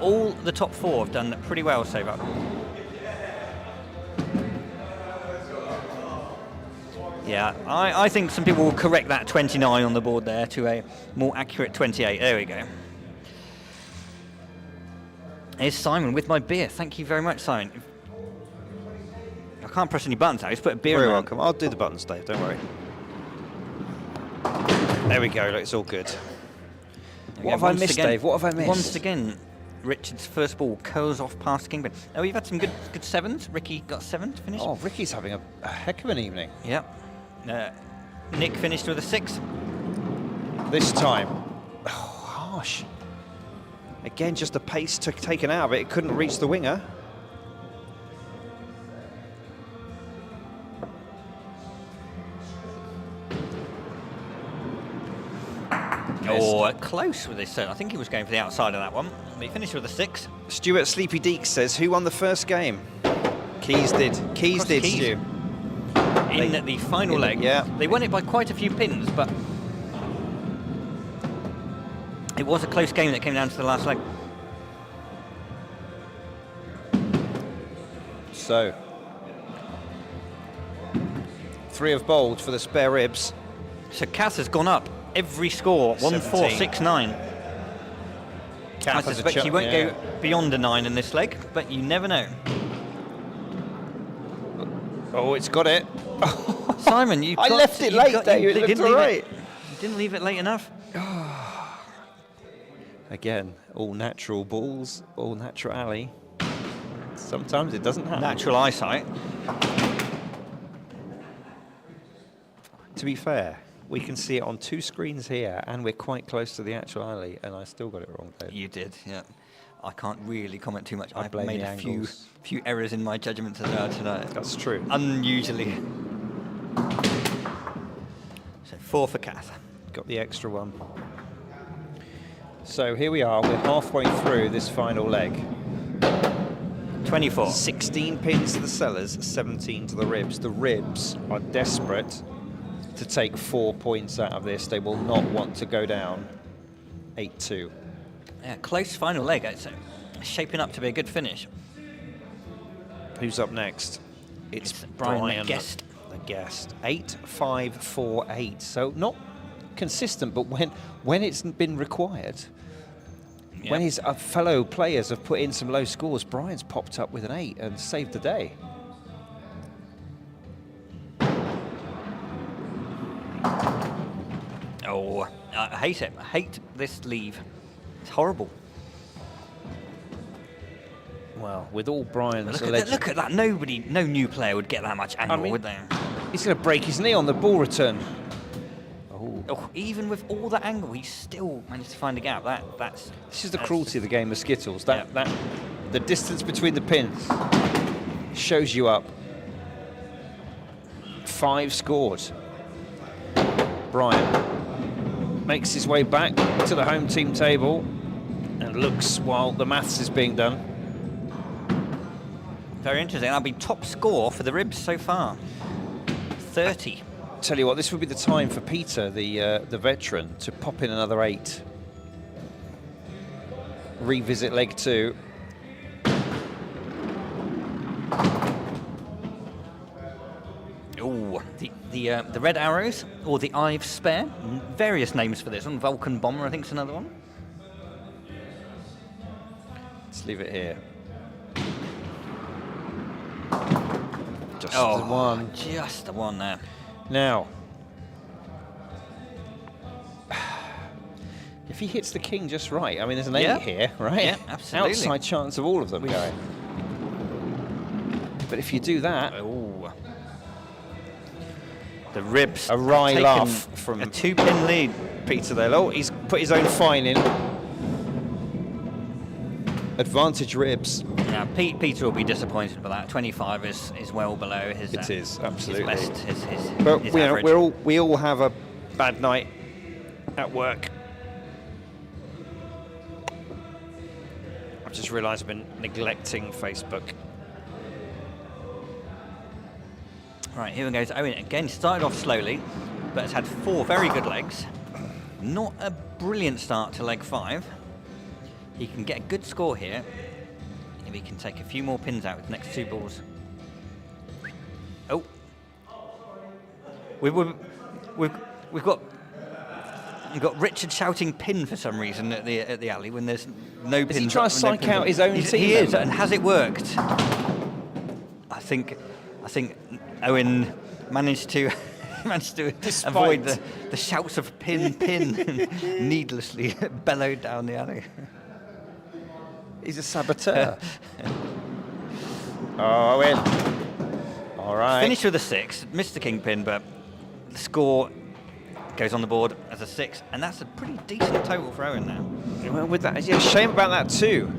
all the top 4 have done pretty well so far. Yeah, I think some people will correct that 29 on the board there to a more accurate 28. There we go. Here's Simon with my beer. Thank you very much, Simon. I can't press any buttons now. Just put a beer in Very there. welcome. I'll do the buttons, Dave. Don't worry. There we go. Look, it's all good. What have I missed, Dave? What have I missed? Once again, Richard's first ball curls off past Kingpin. Oh, we've had some good sevens. Ricky got 7 to finish. Oh, Ricky's having a heck of an evening. Yep. Nick finished with a 6. This time. Oh, harsh. Again, just the pace taken out of it. It couldn't reach the winger. Oh, close with this. I think he was going for the outside of that one. But he finished with a 6. Stuart Sleepy Deeks says, who won the first game? Keys did. Keys did, Keys. Stu. In the final leg. Yeah. They won it by quite a few pins, but it was a close game that came down to the last leg. So, 3 have bowled for the spare ribs. So Cass has gone up every score, 1, 4, 6, 9. I suspect he won't go beyond a 9 in this leg, but you never know. Oh, it's got it. Simon, you I left it late, Dave. It looked all right. You didn't leave it late enough. Again, all natural balls, all natural alley. Sometimes it doesn't happen. Natural eyesight. To be fair, we can see it on 2 screens here, and we're quite close to the actual alley, and I still got it wrong, Dave. You did, yeah. I can't really comment too much. I've blame made the a angles. few errors in my judgment as well tonight. That's true. Unusually. So 4 for Kath. Got the extra one. So here we are, we're halfway through this final leg. 24. 16 pins to the Sellers, 17 to the Ribs. The Ribs are desperate to take 4 points out of this. They will not want to go down 8-2. Yeah, close final leg. It's shaping up to be a good finish. Who's up next? It's Brian Guest. The Guest. 8-5-4-8. So not consistent, but when it's been required, Yep. when his fellow players have put in some low scores, Brian's popped up with an 8 and saved the day. Oh, I hate it. I hate this leave. It's horrible. Well, with all Brian's Look at that. No new player would get that much angle, would they? He's going to break his knee on the ball return. Oh, even with all that angle, he still managed to find a gap. This is the cruelty of the game of Skittles. The distance between the pins shows you up. 5 scored. Brian makes his way back to the home team table and looks while the maths is being done. Very interesting. That'll be top score for the Ribs so far. 30. Tell you what, this would be the time for Peter, the veteran, to pop in another 8. Revisit leg 2. Oh, the red arrows or the Ives spare. Various names for this one. Vulcan Bomber, I think, is another one. Let's leave it here. Just Oh, the one. Just the one there. Now, if he hits the king just right, I mean, there's an 8 here, right? Yeah, absolutely. Outside chance of all of them going. But if you do that, the Ribs a wry taken laugh from a 2-pin lead. Peter there. Oh, he's put his own fine in. Advantage Ribs. Yeah, Peter will be disappointed by that. 25 is well below his. It is, absolutely. His best, his But his you know, average. we all have a bad night at work. I've just realised I've been neglecting Facebook. Right, here we go. Owen again started off slowly, but has had 4 very good legs. Not a brilliant start to leg 5. He can get a good score here if he can take a few more pins out with the next 2 balls. Oh, we've got Richard shouting pin for some reason at the alley when there's no pins. Is he trying to psych out his own team? He is, and has it worked? I think Owen managed to avoid the shouts of pin and needlessly bellowed down the alley. He's a saboteur. Oh, Owen. All right. Finished with a 6, missed the kingpin, but the score goes on the board as a 6, and that's a pretty decent total for Owen now. Well, with that, yeah, shame about that too.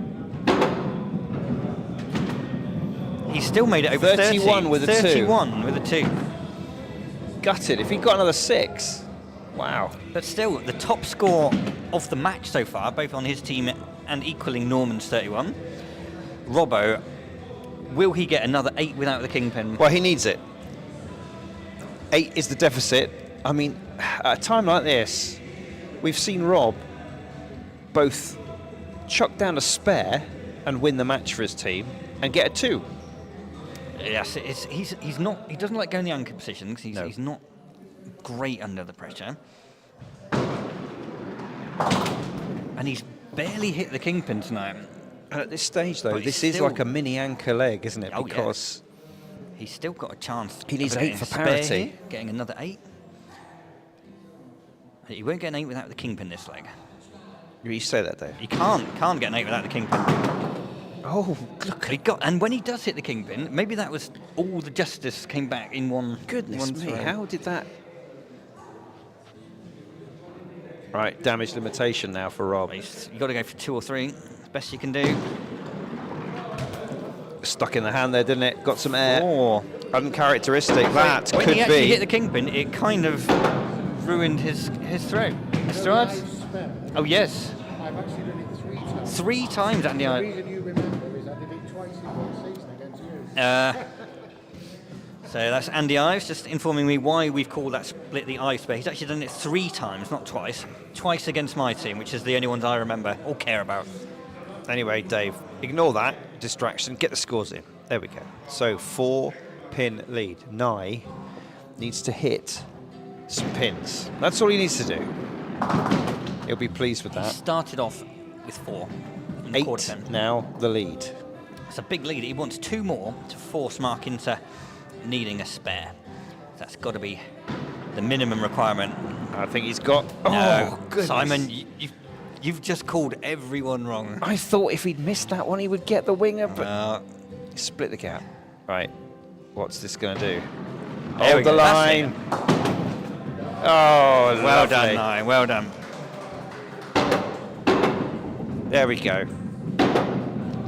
He's still made it over 31 with a 2. 31 with a 2. Gutted. If he'd got another 6, wow. But still, the top score of the match so far, both on his team and equaling Norman's 31. Robbo, will he get another 8 without the kingpin? Well, he needs it. 8 is the deficit. I mean, at a time like this, we've seen Rob both chuck down a spare and win the match for his team and get a 2. Yes, he doesn't like going the anchor position because he's not great under the pressure. And he's barely hit the kingpin tonight. And at this stage, though, But this he's is like a mini anchor leg, isn't it? Oh, yeah. Because he's still got a chance. He needs of 8 getting for a spare parity. here, getting another 8. He won't get an 8 without the kingpin this leg. you say that, Dave. He can't get an 8 without the kingpin. Oh, look. And when he does hit the kingpin, maybe that was all the justice came back in one. Goodness one me, throw. how did that? Right, damage limitation now for Rob. You've got to go for 2 or 3. As best you can do. Stuck in the hand there, didn't it? Got some air. 4. Uncharacteristic. That When could he actually be. hit the kingpin, it kind of ruined his throw. Mr. Odds? Oh, yes. I've actually done it 3 times. 3 times, Andy. The reason you remember is I did it twice in one season against you. So that's Andy Ives just informing me why we've called that split the eye spare. He's actually done it 3 times, not twice. Twice against my team, which is the only ones I remember or care about. Anyway, Dave, ignore that distraction. Get the scores in. There we go. So 4-pin lead. Nye needs to hit some pins. That's all he needs to do. He'll be pleased with He that. started off with 4 in the 8 quarter pin. now the lead. It's a big lead. He wants 2 more to force Mark into needing a spare. That's got to be the minimum requirement. I think he's got. No, Oh, goodness. Simon, you've just called everyone wrong. I thought if he'd missed that one, he would get the winger, but Split the gap. Right. What's this going to do? There we Hold the go, that's line. Oh, Well lovely. done, Nye. Well done. There we go.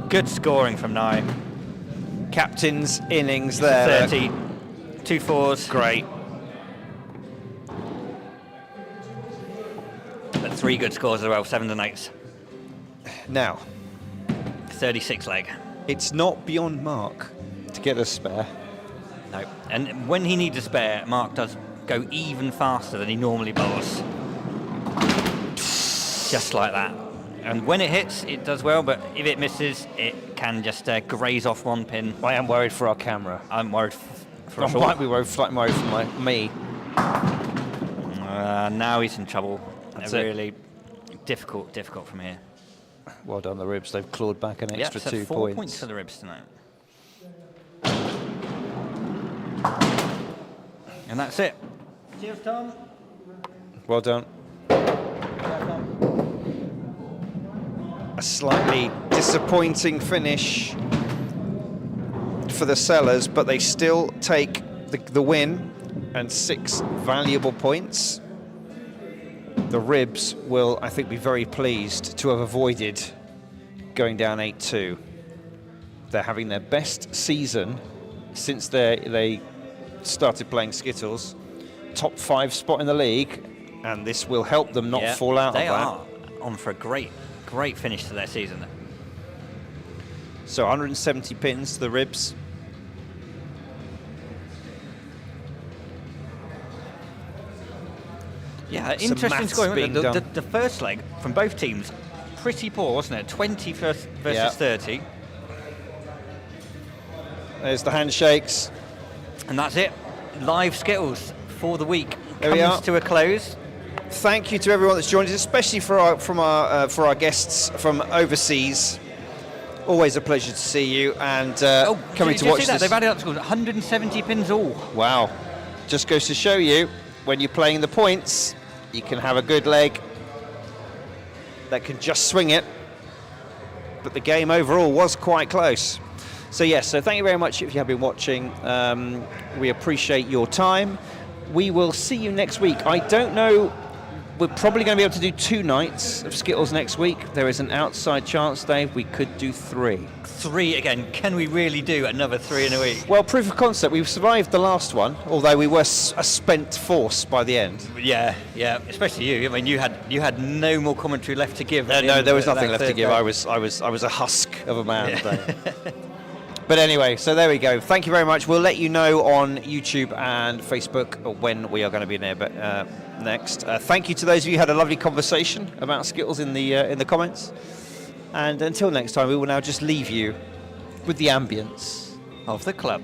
Good scoring from Nye. Captain's innings there. 30. 2 4s. Great. But 3 good scores as well. 7s and 8s. Now, 36 leg. it's not beyond Mark to get a spare. No. And when he needs a spare, Mark does go even faster than he normally bowls. Just like that. And when it hits, it does well, but if it misses, it can just graze off 1 pin. I am worried for our camera. I'm worried for I us all. might be worried for me. Now he's in trouble. That's it. Really difficult from here. Well done, the Ribs. They've clawed back an extra so 2 4 points. points for the Ribs tonight. And that's it. Cheers, Tom. Well done. A slightly disappointing finish for the Sellers, but they still take the win and 6 valuable points. The Ribs will, I think, be very pleased to have avoided going down 8-2. They're having their best season since they started playing Skittles. Top 5 spot in the league, and this will help them not fall out of that. They are on for a great finish to their season. So 170 pins to the Ribs. Yeah, Some interesting maths scoring. being done. The first leg from both teams, pretty poor, wasn't it? 20 versus Yeah. 30. There's the handshakes. And that's it. Live Skittles for the week There we are. comes to a close. Thank you to everyone that's joined us, especially for our guests from overseas. Always a pleasure to see you, and coming did to you watch see that? this. They've added up to 170 pins all. Wow. Just goes to show you, when you're playing the points, you can have a good leg that can just swing it. But the game overall was quite close. So yes, so thank you very much if you have been watching. We appreciate your time. We will see you next week. I don't know, we're probably going to be able to do 2 nights of Skittles next week. There is an outside chance, Dave, we could do 3. 3 again. Can we really do another 3 in a week? Well, proof of concept, we've survived the last one, although we were a spent force by the end. Yeah, especially you. I mean, you had no more commentary left to give. No, there was nothing left to give. I was a husk of a man. But anyway, so there we go. Thank you very much. We'll let you know on YouTube and Facebook when we are going to be there next. Thank you to those of you who had a lovely conversation about Skittles in the comments. And until next time, we will now just leave you with the ambience of the club.